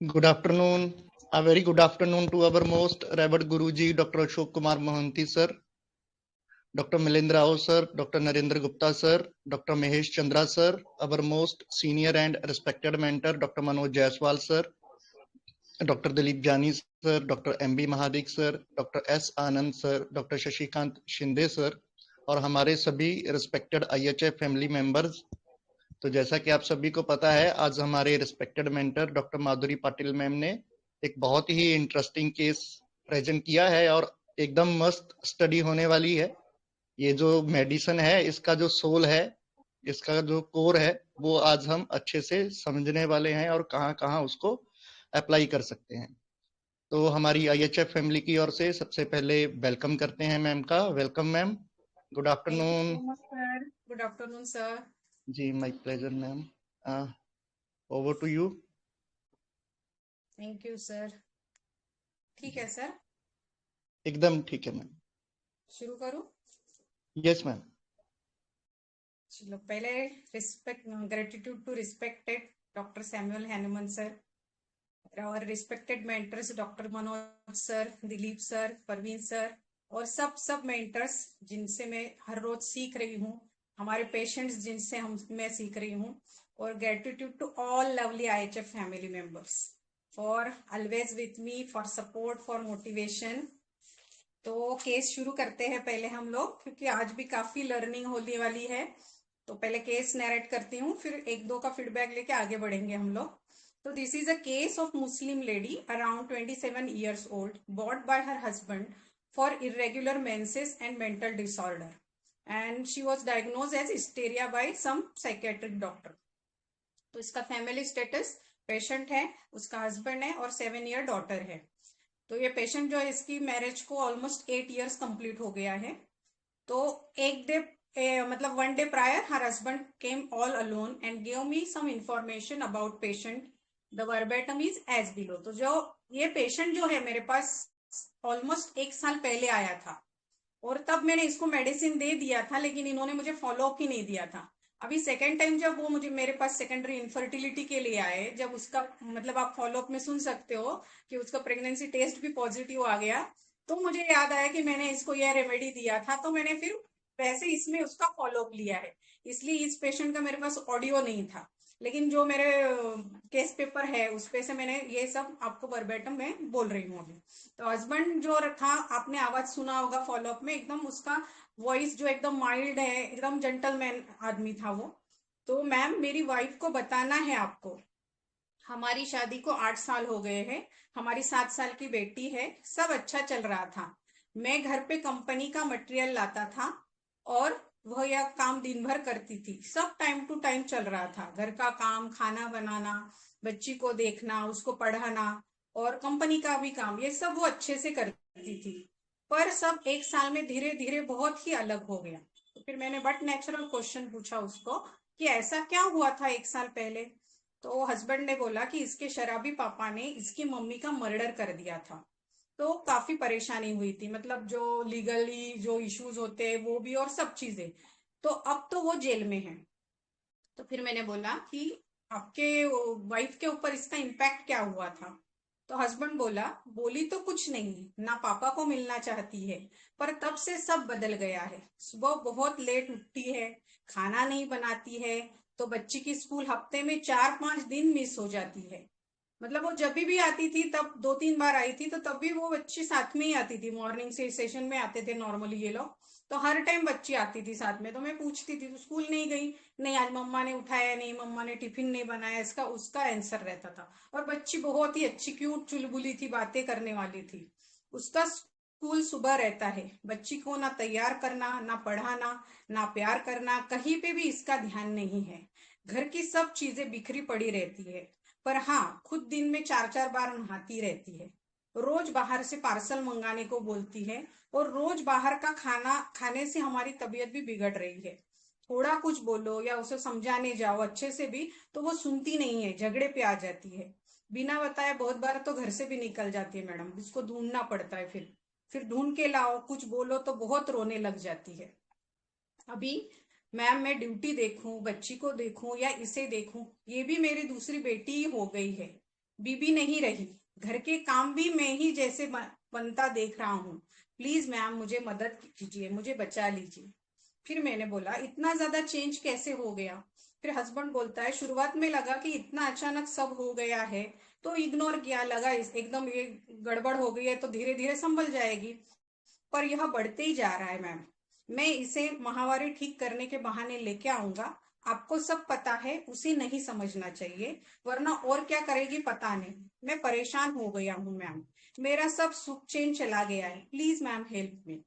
Good afternoon. A very good afternoon to our most revered Guruji, Dr. Ashok Kumar Mohanty sir, Dr. Milendra Rao sir, Dr. Narendra Gupta sir, Dr. Mahesh Chandra sir, our most senior and respected mentor, Dr. Manoj Jaiswal sir, Dr. Dilip Jani sir, Dr. M.B. Mahadik sir, Dr. S. Anand sir, Dr. Shashikant Shinde sir और हमारे सभी respected IHF family members. तो जैसा कि आप सभी को पता है, आज हमारे रिस्पेक्टेड मेंटर डॉक्टर माधुरी पाटिल मैम ने एक बहुत ही इंटरेस्टिंग केस प्रेजेंट किया है और एकदम मस्त स्टडी होने वाली है। ये जो मेडिसिन है, इसका जो सोल है, इसका जो कोर है, वो आज हम अच्छे से समझने वाले हैं और कहाँ कहाँ उसको अप्लाई कर सकते हैं। तो हमारी IHF फैमिली की ओर से सबसे पहले वेलकम करते हैं मैम का। Welcome ma'am, good afternoon. Good afternoon sir. जी, my pleasure ma'am. Over to you. Thank you sir. ठीक है सर, एकदम ठीक है मैम। शुरू करूं? Yes ma'am. चलो पहले gratitude to respected doctor Samuel Hahnemann sir, और respected mentors doctor Manoj sir, Dilip sir, Parveen sir और सब मेंटर्स जिनसे मैं हर रोज सीख रही हूँ, हमारे पेशेंट्स जिनसे मैं सीख रही हूँ, और gratitude to all lovely IHF family members for always with me, for support, for motivation. तो केस शुरू करते हैं पहले हम लोग, क्योंकि आज भी काफी लर्निंग होने वाली है। तो पहले केस नरेट करती हूँ, फिर एक दो का फीडबैक लेके आगे बढ़ेंगे हम लोग। So this is a case of Muslim lady around 27 years old, bought by her husband for irregular menses and mental disorder, and she was diagnosed as hysteria by some psychiatric doctor. तो इसका family status, patient है, उसका husband है और 7 year daughter है। तो ये patient जो है, इसकी मैरिज को ऑलमोस्ट 8 ईयर्स कंप्लीट हो गया है। तो एक डे मतलब 1 day prior her husband came all alone and give me some information about patient. The verbatim is as below. तो जो ये पेशेंट जो है मेरे पास ऑलमोस्ट 1 साल पहले आया था, और तब मैंने इसको मेडिसिन दे दिया था, लेकिन इन्होंने मुझे फॉलोअप ही नहीं दिया था। अभी सेकेंड टाइम जब वो मुझे मेरे पास सेकेंडरी इनफर्टिलिटी के लिए आए, जब उसका मतलब आप फॉलोअप में सुन सकते हो कि उसका प्रेगनेंसी टेस्ट भी पॉजिटिव आ गया, तो मुझे याद आया कि मैंने इसको यह रेमेडी दिया था, तो मैंने फिर वैसे इसमें उसका फॉलोअप लिया है। इसलिए इस पेशेंट का मेरे पास ऑडियो नहीं था, लेकिन जो मेरे केस पेपर है उस पे से मैंने ये सब आपको वर्बेटम में बोल रही हूँ अभी। तो हस्बैंड जो था, आपने आवाज सुना होगा फॉलोअप में, एकदम उसका वॉइस जो एकदम माइल्ड है, एकदम जेंटलमैन आदमी था वो। तो मैम, मेरी वाइफ को बताना है आपको, हमारी शादी को 8 साल हो गए हैं, हमारी 7 साल की बेटी है, सब अच्छा चल रहा था। मैं घर पे कंपनी का मटेरियल लाता था और वह यह काम दिन भर करती थी, सब टाइम टू टाइम चल रहा था। घर का काम, खाना बनाना, बच्ची को देखना, उसको पढ़ाना और कंपनी का भी काम, ये सब वो अच्छे से करती थी। पर सब 1 साल में धीरे धीरे बहुत ही अलग हो गया। तो फिर मैंने बट नेचुरल क्वेश्चन पूछा उसको कि ऐसा क्या हुआ था 1 साल पहले। तो हस्बैंड ने बोला कि इसके शराबी पापा ने इसकी मम्मी का मर्डर कर दिया था। तो काफी परेशानी हुई थी, मतलब जो लीगली जो इश्यूज होते हैं वो भी, और सब चीजें। तो अब तो वो जेल में है। तो फिर मैंने बोला कि आपके वाइफ के ऊपर इसका इम्पैक्ट क्या हुआ था। तो हस्बैंड बोला, बोली तो कुछ नहीं, ना पापा को मिलना चाहती है, पर तब से सब बदल गया है। सुबह बहुत लेट उठती है, खाना नहीं बनाती है, तो बच्ची की स्कूल हफ्ते में 4-5 दिन मिस हो जाती है। मतलब वो जब भी आती थी, तब 2-3 बार आई थी, तो तब भी वो बच्ची साथ में ही आती थी। मॉर्निंग से सेशन में आते थे नॉर्मली ये लोग, तो हर टाइम बच्ची आती थी साथ में। तो मैं पूछती थी, तो स्कूल नहीं गई? नहीं, आज मम्मा ने उठाया नहीं, मम्मा ने टिफिन नहीं बनाया, इसका उसका आंसर रहता था। और बच्ची बहुत ही अच्छी, क्यूट, चुलबुली थी, बातें करने वाली थी। उसका स्कूल सुबह रहता है, बच्ची को ना तैयार करना, ना पढ़ाना, ना प्यार करना, कहीं पे भी इसका ध्यान नहीं है। घर की सब चीजें बिखरी पड़ी रहती है, पर हाँ, खुद दिन में 4-4 बार नहाती रहती है। रोज बाहर से पार्सल मंगाने को बोलती है, और रोज बाहर का खाना खाने से हमारी तबीयत भी बिगड़ रही है। थोड़ा कुछ बोलो या उसे समझाने जाओ अच्छे से भी, तो वो सुनती नहीं है, झगड़े पे आ जाती है। बिना बताए बहुत बार तो घर से भी निकल जाती है मैडम, उसको ढूंढना पड़ता है। फिर ढूंढ के लाओ, कुछ बोलो तो बहुत रोने लग जाती है। अभी मैम, मैं ड्यूटी देखूं, बच्ची को देखूं या इसे देखूं, ये भी मेरी दूसरी बेटी ही हो गई है। बीबी नहीं रही, घर के काम भी मैं ही जैसे बनता देख रहा हूँ, प्लीज मैम मुझे मदद कीजिए, मुझे बचा लीजिए। फिर मैंने बोला इतना ज्यादा चेंज कैसे हो गया? फिर हस्बैंड बोलता है शुरुआत में लगा कि इतना अचानक सब हो गया है तो इग्नोर किया, लगा एकदम ये गड़बड़ हो गई है तो धीरे धीरे संभल जाएगी, पर यह बढ़ते ही जा रहा है मैम। मैं इसे माहवारी ठीक करने के बहाने लेके आऊंगा, आपको सब पता है, उसे नहीं समझना चाहिए, वरना और क्या करेगी पता नहीं। मैं परेशान हो गया हूँ मैम, मेरा सब सुख चैन चला गया है, प्लीज मैम हेल्प मी।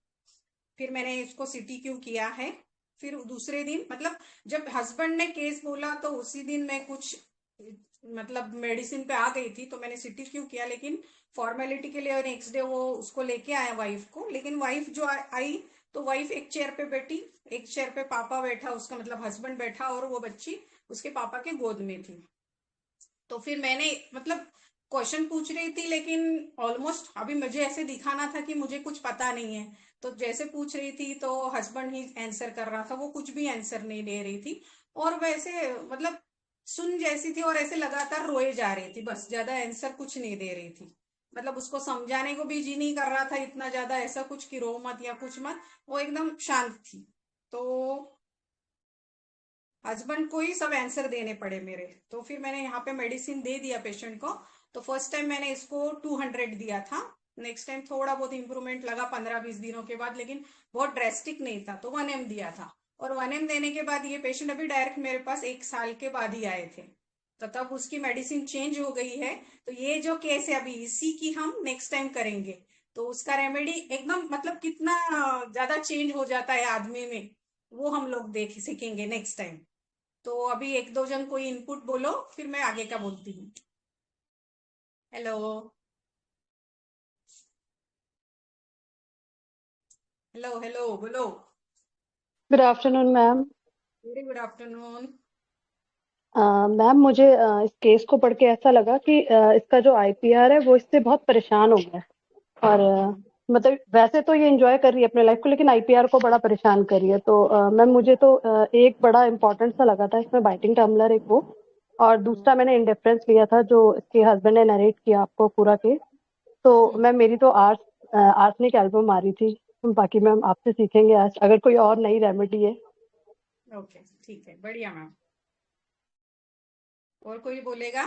फिर मैंने इसको सिटी क्यू किया है। फिर दूसरे दिन मतलब जब हस्बैंड ने केस बोला तो उसी दिन मैं कुछ मतलब मेडिसिन पे आ गई थी, तो मैंने सिटी क्यू किया, लेकिन फॉर्मेलिटी के लिए नेक्स्ट डे वो उसको लेके आया वाइफ को। लेकिन वाइफ जो आई तो वाइफ एक चेयर पे बैठी, एक चेयर पे पापा बैठा, उसका मतलब हस्बैंड बैठा, और वो बच्ची उसके पापा के गोद में थी। तो फिर मैंने मतलब क्वेश्चन पूछ रही थी, लेकिन ऑलमोस्ट अभी मुझे ऐसे दिखाना था कि मुझे कुछ पता नहीं है, तो जैसे पूछ रही थी तो हस्बैंड ही आंसर कर रहा था, वो कुछ भी आंसर नहीं दे रही थी। और वैसे मतलब सुन जैसी थी, और ऐसे लगातार रोए जा रही थी, बस ज्यादा आंसर कुछ नहीं दे रही थी। मतलब उसको समझाने को भी जी नहीं कर रहा था इतना ज्यादा, ऐसा कुछ कि रो मत या कुछ मत, वो एकदम शांत थी। तो हस्बैंड को ही सब आंसर देने पड़े मेरे। तो फिर मैंने यहाँ पे मेडिसिन दे दिया पेशेंट को। तो फर्स्ट टाइम मैंने इसको 200 दिया था, नेक्स्ट टाइम थोड़ा बहुत इंप्रूवमेंट लगा 15-20 दिनों के बाद, लेकिन बहुत ड्रेस्टिक नहीं था, तो 1 M दिया था। और 1 M देने के बाद ये पेशेंट अभी डायरेक्ट मेरे पास 1 साल के बाद ही आए थे, तो तब उसकी मेडिसिन चेंज हो गई है। तो ये जो केस है अभी इसी की हम नेक्स्ट टाइम करेंगे, तो उसका रेमेडी एकदम मतलब कितना ज्यादा चेंज हो जाता है आदमी में, वो हम लोग देख सीखेंगे नेक्स्ट टाइम। तो अभी एक दो जन कोई इनपुट बोलो, फिर मैं आगे का बोलती हूँ। हेलो। हेलो हेलो बोलो। Good afternoon ma'am. Very good afternoon. Ma'am मुझे इस केस को पढ़ के ऐसा लगा कि इसका जो आईपीआर है वो इससे बहुत परेशान हो गया है। और मतलब वैसे तो ये एंजॉय कर रही है अपने लाइफ को, लेकिन आईपीआर को बड़ा परेशान कर रही है। तो मैम मुझे तो एक बड़ा इंपॉर्टेंट सा लगा था इसमें, बाइटिंग टम्बलर एक वो, और दूसरा मैंने इंडिफरेंस लिया था जो इसके हस्बैंड ने नरेट किया आपको पूरा केस। तो मैम मेरी तो आर्सनिक एल्बम आ रही थी। बाकी मैम आपसे सीखेंगे आज, अगर कोई और नई रेमेडी है। ओके ठीक है, बढ़िया मैम। और कोई बोलेगा?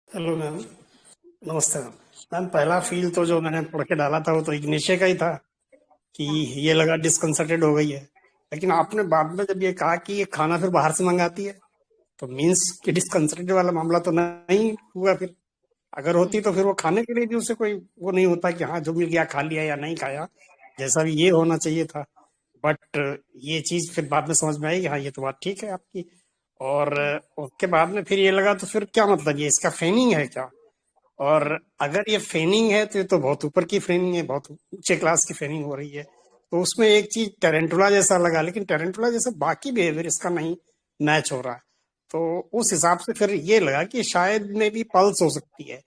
हेलो मैम, नमस्ते मैम। मैम पहला फील तो जो मैंने पढ़ के डाला था वो तो इग्निशिया का ही था कि ये लगा डिस्कंसर्टेड हो गई है। लेकिन आपने बाद में जब ये कहा कि ये खाना फिर बाहर से मंगाती है, तो मीन्स कि डिस्कंसर्टेड वाला मामला तो नहीं हुआ फिर। अगर होती तो फिर वो खाने के लिए भी उसे कोई वो नहीं होता कि हाँ जो मिल गया खा लिया या नहीं खाया, जैसा भी ये होना चाहिए था। बट ये चीज फिर बाद में समझ में आई कि हाँ ये तो बात ठीक है आपकी। और उसके बाद में फिर ये लगा तो फिर क्या मतलब ये इसका फेनिंग है क्या? और अगर ये फेनिंग है तो ये तो बहुत ऊपर की फेनिंग है, बहुत ऊंचे क्लास की फेनिंग हो रही है। तो उसमें एक चीज टेरेंटुला जैसा लगा, लेकिन टेरेंटुला जैसा बाकी बिहेवियर इसका नहीं मैच हो रहा है। तो उस हिसाब से फिर ये लगा कि शायद में भी पल्स हो सकती है।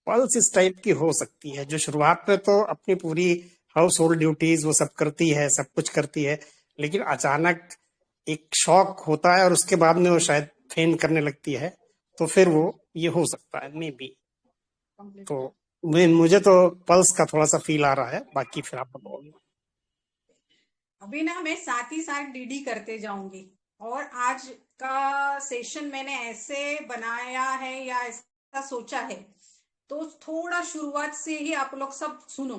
पल्स इस टाइप की हो सकती है जो शुरुआत में तो अपनी पूरी हाउस होल्ड ड्यूटीज वो सब करती है, सब कुछ करती है, लेकिन अचानक एक शॉक होता है और उसके बाद में वो शायद फेन करने लगती है। तो फिर वो ये हो सकता है मे बी। तो मुझे तो पल्स का थोड़ा सा फील आ रहा है, बाकी फिर आप बताओ। अभी ना मैं साथ ही साथ डीडी करते जाऊंगी, और आज का सेशन मैंने ऐसे बनाया है या ऐसा सोचा है, तो थोड़ा शुरुआत से ही आप लोग सब सुनो।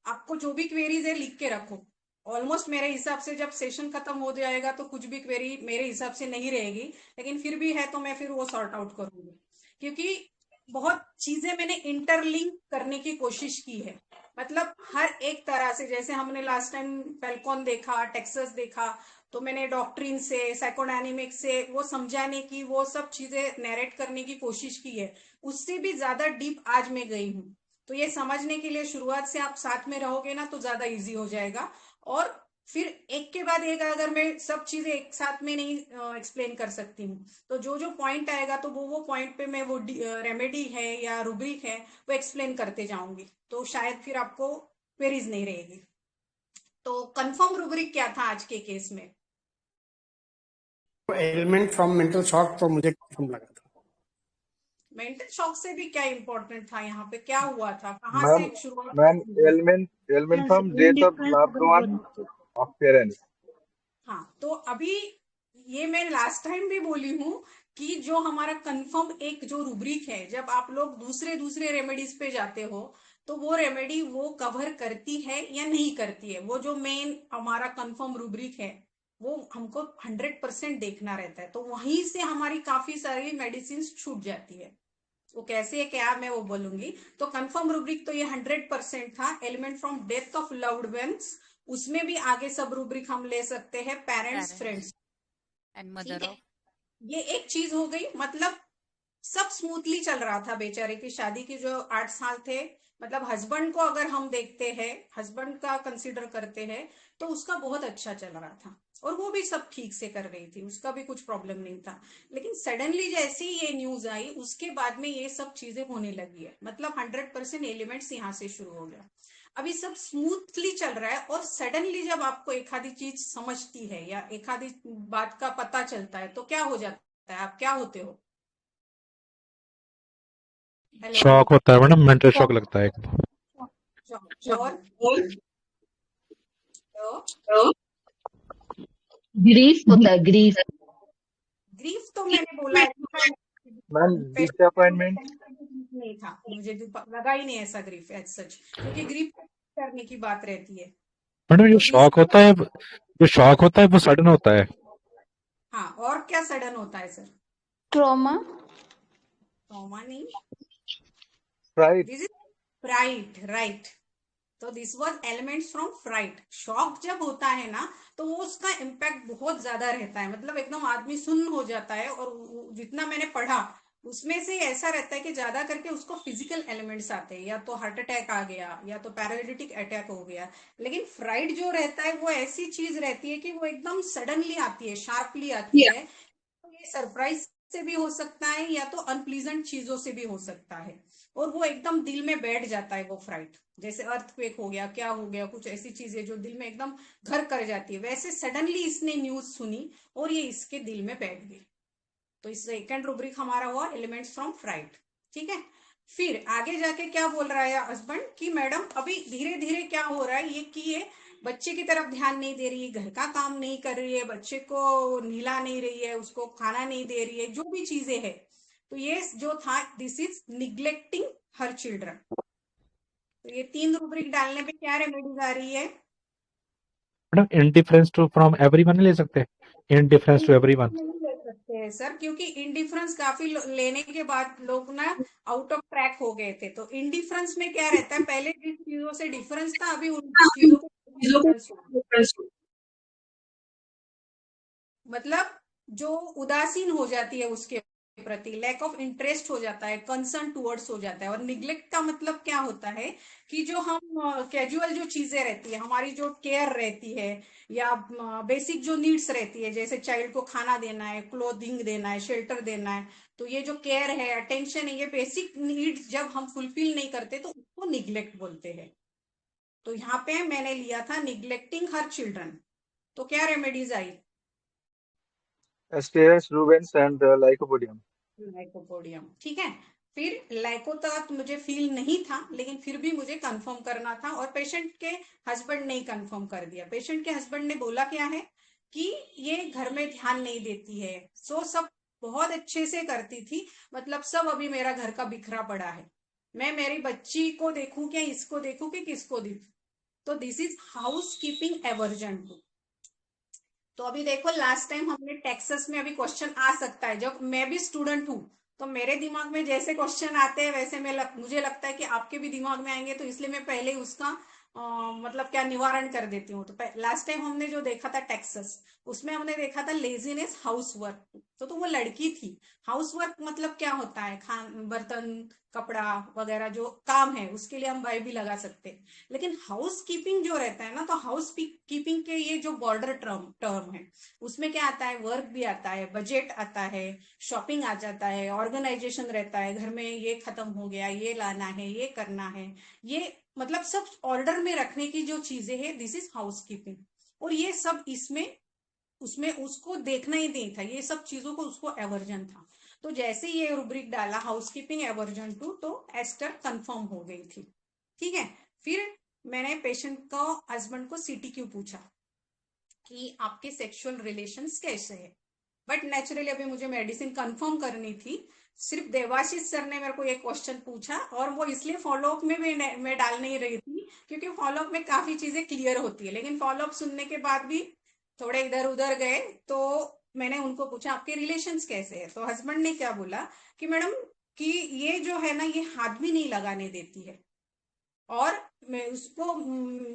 आपको जो भी क्वेरीज है लिख के रखो। ऑलमोस्ट मेरे हिसाब से जब सेशन खत्म हो जाएगा तो कुछ भी क्वेरी मेरे हिसाब से नहीं रहेगी, लेकिन फिर भी है तो मैं फिर वो सॉर्ट आउट करूंगी, क्योंकि बहुत चीजें मैंने इंटरलिंक करने की कोशिश की है। मतलब हर एक तरह से, जैसे हमने लास्ट टाइम फेल्कॉन देखा, टेक्सास देखा, तो मैंने डॉक्ट्रिन से, साइकोडायनेमिक से वो समझाने की, वो सब चीजें नैरेट करने की कोशिश की है। उससे भी ज्यादा डीप आज मैं गई हूँ। तो ये समझने के लिए शुरुआत से आप साथ में रहोगे ना तो ज्यादा इजी हो जाएगा। और फिर एक के बाद एक अगर मैं सब चीजें एक साथ में नहीं एक्सप्लेन कर सकती हूँ, तो जो जो पॉइंट आएगा तो वो पॉइंट पे मैं वो रेमेडी है या रूब्रिक है वो एक्सप्लेन करते जाऊंगी, तो शायद फिर आपको क्वेरीज नहीं रहेगी। तो कंफर्म रूब्रिक क्या था आज के केस में? एलिमेंट फ्रॉम मेंटल शॉक तो मुझे कम लगा था। मेंटल शॉक से भी क्या इम्पोर्टेंट था यहाँ पे, क्या हुआ था, कहाँ मैम से शुरुआत मैम हुई? ailment from death of loved one of parents. हाँ, तो अभी ये मैं लास्ट टाइम भी बोली हूँ कि जो हमारा कंफर्म एक जो रूब्रिक है, जब आप लोग दूसरे दूसरे रेमेडीज पे जाते हो तो वो रेमेडी वो कवर करती है या नहीं करती है, वो जो मेन हमारा कंफर्म रूब्रिक है वो हमको 100% देखना रहता है। तो वहीं से हमारी काफी सारी मेडिसिन छूट जाती है। वो कैसे है क्या मैं वो बोलूंगी। तो कंफर्म रूब्रिक तो ये 100% था। Element from death of loved once, उसमें भी आगे सब रूब्रिक हम ले सकते हैं, पेरेंट्स, फ्रेंड्स एंड ठीक मदर है। ऑफ। ये एक चीज हो गई, मतलब सब स्मूथली चल रहा था बेचारे की शादी की जो 8 साल थे। मतलब हस्बैंड को अगर हम देखते हैं, हस्बैंड का कंसीडर करते हैं तो उसका बहुत अच्छा चल रहा था और वो भी सब ठीक से कर रही थी, उसका भी कुछ प्रॉब्लम नहीं था। लेकिन सडनली जैसे ही ये न्यूज आई उसके बाद में ये सब चीजें होने लगी है, मतलब 100% एलिमेंट्स यहाँ से शुरू हो गया। अभी सब स्मूथली चल रहा है और सडनली जब आपको एक आधी चीज समझती है या एक आधी बात का पता चलता है तो क्या हो जाता है, आप क्या होते हो? हेलो, शॉक होता है मैडम, मेंटल शॉक लगता है एक। और ग्रीफ होता है, ग्रीफ। ग्रीफ तो मैंने बोला है कि मैम disappointment. नहीं था, मुझे लगा ही नहीं ऐसा ग्रीफ एज सच, क्योंकि ग्रीफ करने की बात रहती है। मैडम तो जो शॉक होता है वो सडन होता है। हाँ, और क्या सडन होता है सर? ट्रॉमा। ट्रॉमा नहीं, Fright. This is fright, right. तो this was elements from fright. Shock जब होता है ना तो वो उसका इम्पैक्ट बहुत ज्यादा रहता है, मतलब एकदम आदमी सुन्न हो जाता है। और जितना मैंने पढ़ा उसमें से ऐसा रहता है कि ज्यादा करके उसको फिजिकल एलिमेंट्स आते हैं, या तो हार्ट अटैक आ गया या तो पैरालिटिक अटैक हो गया। लेकिन फ्राइड जो रहता है वो ऐसी चीज रहती है कि वो एकदम सडनली आती है, शार्पली आती है। तो ये सरप्राइज से भी हो सकता है या तो अनप्लीजेंट चीजों से भी हो सकता है, और वो एकदम दिल में बैठ जाता है वो फ्राइट। जैसे अर्थक्वेक हो गया, क्या हो गया, कुछ ऐसी चीजें जो दिल में एकदम घर कर जाती है, वैसे सडनली इसने न्यूज सुनी और ये इसके दिल में बैठ गई। तो इस सेकंड रूब्रिक हमारा हुआ एलिमेंट्स फ्रॉम फ्राइट, ठीक है। फिर आगे जाके क्या बोल रहा है हस्बैंड कि मैडम अभी धीरे धीरे क्या हो रहा है, ये कि ये बच्चे की तरफ ध्यान नहीं दे रही है, घर का काम नहीं कर रही है, बच्चे को नहला नहीं रही है, उसको खाना नहीं दे रही है, जो भी चीजें है। तो ये जो था, this is neglecting her children. तो ये 3 रूब्रिक डालने पे क्या रेमेडीज आ रही है? Madam indifference to from everyone ले सकते हैं, इंडिफरेंस टू एवरीवन। नहीं ले सकते हैं सर, क्योंकि इंडिफरेंस काफी लेने के बाद लोग ना आउट ऑफ ट्रैक हो गए थे। तो इंडिफरेंस में क्या रहता है, पहले जिस चीजों से डिफरेंस था अभी उन चीजों को डिफरेंस हुआ। मतलब जो उदासीन हो जाती है उसके प्रति, लैक ऑफ इंटरेस्ट हो जाता है, कंसर्न टुवर्ड्स हो जाता है। और निग्लेक्ट का मतलब क्या होता है कि जो हम कैजुअल जो चीजें रहती है, हमारी जो केयर रहती है या बेसिक जो नीड्स रहती है, जैसे चाइल्ड को खाना देना है, क्लोथिंग देना है, शेल्टर देना है, तो ये जो केयर है, अटेंशन है, ये बेसिक नीड्स जब हम फुलफिल नहीं करते तो उसको निग्लेक्ट बोलते हैं। तो यहाँ पे मैंने लिया था निग्लेक्टिंग हर चिल्ड्रन। तो क्या remedies I? Asteris, Rubens and Lycopodium. Lycopodium, ठीक है। फिर लाइको तक मुझे फील नहीं था, लेकिन फिर भी मुझे कंफर्म करना था और पेशेंट के हस्बैंड ने कंफर्म कर दिया। पेशेंट के हस्बैंड ने बोला क्या है कि ये घर में ध्यान नहीं देती है, सो सब बहुत अच्छे से करती थी, मतलब सब अभी मेरा घर का बिखरा पड़ा है, मैं मेरी बच्ची को देखूं क्या, इसको देखूं कि किसको देखूं। तो this is housekeeping aversion to. तो अभी देखो लास्ट टाइम हमने टेक्सास में, अभी क्वेश्चन आ सकता है, जब मैं भी स्टूडेंट हूँ तो मेरे दिमाग में जैसे क्वेश्चन आते हैं वैसे मुझे लगता है कि आपके भी दिमाग में आएंगे, तो इसलिए मैं पहले ही उसका मतलब क्या निवारण कर देती हूँ। तो लास्ट टाइम हमने जो देखा था टेक्सास, उसमें हमने देखा था लेजीनेस हाउस वर्क। तो वो लड़की थी। हाउस वर्क मतलब क्या होता है, बर्तन कपड़ा वगैरह जो काम है उसके लिए हम वाई भी लगा सकते हैं। लेकिन हाउस कीपिंग जो रहता है ना, तो हाउस कीपिंग के ये जो बॉर्डर टर्म है उसमें क्या आता है, वर्क भी आता है, बजट आता है, शॉपिंग आ जाता है, ऑर्गेनाइजेशन रहता है, घर में ये खत्म हो गया, ये लाना है, ये करना है, ये मतलब सब ऑर्डर में रखने की जो चीजें हैं, दिस इज हाउस कीपिंग। और ये सब इसमें उसमें उसको देखना ही नहीं था, ये सब चीजों को उसको एवर्जन था। तो जैसे ये रुब्रिक डाला हाउसकीपिंग एवर्जन टू, तो एस्टर कंफर्म हो गई थी। ठीक है, फिर मैंने पेशेंट को, हस्बैंड को CTQ पूछा कि आपके सेक्सुअल रिलेशंस कैसे है, बट नेचुरली अभी मुझे मेडिसिन कंफर्म करनी थी। सिर्फ देवाशीष सर ने मेरे को एक क्वेश्चन पूछा, और वो इसलिए फॉलोअप में भी मैं डाल नहीं रही थी क्योंकि फॉलोअप में काफी चीजें क्लियर होती है, लेकिन फॉलोअप सुनने के बाद भी थोड़े इधर उधर गए, तो मैंने उनको पूछा आपके रिलेशंस कैसे है। तो हस्बैंड ने क्या बोला कि मैडम कि ये जो है ना, ये हाथ भी नहीं लगाने देती है, और मैं उसको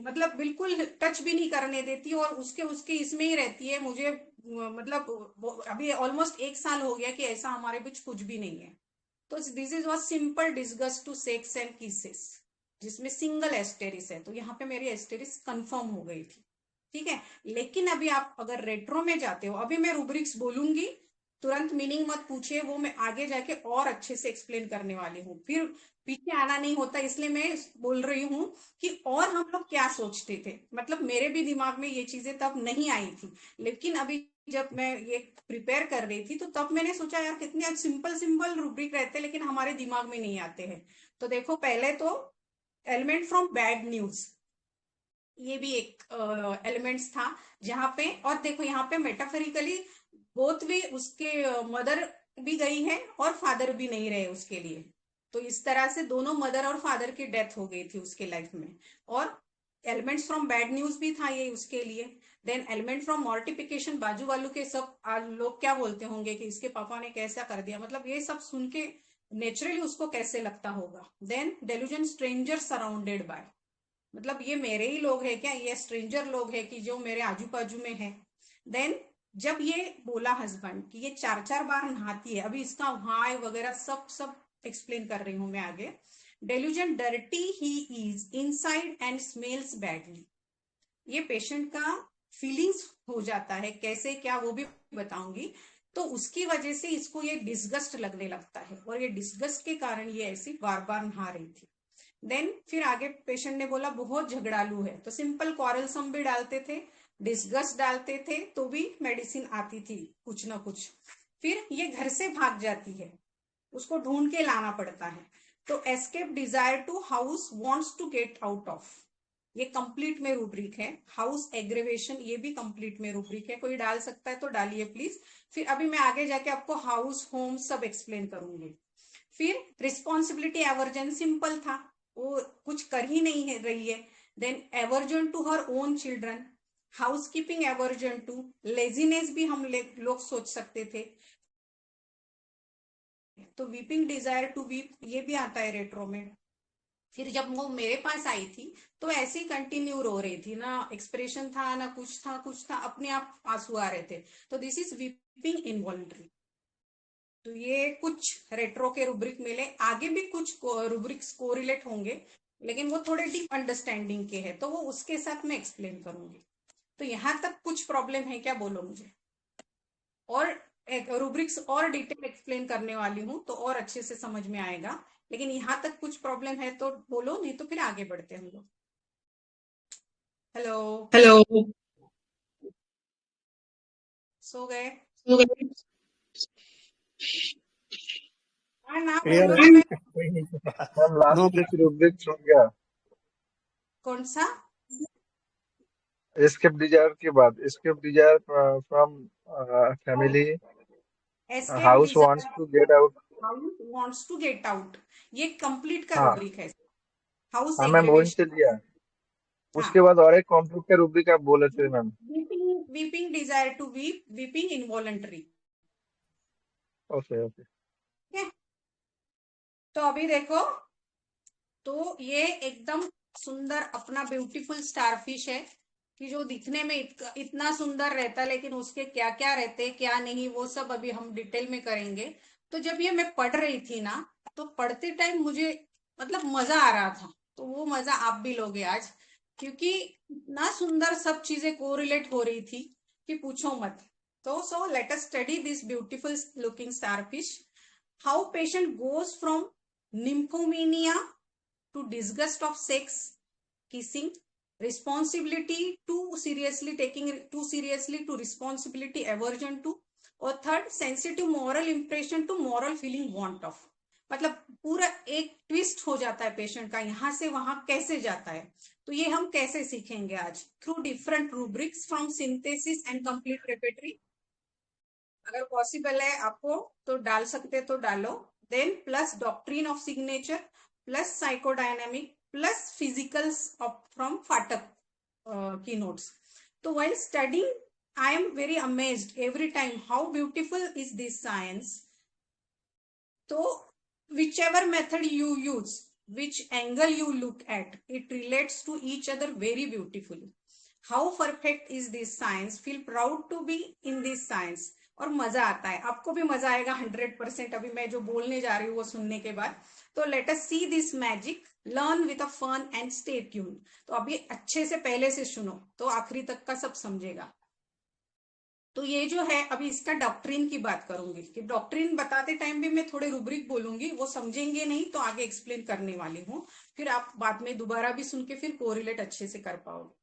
मतलब बिल्कुल टच भी नहीं करने देती, और उसके उसके इसमें ही रहती है। मुझे मतलब अभी ऑलमोस्ट 1 साल हो गया कि ऐसा हमारे बीच कुछ भी नहीं है। तो this is was simple disgust to sex and kisses, जिसमें सिंगल एस्टेरिस है। तो यहाँ पे मेरी एस्टेरिस कंफर्म हो गई थी। ठीक है, लेकिन अभी आप अगर रेट्रो में जाते हो, अभी मैं रूब्रिक्स बोलूंगी, तुरंत मीनिंग मत पूछिए, वो मैं आगे जाके और अच्छे से एक्सप्लेन करने वाली हूँ, फिर पीछे आना नहीं होता, इसलिए मैं बोल रही हूँ कि और हम लोग क्या सोचते थे। मतलब मेरे भी दिमाग में ये चीजें तब नहीं आई थी, लेकिन अभी जब मैं ये प्रिपेयर कर रही थी तो तब मैंने सोचा यार कितने सिंपल सिंपल रूब्रिक रहते हैं, लेकिन हमारे दिमाग में नहीं आते हैं। तो देखो, पहले तो एलिमेंट फ्रॉम बैड न्यूज, ये भी एक एलिमेंट्स था जहां पे, और देखो यहाँ पे मेटाफोरिकली बोथ भी उसके मदर भी गई है और फादर भी नहीं रहे उसके लिए। तो इस तरह से दोनों मदर और फादर की डेथ हो गई थी उसके लाइफ में। और एलिमेंट्स फ्रॉम बैड न्यूज भी था ये उसके लिए। देन एलिमेंट फ्रॉम मॉर्टिफिकेशन, बाजू वालों के सब लोग क्या बोलते होंगे कि इसके पापा ने कैसा कर दिया, मतलब ये सब सुन के नेचुरली उसको कैसे लगता होगा। Then delusion stranger surrounded by, मतलब ये मेरे ही लोग हैं क्या, ये स्ट्रेंजर लोग हैं कि जो मेरे आजू बाजू में है। देन जब ये बोला हस्बैंड कि ये 4-4 बार नहाती है, अभी इसका हाय वगैरह सब सब एक्सप्लेन कर रही हूं मैं आगे। Delusion dirty he is inside and smells badly, ये पेशेंट का फीलिंग्स हो जाता है, कैसे क्या वो भी बताऊंगी। तो उसकी वजह से इसको ये डिस्गस्ट लगने लगता है, और ये डिस्गस्ट के कारण ये ऐसी बार बार नहा रही थी। देन फिर आगे पेशेंट ने बोला बहुत झगड़ालू है, तो सिंपल क्वारलसम भी डालते थे, डिस्गस्ट डालते थे, तो भी मेडिसिन आती थी कुछ ना कुछ। फिर ये घर से भाग जाती है, उसको ढूंढ के लाना पड़ता है। तो escape desire to house wants to get out of, ये कंप्लीट में रूब्रिक है। हाउस एग्रेवेशन, ये भी कंप्लीट में रूब्रिक है, कोई डाल सकता है तो डालिए प्लीज। फिर अभी मैं आगे जाके आपको हाउस होम सब एक्सप्लेन करूंगी। फिर रिस्पॉन्सिबिलिटी एवर्जन सिंपल था, वो कुछ कर ही नहीं है रही है। Then aversion to her own children, housekeeping aversion to, laziness भी हम लोग सोच सकते थे। तो वीपिंग डिजायर टू वीप, ये भी आता है रेट्रो में। फिर जब वो मेरे पास आई थी तो ऐसे ही कंटिन्यू रो रही थी, ना एक्सप्रेशन था ना कुछ था, कुछ था, अपने आप आंसू आ रहे थे। तो दिस इज वीपिंग इनवॉल्ट्री। तो ये कुछ रेट्रो के रूब्रिक मिले, आगे भी कुछ रूब्रिक्स कोरिलेट होंगे, लेकिन वो थोड़े डीप अंडरस्टैंडिंग के हैं, तो वो उसके साथ मैं एक्सप्लेन करूंगी। तो यहां तक कुछ प्रॉब्लम है क्या, बोलो मुझे। और रूब्रिक्स और डिटेल एक्सप्लेन करने वाली हूँ तो और अच्छे से समझ में आएगा, लेकिन यहां तक कुछ प्रॉब्लम है तो बोलो, नहीं तो फिर आगे बढ़ते हैं हम लोग। हेलो, हेलो, सो गए? हाँ ना क्लियर बोलो है, ना। मैं कोई नहीं पता। मैम नो लास्ट कुछ रुब्रिक छूट गया। कौन सा? एस्केप डिजायर के बाद, escape desire from family, escape house wants desire, to get out. House wants to get out, ये कंप्लीट का हाँ रूब्रिक है। हाउस हाँ मैम, वहीं से एग्रीवेशन, लिया। हाँ। उसके बाद और एक कॉम्प्लीट का रुब्रिक आप बोले थे ma'am. Weeping, weeping desire to weep, weeping involuntary. Okay okay. ठीक है, तो अभी देखो, तो ये एकदम सुंदर अपना ब्यूटीफुल स्टारफिश है कि जो दिखने में इतना सुंदर रहता, लेकिन उसके क्या क्या रहते क्या नहीं वो सब अभी हम डिटेल में करेंगे। तो जब ये मैं पढ़ रही थी ना, तो पढ़ते टाइम मुझे मतलब मजा आ रहा था, तो वो मजा आप भी लोगे आज, क्योंकि इतना सुंदर सब चीजें कोरिलेट हो रही थी कि पूछो मत। तो so let us study this beautiful looking starfish, how patient goes from nymphomania to disgust of sex, kissing, responsibility to seriously taking too seriously to responsibility aversion to, और third sensitive moral impression to moral feeling want of, मतलब पूरा एक twist हो जाता है patient का, यहां से वहां कैसे जाता है। तो ये हम कैसे सीखेंगे आज, through different rubrics from synthesis and complete repertory. अगर पॉसिबल है आपको तो डाल सकते तो डालो, then plus doctrine of signature plus psychodynamic plus physicals from Phatak की नोट्स। तो while studying I am very amazed every time how beautiful is this science. So whichever method you use, which angle you look at, it relates to each other very beautifully. How perfect is this science, feel proud to be in this science, और मजा आता है, आपको भी मजा आएगा 100%। अभी मैं जो बोलने जा रही हूँ वो सुनने के बाद। तो let us see this magic, learn with a fun and stay tune. तो अभी अच्छे से पहले से सुनो तो आखिरी तक का सब समझेगा। तो ये जो है अभी इसका डॉक्ट्रिन की बात करूंगी, कि डॉक्ट्रिन बताते टाइम भी मैं थोड़े रूब्रिक बोलूंगी, वो समझेंगे नहीं तो आगे एक्सप्लेन करने वाली हूँ, फिर आप बाद में दोबारा भी सुन के फिर कोरिलेट अच्छे से कर पाओगे।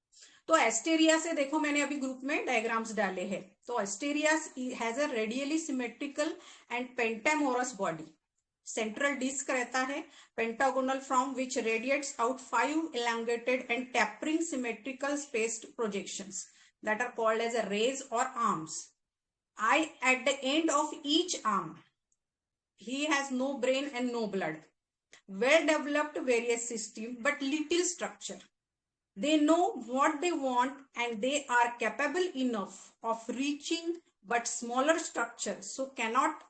तो एस्टेरिया से देखो मैंने अभी ग्रुप में डायग्राम्स डाले हैं। तो asterias has a radially symmetrical and pentamerous body, central disc रहता है, pentagonal from which radiates out 5 elongated and tapering symmetrical spaced projections that are called as a rays or arms. Eye at the end of each arm. He has no brain and no blood. Well developed various system but little structure. They know what they want and they are capable enough of reaching but smaller structures, so cannot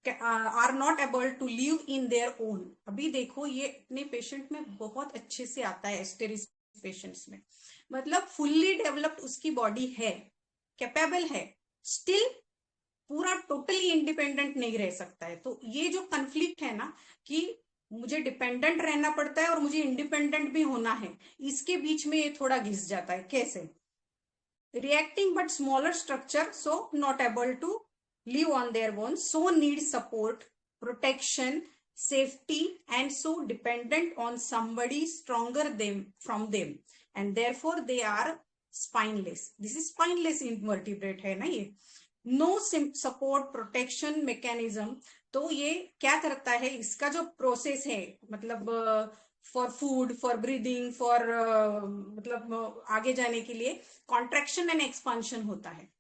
are not able to live in their own. अभी देखो ये अपने patient में बहुत अच्छे से आता है एस्टेरिस पेशेंट्स में, मतलब फुल्ली डेवलप्ड उसकी बॉडी है, कैपेबल है, स्टिल पूरा टोटली इंडिपेंडेंट नहीं रह सकता है। तो ये जो कन्फ्लिक्ट है ना कि मुझे डिपेंडेंट रहना पड़ता है और मुझे इंडिपेंडेंट भी होना है, इसके बीच में ये थोड़ा घिस जाता है। कैसे? Reacting but smaller structure, so not able to live on their own, so need support, protection, safety, and so dependent on somebody stronger from them, and therefore they are spineless. This is spineless invertebrate है ना ये। No support protection mechanism, तो ये क्या करता है, इसका जो प्रोसेस है मतलब for food, for breathing, for मतलब आगे जाने के लिए कॉन्ट्रैक्शन एंड एक्सपांशन होता है।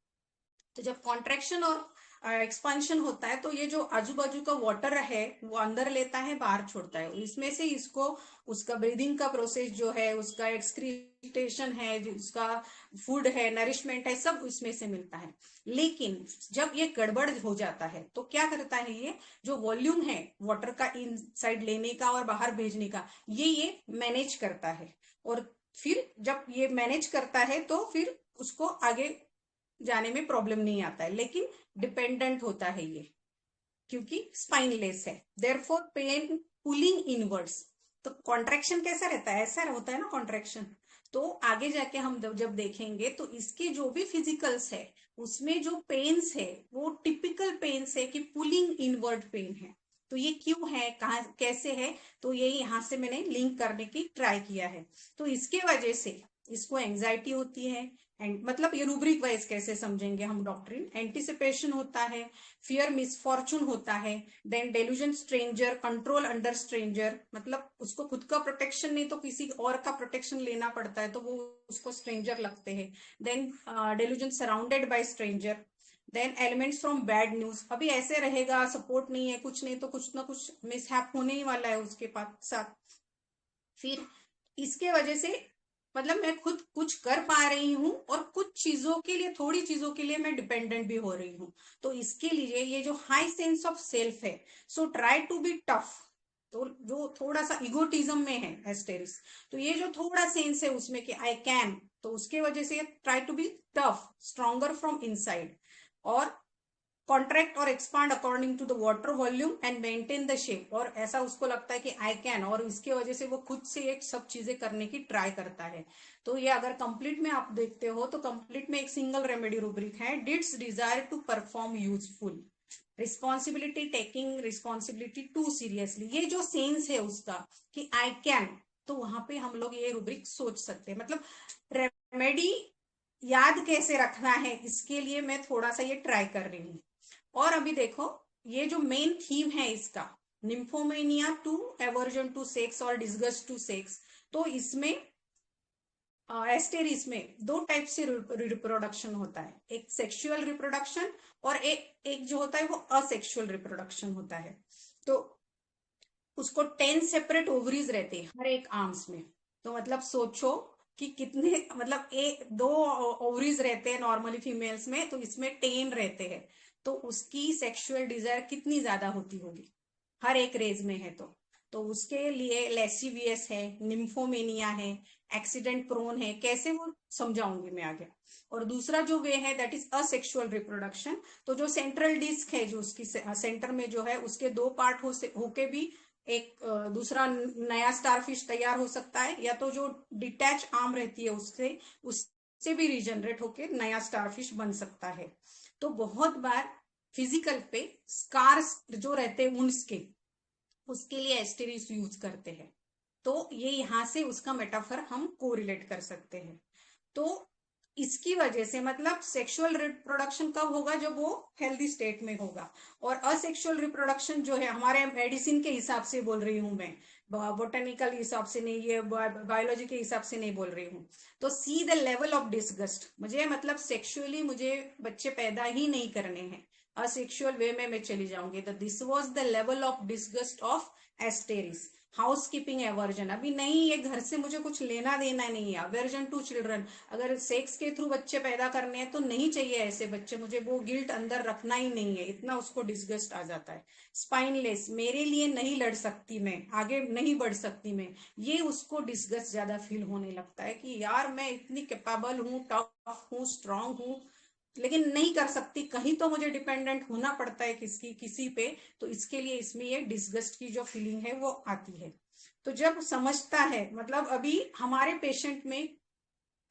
तो जब कॉन्ट्रैक्शन और एक्सपांशन होता है तो ये जो आजू बाजू का वाटर है वो अंदर लेता है, बाहर छोड़ता है, इसमें से इसको उसका ब्रीदिंग का प्रोसेस जो है, उसका एक्सक्रीटेशन है, उसका फूड है, नरिशमेंट है, सब इसमें से मिलता है। लेकिन जब ये गड़बड़ हो जाता है तो क्या करता है, ये जो वॉल्यूम है वाटर का इनसाइड लेने का और बाहर भेजने का, ये मैनेज करता है। और फिर जब ये मैनेज करता है तो फिर उसको आगे जाने में प्रॉब्लम नहीं आता है, लेकिन डिपेंडेंट होता है ये क्योंकि स्पाइनलेस है। Therefore pain pulling inwards. तो कॉन्ट्रैक्शन कैसा रहता है, ऐसा होता है ना कॉन्ट्रैक्शन। तो आगे जाके हम जब देखेंगे तो इसके जो भी फिजिकल्स है उसमें जो पेन्स है वो टिपिकल पेन्स है कि पुलिंग इनवर्ड पेन है। तो ये क्यों है, कहाँ कैसे है, तो ये यहाँ से मैंने लिंक करने की ट्राई किया है। तो इसके वजह से इसको एंजाइटी होती है, एंड मतलब ये रूब्रिक वाइज कैसे समझेंगे हम डॉक्ट्रिन। एंटिसिपेशन होता है, फियर मिसफॉर्चून होता है, then delusion stranger, control under stranger, मतलब उसको खुद का प्रोटेक्शन नहीं तो किसी और का प्रोटेक्शन लेना पड़ता है तो वो उसको स्ट्रेंजर लगते हैं। Then delusion surrounded by stranger, then elements from bad news. अभी ऐसे रहेगा, सपोर्ट नहीं है, कुछ नहीं तो कुछ ना कुछ मिसहैप होने ही वाला है उसके साथ। फिर इसके वजह से मतलब मैं खुद कुछ कर पा रही हूँ और कुछ चीजों के लिए, थोड़ी चीजों के लिए मैं डिपेंडेंट भी हो रही हूँ। तो इसके लिए ये जो हाई सेंस ऑफ सेल्फ है, so try to be tough. तो जो थोड़ा सा इगोटिज्म में है एस्टेरिस, तो ये जो थोड़ा सेंस है उसमें कि आई कैन, तो उसके वजह से try to be tough, stronger from inside, और कॉन्ट्रैक्ट और expand according to the water volume and maintain the shape. और ऐसा उसको लगता है कि आई कैन, और इसकी वजह से वो खुद से एक सब चीजें करने की ट्राई करता है। तो ये अगर कंप्लीट में आप देखते हो तो कंप्लीट में एक सिंगल रेमेडी रूब्रिक है, deeds desire to perform useful, responsibility taking responsibility too seriously. ये जो सेंस है उसका कि आई कैन, तो वहां पे हम लोग ये रूब्रिक सोच सकते हैं। मतलब रेमेडी याद कैसे रखना है इसके लिए मैं थोड़ा सा ये ट्राई कर रही हूँ। और अभी देखो ये जो मेन थीम है इसका, nymphomania to aversion to sex और डिस्गस्ट टू सेक्स, तो इसमें एस्टेरिस में दो टाइप से रिप्रोडक्शन होता है, एक सेक्सुअल रिप्रोडक्शन और एक जो होता है वो असेक्सुअल रिप्रोडक्शन होता है। तो उसको 10 सेपरेट ओवरीज रहते हैं हर एक आर्म्स में। तो मतलब सोचो कि कितने, मतलब दो ओवरीज रहते हैं नॉर्मली फीमेल्स में, तो इसमें 10 रहते हैं, तो उसकी सेक्सुअल डिजायर कितनी ज्यादा होती होगी हर एक रेज में है। तो उसके लिए लेसिवियस है, निम्फोमेनिया है, एक्सीडेंट प्रोन है, कैसे वो समझाऊंगी मैं आगे। और दूसरा जो वे है दैट इज असेक्सुअल रिप्रोडक्शन। तो जो सेंट्रल डिस्क है जो उसकी सेंटर में जो है उसके दो पार्ट होके भी एक दूसरा नया स्टारफिश तैयार हो सकता है, या तो जो डिटैच आर्म रहती है उससे भी रीजनरेट होके नया स्टारफिश बन सकता है। तो बहुत बार फिजिकल पे स्कार्स जो रहते हैं वुंड्स के, उसके लिए एस्टेरिस यूज करते हैं। तो ये यहां से उसका मेटाफर हम कोरिलेट कर सकते हैं। तो इसकी वजह से मतलब सेक्सुअल रिप्रोडक्शन कब होगा, जब वो हेल्दी स्टेट में होगा। और असेक्सुअल रिप्रोडक्शन जो है हमारे मेडिसिन के हिसाब से बोल रही हूं मैं, बोटेनिकल हिसाब से नहीं, ये बायोलॉजी के हिसाब से नहीं बोल रही हूँ। तो see the level of disgust, मुझे मतलब सेक्सुअली मुझे बच्चे पैदा ही नहीं करने हैं, असेक्सुअल वे में मैं चली जाऊंगी। तो this was the level of disgust of asterias. Housekeeping aversion, अभी नहीं, ये घर से मुझे कुछ लेना देना नहीं है। अवर्जन टू चिल्ड्रन, अगर सेक्स के थ्रू बच्चे पैदा करने हैं तो नहीं चाहिए ऐसे बच्चे मुझे, वो गिल्ट अंदर रखना ही नहीं है, इतना उसको डिस्गस्ट आ जाता है। स्पाइनलेस, मेरे लिए नहीं लड़ सकती मैं, आगे नहीं बढ़ सकती मैं, ये उसको डिस्गस्ट ज्यादा फील होने लगता है कि यार मैं इतनी कैपेबल हूँ, टफ हूँ, स्ट्रांग हूँ, लेकिन नहीं कर सकती, कहीं तो मुझे डिपेंडेंट होना पड़ता है किसी पे। तो इसके लिए इसमें ये डिस्गस्ट की जो फीलिंग है वो आती है। तो जब समझता है, मतलब अभी हमारे पेशेंट में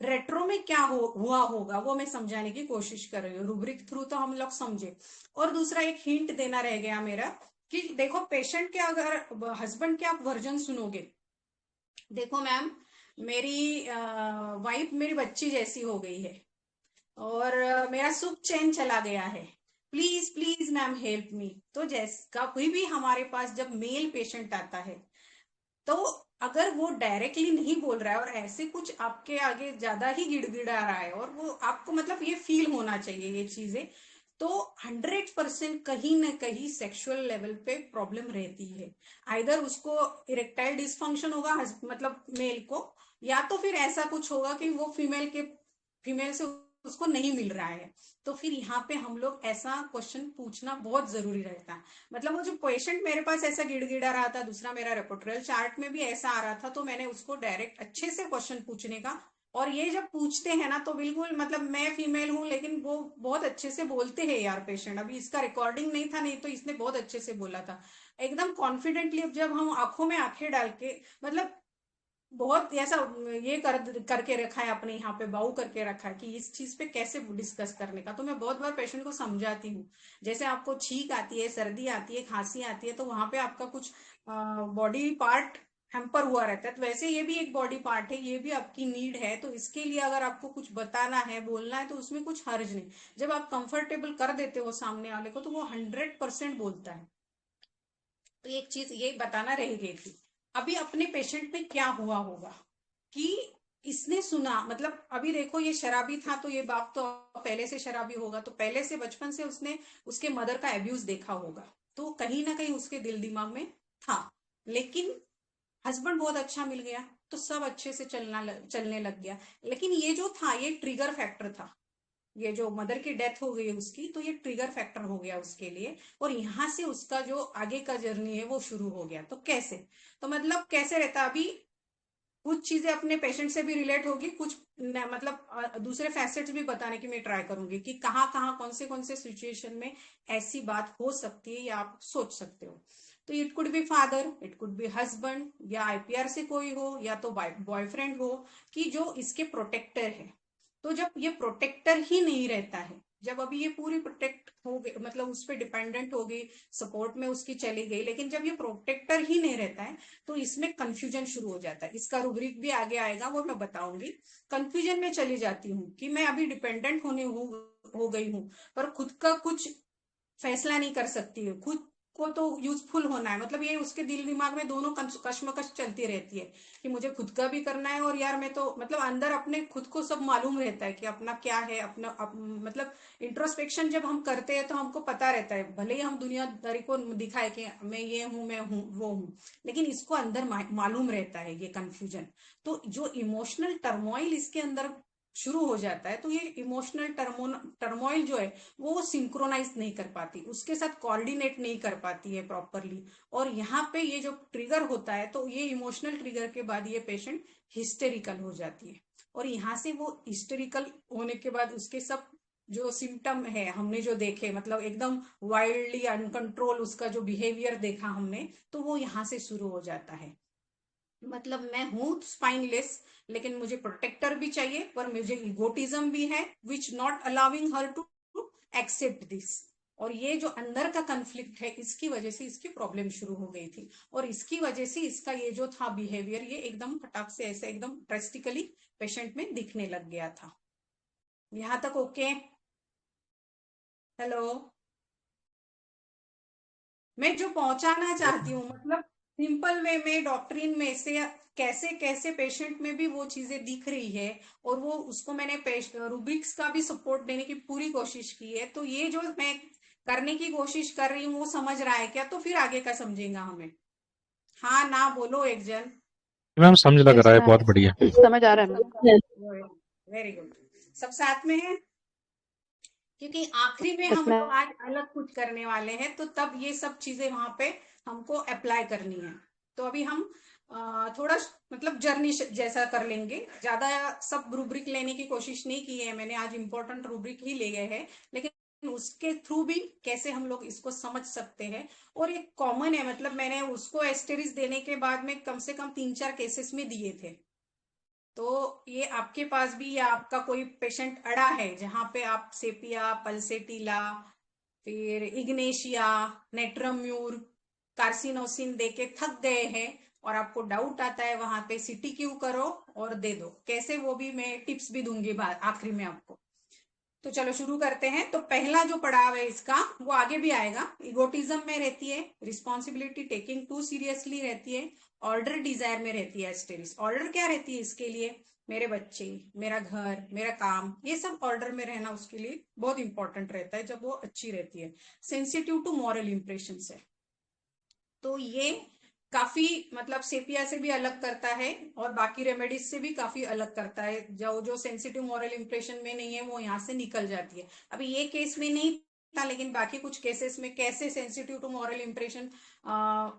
रेट्रो में क्या हुआ होगा वो मैं समझाने की कोशिश कर रही हूँ, रूब्रिक थ्रू तो हम लोग समझे। और दूसरा एक हिंट देना रह गया मेरा कि देखो पेशेंट के अगर हस्बैंड के आप वर्जन सुनोगे, देखो मैम मेरी वाइफ मेरी बच्ची जैसी हो गई है और मेरा सुख चैन चला गया है, please please ma'am help me. तो जैसा कोई भी हमारे पास जब मेल पेशेंट आता है, तो अगर वो डायरेक्टली नहीं बोल रहा है और ऐसे कुछ आपके आगे ज्यादा ही गिड़गिड़ा रहा है, और वो आपको मतलब ये फील होना चाहिए ये चीजें, तो 100% कहीं ना कहीं सेक्सुअल लेवल पे प्रॉब्लम रहती है। आइदर उसको इरेक्टाइल डिसफंक्शन होगा मतलब मेल को, या तो फिर ऐसा कुछ होगा कि वो फीमेल से उसको नहीं मिल रहा है। तो फिर यहाँ पे हम लोग ऐसा क्वेश्चन पूछना बहुत जरूरी रहता है। मतलब वो जो पेशेंट मेरे पास ऐसा गिड़गिड़ा रहा था, दूसरा मेरा रेपोर्टरल चार्ट में भी ऐसा आ रहा था, तो मैंने उसको डायरेक्ट अच्छे से क्वेश्चन पूछने का, और ये जब पूछते हैं ना तो बिल्कुल मतलब मैं फीमेल हूं लेकिन वो बहुत अच्छे से बोलते हैं यार पेशेंट। अभी इसका रिकॉर्डिंग नहीं था, नहीं तो इसने बहुत अच्छे से बोला था एकदम कॉन्फिडेंटली। अब जब हम आंखों में आंखें डाल के, मतलब बहुत ऐसा ये करके रखा है अपने यहाँ पे, बाउ करके रखा है कि इस चीज पे कैसे डिस्कस करने का। तो मैं बहुत बार पेशेंट को समझाती हूँ, जैसे आपको छींक आती है, सर्दी आती है, खांसी आती है, तो वहां पे आपका कुछ बॉडी पार्ट हैम्पर हुआ रहता है, तो वैसे ये भी एक बॉडी पार्ट है, ये भी आपकी नीड है। तो इसके लिए अगर आपको कुछ बताना है, बोलना है, तो उसमें कुछ हर्ज नहीं। जब आप कंफर्टेबल कर देते हो सामने वाले को तो वो 100% बोलता है। तो एक चीज ये बताना रह गई थी। अभी अपने पेशेंट में क्या हुआ होगा कि इसने सुना, मतलब अभी देखो ये शराबी था, तो ये बाप तो पहले से शराबी होगा, तो पहले से बचपन से उसने उसके मदर का एब्यूज देखा होगा, तो कहीं ना कहीं उसके दिल दिमाग में था। लेकिन हस्बैंड बहुत अच्छा मिल गया तो सब अच्छे से चलने लग गया। लेकिन ये जो था ये ट्रिगर फैक्टर था, ये जो मदर की डेथ हो गई उसकी, तो ये ट्रिगर फैक्टर हो गया उसके लिए, और यहाँ से उसका जो आगे का जर्नी है वो शुरू हो गया। तो कैसे, तो मतलब कैसे रहता, अभी कुछ चीजें अपने पेशेंट से भी रिलेट होगी, कुछ मतलब दूसरे फैसेट्स भी बताने की मैं ट्राई करूंगी कि कहाँ कहाँ कौन से सिचुएशन में ऐसी बात हो सकती है या आप सोच सकते हो। तो it could be father, it could be husband, या आईपीआर से कोई हो, या तो बॉयफ्रेंड हो, कि जो इसके प्रोटेक्टर है। तो जब ये प्रोटेक्टर ही नहीं रहता है, जब अभी ये पूरी प्रोटेक्ट हो गई, मतलब उस पर डिपेंडेंट हो गई, सपोर्ट में उसकी चली गई, लेकिन जब ये प्रोटेक्टर ही नहीं रहता है तो इसमें कंफ्यूजन शुरू हो जाता है। इसका रूब्रिक भी आगे आएगा, वो मैं बताऊंगी। कंफ्यूजन में चली जाती हूँ कि मैं अभी डिपेंडेंट हो गई हूँ, पर खुद का कुछ फैसला नहीं कर सकती है, खुद को तो यूजफुल होना है, मतलब ये उसके दिल दिमाग में दोनों कश्मकश चलती रहती है कि मुझे खुद का भी करना है, और यार मैं तो मतलब अंदर अपने खुद को सब मालूम रहता है कि अपना क्या है, अपना मतलब इंट्रोस्पेक्शन जब हम करते हैं तो हमको पता रहता है, भले ही हम दुनियादारी को दिखाए कि मैं ये हूं, मैं हूं, वो हूं, लेकिन इसको अंदर मालूम रहता है ये कंफ्यूजन। तो जो इमोशनल टर्मोइल इसके अंदर शुरू हो जाता है, तो ये इमोशनल टर्मोइल जो है वो सिंक्रोनाइज नहीं कर पाती, उसके साथ कोऑर्डिनेट नहीं कर पाती है प्रॉपरली, और यहाँ पे ये जो ट्रिगर होता है, तो ये इमोशनल ट्रिगर के बाद ये पेशेंट हिस्टेरिकल हो जाती है, और यहाँ से वो हिस्टेरिकल होने के बाद उसके सब जो सिम्टम है हमने जो देखे, मतलब एकदम वाइल्डली अनकंट्रोल उसका जो बिहेवियर देखा हमने, तो वो यहाँ से शुरू हो जाता है। मतलब मैं हूं स्पाइनलेस, लेकिन मुझे प्रोटेक्टर भी चाहिए, पर मुझे इगोटिज्म भी है, which not allowing her to accept this. और ये जो अंदर का कन्फ्लिक्ट है, इसकी वजह से इसकी प्रॉब्लम शुरू हो गई थी, और इसकी वजह से इसका ये जो था बिहेवियर, ये एकदम फटाक से ऐसे एकदम ड्रेस्टिकली पेशेंट में दिखने लग गया था। यहां तक ओके? हेलो, मैं जो पहुंचाना चाहती हूँ, मतलब सिंपल वे में डॉक्ट्रिन में से कैसे कैसे पेशेंट में भी वो चीजें दिख रही है, और वो उसको मैंने रूब्रिक्स का भी सपोर्ट देने की पूरी कोशिश की है। तो ये जो मैं करने की कोशिश कर रही हूँ वो समझ रहा है क्या? तो फिर आगे का समझेगा हमें। हाँ ना बोलो एक जन। मैम समझ लग यस रहा है, मैम, बहुत बढ़िया। समझ आ रहा है मैम। वेरी गुड, सब साथ में है, क्योंकि आखिरी में यस हम मैम। लोग आज अलग कुछ करने वाले हैं, तो तब ये सब चीजें वहां पे हमको अप्लाई करनी है। तो अभी हम थोड़ा मतलब जर्नी जैसा कर लेंगे, ज्यादा सब रूब्रिक लेने की कोशिश नहीं की है मैंने, आज इंपॉर्टेंट रूब्रिक ही ले गए हैं, लेकिन उसके थ्रू भी कैसे हम लोग इसको समझ सकते हैं। और एक कॉमन है, मतलब मैंने उसको एस्टेरिस देने के बाद में कम से कम 3-4 केसेस में दिए थे, तो ये आपके पास भी, या आपका कोई पेशेंट अड़ा है जहां पे आप सेपिया, पल्सेटिला, फिर इग्नेशिया, नेट्रम्यूर, कार्सिनोसिन देके थक गए हैं, और आपको डाउट आता है, वहां पे सीटी क्यू करो और दे दो, कैसे वो भी मैं टिप्स भी दूंगी आखिरी में आपको। तो चलो शुरू करते हैं। तो पहला जो पड़ाव है इसका, वो आगे भी आएगा, इगोटिज्म में रहती है, रिस्पॉन्सिबिलिटी टेकिंग टू सीरियसली रहती है, ऑर्डर डिजायर में रहती है एस्टेरिस। ऑर्डर क्या रहती है इसके लिए? मेरे बच्चे, मेरा घर, मेरा काम, ये सब ऑर्डर में रहना उसके लिए बहुत इंपॉर्टेंट रहता है जब वो अच्छी रहती है। सेंसिटिव टू मॉरल इंप्रेशन है, तो ये काफी मतलब सेपिया से भी अलग करता है, और बाकी रेमेडीज से भी काफी अलग करता है। जो जो सेंसिटिव मॉरल इंप्रेशन में नहीं है वो यहाँ से निकल जाती है। अभी ये केस में नहीं था, लेकिन बाकी कुछ केसेस में कैसे sensitive to moral impression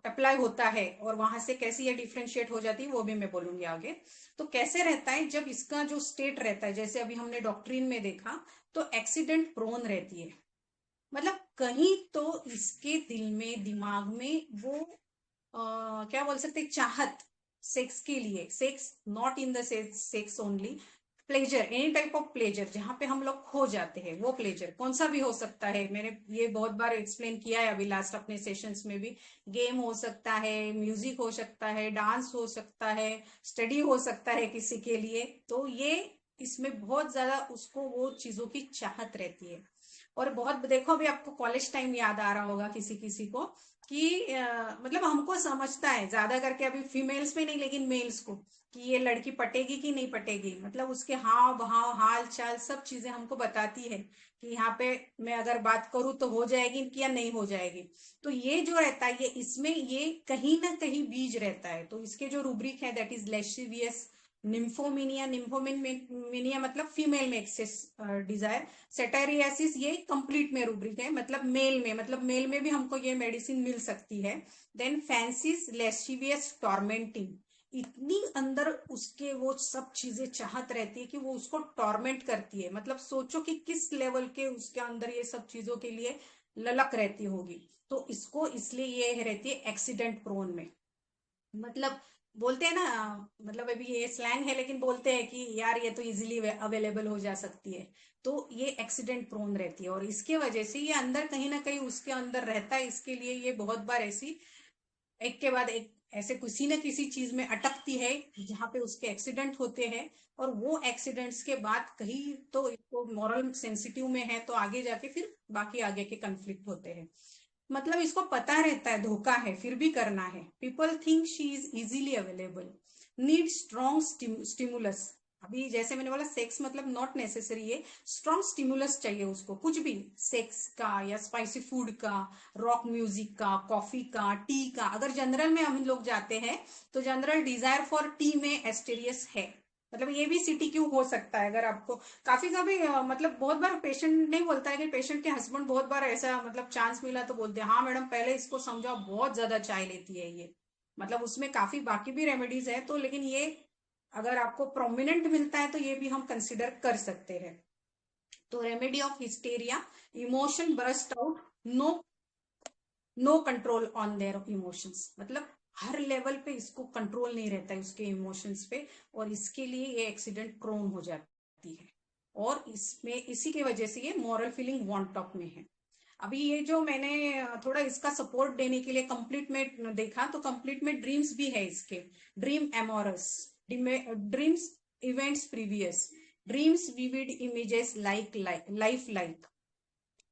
apply होता है, और वहां से कैसे ये डिफ्रेंशिएट हो जाती है, वो भी मैं बोलूंगी आगे। तो कैसे रहता है जब इसका जो स्टेट रहता है, जैसे अभी हमने डॉक्ट्रिन में देखा, तो एक्सीडेंट प्रोन रहती है, मतलब कहीं तो इसके दिल में, दिमाग में वो क्या बोल सकते, चाहत सेक्स के लिए, sex not in the sex only, pleasure, any type of pleasure, जहां पे हम लोग खो जाते हैं, वो प्लेजर कौन सा भी हो सकता है। मैंने ये बहुत बार एक्सप्लेन किया है अभी लास्ट अपने सेशंस में भी। गेम हो सकता है, म्यूजिक हो सकता है, डांस हो सकता है, स्टडी हो सकता है किसी के लिए। तो ये इसमें बहुत ज्यादा उसको वो चीजों की चाहत रहती है। और बहुत देखो, अभी आपको कॉलेज टाइम याद आ रहा होगा किसी किसी को, कि मतलब हमको समझता है ज्यादा करके अभी फीमेल्स में नहीं, लेकिन मेल्स को, कि ये लड़की पटेगी कि नहीं पटेगी, मतलब उसके हाव भाव, हाल चाल, सब चीजें हमको बताती है कि यहाँ पे मैं अगर बात करूँ तो हो जाएगी कि या नहीं हो जाएगी। तो ये जो रहता है, ये इसमें ये कहीं ना कहीं बीज रहता है। तो इसके जो रूब्रिक है, दैट इज लेस्शिवियस, निम्फोमिनिया, निम्फोमिनिया मतलब फीमेल में एक्सेस डिजायर, सेटेरियासिस ये कंप्लीट में रूब्रिक है, मतलब मेल में, मतलब मेल में भी हमको ये मेडिसिन मिल सकती है। देन फैंसीज, लेस्शिवियस, टॉर्मेंटिंग, इतनी अंदर उसके वो सब चीजें चाहत रहती है कि वो उसको टॉर्मेंट करती है, मतलब सोचो कि किस लेवल के उसके अंदर ये सब चीजों के लिए ललक रहती होगी। तो इसको इसलिए ये रहती है एक्सीडेंट प्रोन में, मतलब बोलते हैं ना, मतलब अभी ये स्लैंग है लेकिन बोलते हैं कि यार ये तो इजीली अवेलेबल हो जा सकती है। तो ये एक्सीडेंट प्रोन रहती है, और इसके वजह से ये अंदर कहीं ना कहीं उसके अंदर रहता है, इसके लिए ये बहुत बार ऐसी एक के बाद एक ऐसे किसी न किसी चीज में अटकती है जहाँ पे उसके एक्सीडेंट होते हैं, और वो एक्सीडेंट्स के बाद कहीं तो इसको मॉरल सेंसिटिव में है तो आगे जाके फिर बाकी आगे के कंफ्लिक्ट होते हैं। मतलब इसको पता रहता है धोखा है फिर भी करना है। People think she is easily available, need strong stimulus. अभी जैसे मैंने बोला सेक्स मतलब नॉट नेसेसरी है, स्ट्रॉन्ग स्टिमुलस चाहिए उसको, कुछ भी, सेक्स का या स्पाइसी फूड का, रॉक म्यूजिक का, कॉफी का, टी का। अगर जनरल में हम लोग जाते हैं तो जनरल डिजायर फॉर टी में एस्टेरियस है। मतलब ये भी CTQ हो सकता है। अगर आपको काफी मतलब बहुत बार पेशेंट नहीं बोलता है कि पेशेंट के हस्बैंड बहुत बार ऐसा मतलब चांस मिला तो बोलते हैं हाँ मैडम पहले इसको समझाओ बहुत ज्यादा चाय लेती है ये। मतलब उसमें काफी बाकी भी रेमेडीज है तो, लेकिन ये अगर आपको प्रोमिनेंट मिलता है तो ये भी हम कंसिडर कर सकते हैं। तो remedy of hysteria, emotion burst out, no control on their emotions. मतलब हर लेवल पे इसको कंट्रोल नहीं रहता है उसके इमोशंस पे, और इसके लिए ये एक्सीडेंट प्रोन हो जाती है, और इसमें इसी की वजह से ये मॉरल फीलिंग वांट टॉक में है। अभी ये जो मैंने थोड़ा इसका सपोर्ट देने के लिए कंप्लीट में देखा तो कंप्लीट में ड्रीम्स भी है इसके, dream amorous, dreams events previous, dreams vivid images like life like.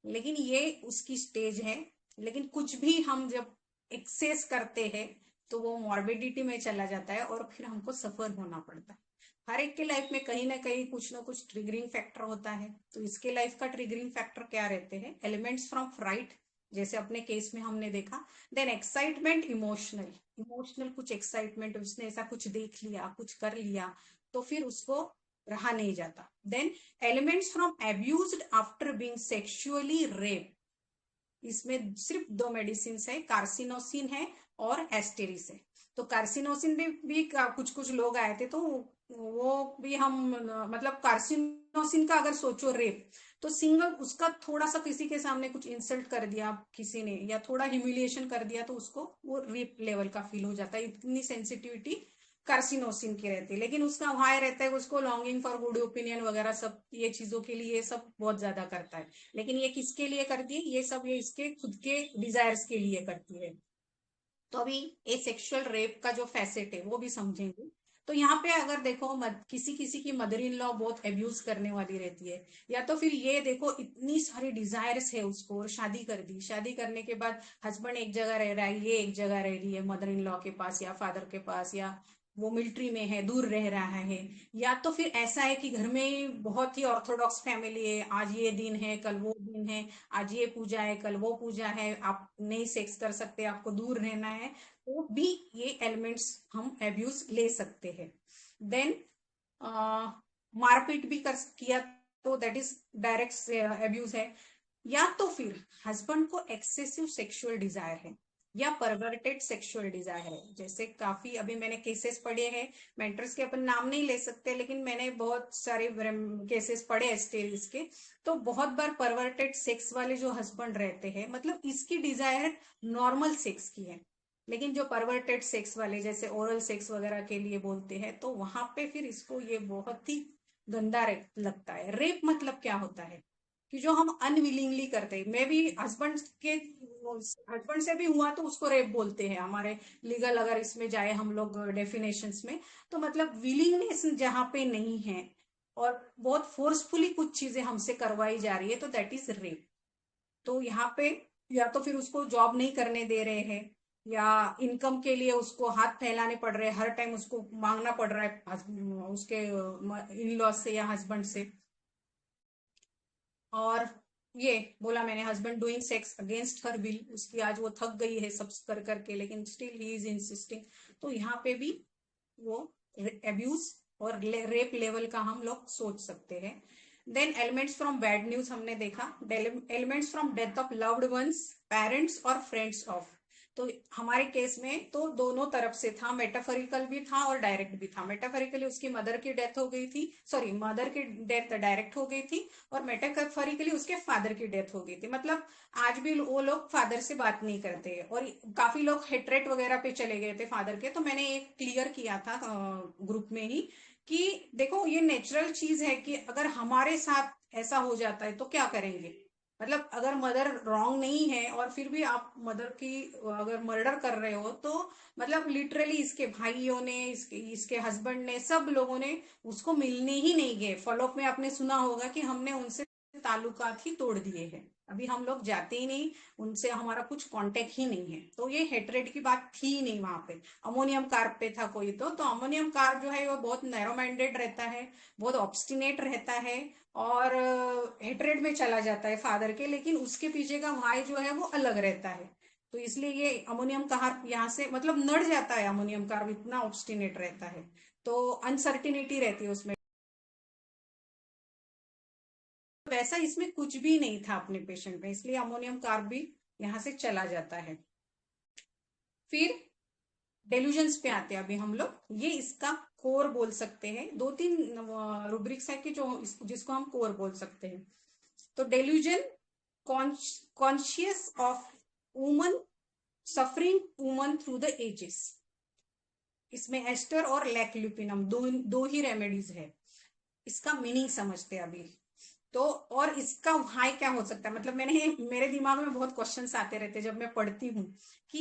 लेकिन ये उसकी स्टेज है। लेकिन कुछ भी हम जब एक्सेस करते हैं तो वो मॉर्बिडिटी में चला जाता है और फिर हमको सफर होना पड़ता है। हर एक के लाइफ में कहीं ना कहीं कुछ ना कुछ ट्रिगरिंग फैक्टर होता है। तो इसके लाइफ का ट्रिगरिंग फैक्टर क्या रहते हैं? एलिमेंट्स फ्रॉम फ्राइट, जैसे अपने केस में हमने देखा, देन एक्साइटमेंट, इमोशनल कुछ एक्साइटमेंट, उसने ऐसा कुछ देख लिया, कुछ कर लिया तो फिर उसको रहा नहीं जाता। Then elements from abused after being sexually rape, इसमें सिर्फ 2 मेडिसिन है, कार्सिनोसिन है और एस्टेरिस है। तो कार्सिनोसिन भी कुछ लोग आए थे तो वो भी हम मतलब कार्सिनोसिन का अगर सोचो रेप, तो सिंगल उसका थोड़ा सा किसी के सामने कुछ इंसल्ट कर दिया किसी ने या थोड़ा ह्यूमिलिएशन कर दिया तो उसको वो रेप लेवल का फील हो जाता है। इतनी सेंसिटिविटी कार्सिनोसिन की रहती है। लेकिन उसका हाई रहता है, उसको लॉन्गिंग फॉर गुड ओपिनियन वगैरह सब ये चीजों के लिए सब बहुत ज्यादा करता है। लेकिन ये किसके लिए करती है? ये सब ये इसके खुद के डिजायर्स के लिए करती है। तो अभी ए सेक्सुअल रेप का जो फैसेट है वो भी समझेंगे। तो यहाँ पे अगर देखो किसी किसी की मदर इन लॉ बहुत एब्यूज करने वाली रहती है, या तो फिर ये देखो इतनी सारी डिजायर्स है उसको और शादी कर दी, शादी करने के बाद हस्बैंड एक जगह रह रहा है, ये एक जगह रह रही है मदर इन लॉ के पास या फादर के पास, या वो मिलिट्री में है दूर रह रहा है, या तो फिर ऐसा है कि घर में बहुत ही ऑर्थोडॉक्स फैमिली है, आज ये दिन है कल वो दिन है, आज ये पूजा है कल वो पूजा है, आप नहीं सेक्स कर सकते, आपको दूर रहना है, तो भी ये एलिमेंट्स हम एब्यूज ले सकते हैं। देन मारपीट भी कर किया तो दैट इज डायरेक्ट एब्यूज है। या तो फिर हस्बैंड को एक्सेसिव सेक्सुअल डिजायर है या परवर्टेड सेक्सुअल डिजायर है। जैसे काफी अभी मैंने केसेस पढ़े हैं, मेंटर्स के अपन नाम नहीं ले सकते लेकिन मैंने बहुत सारे केसेस पढ़े एस्टेरिस के। तो बहुत बार परवर्टेड सेक्स वाले जो हस्बैंड रहते हैं, मतलब इसकी डिजायर नॉर्मल सेक्स की है, लेकिन जो परवर्टेड सेक्स वाले जैसे ओरल सेक्स वगैरह के लिए बोलते हैं तो वहां पे फिर इसको ये बहुत ही गंदा लगता है। रेप मतलब क्या होता है कि जो हम अनविलिंगली करते हैं। मैं भी हस्बैंड से भी हुआ तो उसको रेप बोलते हैं हमारे लीगल, अगर इसमें जाए हम लोग डेफिनेशंस में, तो मतलब विलिंगनेस जहां पे नहीं है और बहुत फोर्सफुली कुछ चीजें हमसे करवाई जा रही है तो दैट इज रेप। तो यहाँ पे या तो फिर उसको जॉब नहीं करने दे रहे हैं, या इनकम के लिए उसको हाथ फैलाने पड़ रहे हैं, हर टाइम उसको मांगना पड़ रहा है उसके इन लॉ से या हस्बैंड से। और ये बोला मैंने, husband doing sex against her will, उसकी आज वो थक गई है सब कर करके लेकिन स्टिल ही इज इंसिस्टिंग, तो यहाँ पे भी वो एब्यूज और रेप लेवल का हम लोग सोच सकते हैं। Then elements from bad news हमने देखा, ailments from death of loved ones, parents और फ्रेंड्स ऑफ। तो हमारे केस में तो दोनों तरफ से था, मेटाफोरिकल भी था और डायरेक्ट भी था। मेटाफोरिकली उसकी मदर की डेथ हो गई थी, सॉरी मदर की डेथ डायरेक्ट हो गई थी, और मेटाफोरिकली उसके फादर की डेथ हो गई थी। मतलब आज भी वो लोग फादर से बात नहीं करते और काफी लोग हेट्रेट वगैरह पे चले गए थे फादर के। तो मैंने एक क्लियर किया था ग्रुप में ही कि देखो ये नेचुरल चीज है कि अगर हमारे साथ ऐसा हो जाता है तो क्या करेंगे, मतलब अगर मदर रॉन्ग नहीं है और फिर भी आप मदर की अगर मर्डर कर रहे हो तो मतलब लिटरली इसके भाइयों ने इसके हस्बैंड ने सब लोगों ने उसको मिलने ही नहीं गए। फॉलोअप में आपने सुना होगा कि हमने उनसे ताल्लुकात ही तोड़ दिए हैं, अभी हम लोग जाते ही नहीं, उनसे हमारा कुछ कांटेक्ट ही नहीं है। तो ये हेट्रेड की बात थी ही नहीं वहां पे। अमोनियम कार्ब पे था कोई तो अमोनियम कार्ब जो है वो बहुत नैरो माइंडेड रहता है, बहुत ऑब्स्टिनेट रहता है और हेट्रेड में चला जाता है फादर के, लेकिन उसके पीछे का वाई जो है वो अलग रहता है। तो इसलिए ये अमोनियम कार्ब यहाँ से मतलब नड़ जाता है, अमोनियम कार्ब इतना ऑब्स्टिनेट रहता है, तो अनसर्टिनिटी रहती है उसमें। वैसा इसमें कुछ भी नहीं था अपने पेशेंट में, इसलिए अमोनियम कार्ब भी यहाँ से चला जाता है। फिर डेल्यूजन्स पे आते हैं अभी हम लोग, ये इसका कोर बोल सकते हैं। 2-3 रूब्रिक्स है कि जिसको हम कोर बोल सकते हैं। तो delusion, conscious of woman, suffering woman through the ages. इसमें एस्टर और लैक्लुपिनम दो ही रेमेडीज है। इसका मीनिंग समझते हैं अभी। तो और इसका हाई क्या हो सकता है, मतलब मेरे दिमाग में बहुत क्वेश्चंस आते रहते जब मैं पढ़ती हूँ कि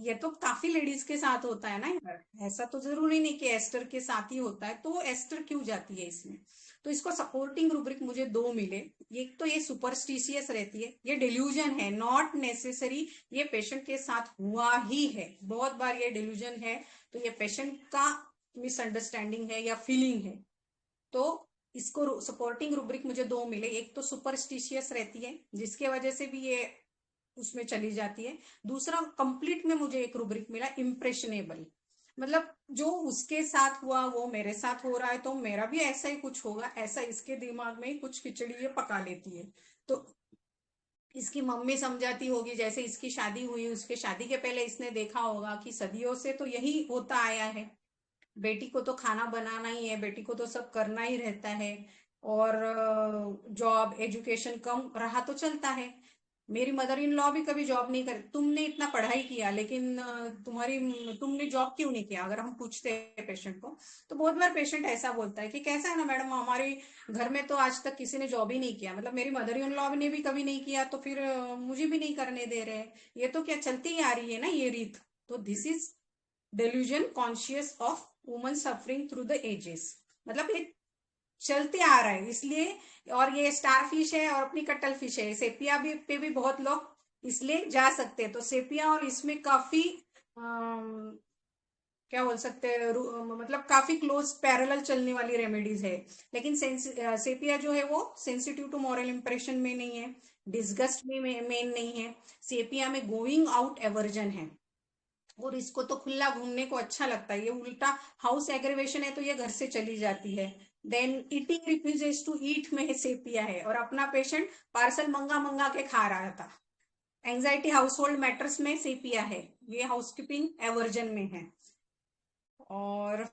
ये तो काफी लेडीज के साथ होता है ना यार, ऐसा तो जरूरी नहीं कि एस्टर के साथ ही होता है, तो एस्टर क्यों जाती है इसमें। तो इसको सपोर्टिंग रूब्रिक मुझे 2 मिले। एक तो ये सुपरस्टिशियस रहती है, ये डिल्यूजन है, नॉट नेसेसरी ये पेशेंट के साथ हुआ ही है, बहुत बार ये डिल्यूजन है, तो ये पेशेंट का मिसअंडरस्टैंडिंग है या फीलिंग है। तो इसको सपोर्टिंग रूब्रिक मुझे 2 मिले। एक तो सुपरस्टिशियस रहती है जिसके वजह से भी ये उसमें चली जाती है। दूसरा कंप्लीट में मुझे एक रूब्रिक मिला इम्प्रेशनेबल, मतलब जो उसके साथ हुआ वो मेरे साथ हो रहा है तो मेरा भी ऐसा ही कुछ होगा, ऐसा इसके दिमाग में कुछ खिचड़ी ये पका लेती है। तो इसकी मम्मी समझाती होगी, जैसे इसकी शादी हुई, उसके शादी के पहले इसने देखा होगा कि सदियों से तो यही होता आया है, बेटी को तो खाना बनाना ही है, बेटी को तो सब करना ही रहता है, और जॉब एजुकेशन कम रहा तो चलता है। मेरी मदर इन लॉ भी कभी जॉब नहीं कर, तुमने इतना पढ़ाई किया लेकिन तुमने जॉब क्यों नहीं किया, अगर हम पूछते हैं पेशेंट को तो बहुत बार पेशेंट ऐसा बोलता है कि कैसा है ना मैडम, हमारे घर में तो आज तक किसी ने जॉब ही नहीं किया, मतलब मेरी मदर इन लॉ ने भी कभी नहीं किया तो फिर मुझे भी नहीं करने दे रहे, ये तो क्या चलती ही आ रही है ना ये रीत। तो this is delusion conscious of woman suffering through the ages, मतलब ये चलते आ रहा है इसलिए। और ये स्टार फिश है और अपनी कटल फिश है, सेपिया भी पे भी बहुत लोग इसलिए जा सकते हैं। तो सेपिया और इसमें काफी क्या बोल सकते हैं, मतलब काफी क्लोज पैरेलल चलने वाली रेमेडीज है। लेकिन सेपिया जो है वो सेंसिटिव टू मॉरल इंप्रेशन में नहीं है, डिस्गस्ट में मेन नहीं है, सेपिया में गोइंग आउट एवर्जन है, और इसको तो खुला घूमने को अच्छा लगता है। ये उल्टा हाउस एग्रीवेशन है तो ये घर से चली जाती है। Then eating refuses to eat में सेपिया है, और अपना पेशेंट पार्सल मंगा मंगा के खा रहा था। एंजाइटी हाउस होल्ड मैटर्स में सेपिया है, ये हाउसकीपिंग एवर्जन में है। और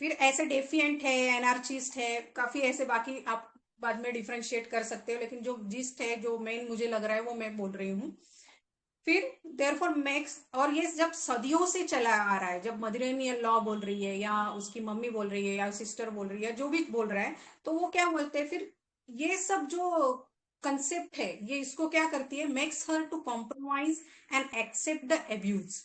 फिर ऐसे डेफिएंट है, एनार्चिस्ट है, काफी ऐसे, बाकी आप बाद में डिफ्रेंशिएट कर सकते हो, लेकिन जो जिस्ट है जो मेन मुझे लग रहा है वो मैं बोल रही हूँ। फिर देयरफॉर मेक्स, और ये जब सदियों से चला आ रहा है, जब मदर इन लॉ बोल रही है या उसकी मम्मी बोल रही है या सिस्टर बोल रही है, जो भी बोल रहा है, तो वो क्या बोलते हैं फिर, ये सब जो कंसेप्ट है ये इसको क्या करती है, makes her to compromise and accept the abuse.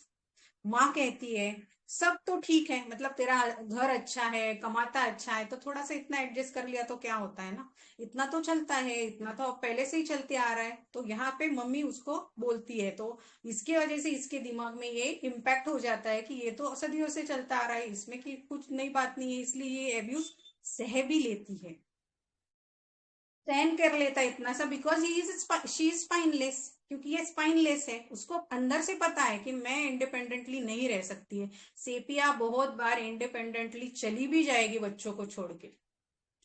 माँ कहती है सब तो ठीक है, मतलब तेरा घर अच्छा है, कमाता अच्छा है, तो थोड़ा सा इतना एडजस्ट कर लिया तो क्या होता है ना, इतना तो चलता है, इतना तो पहले से ही चलते आ रहा है। तो यहाँ पे मम्मी उसको बोलती है, तो इसकी वजह से इसके दिमाग में ये इम्पैक्ट हो जाता है कि ये तो सदियों से चलता आ रहा है, इसमें की कुछ नई बात नहीं है, इसलिए ये एब्यूज सह भी लेती है, सहन कर लेता है इतना सा, बिकॉज शी इज स्पाइनलेस, क्योंकि ये स्पाइनलेस है, उसको अंदर से पता है कि मैं इंडिपेंडेंटली नहीं रह सकती है। सेपिया बहुत बार इंडिपेंडेंटली चली भी जाएगी बच्चों को छोड़ के,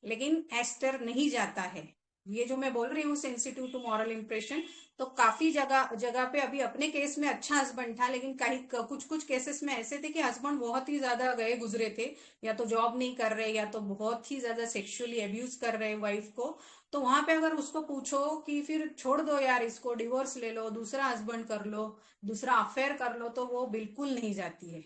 लेकिन एस्टर नहीं जाता है। ये जो मैं बोल रही हूँ सेंसिटिव टू मॉरल इंप्रेशन, तो काफी जगह जगह पे अभी अपने केस में अच्छा हस्बैंड था, लेकिन कुछ कुछ केसेस में ऐसे थे कि हस्बैंड बहुत ही ज्यादा गए गुजरे थे, या तो जॉब नहीं कर रहे या तो बहुत ही ज्यादा सेक्सुअली एब्यूज कर रहे वाइफ को। तो वहां पे अगर उसको पूछो कि फिर छोड़ दो यार इसको, डिवोर्स ले लो, दूसरा हस्बैंड कर लो, दूसरा अफेयर कर लो, तो वो बिल्कुल नहीं जाती है।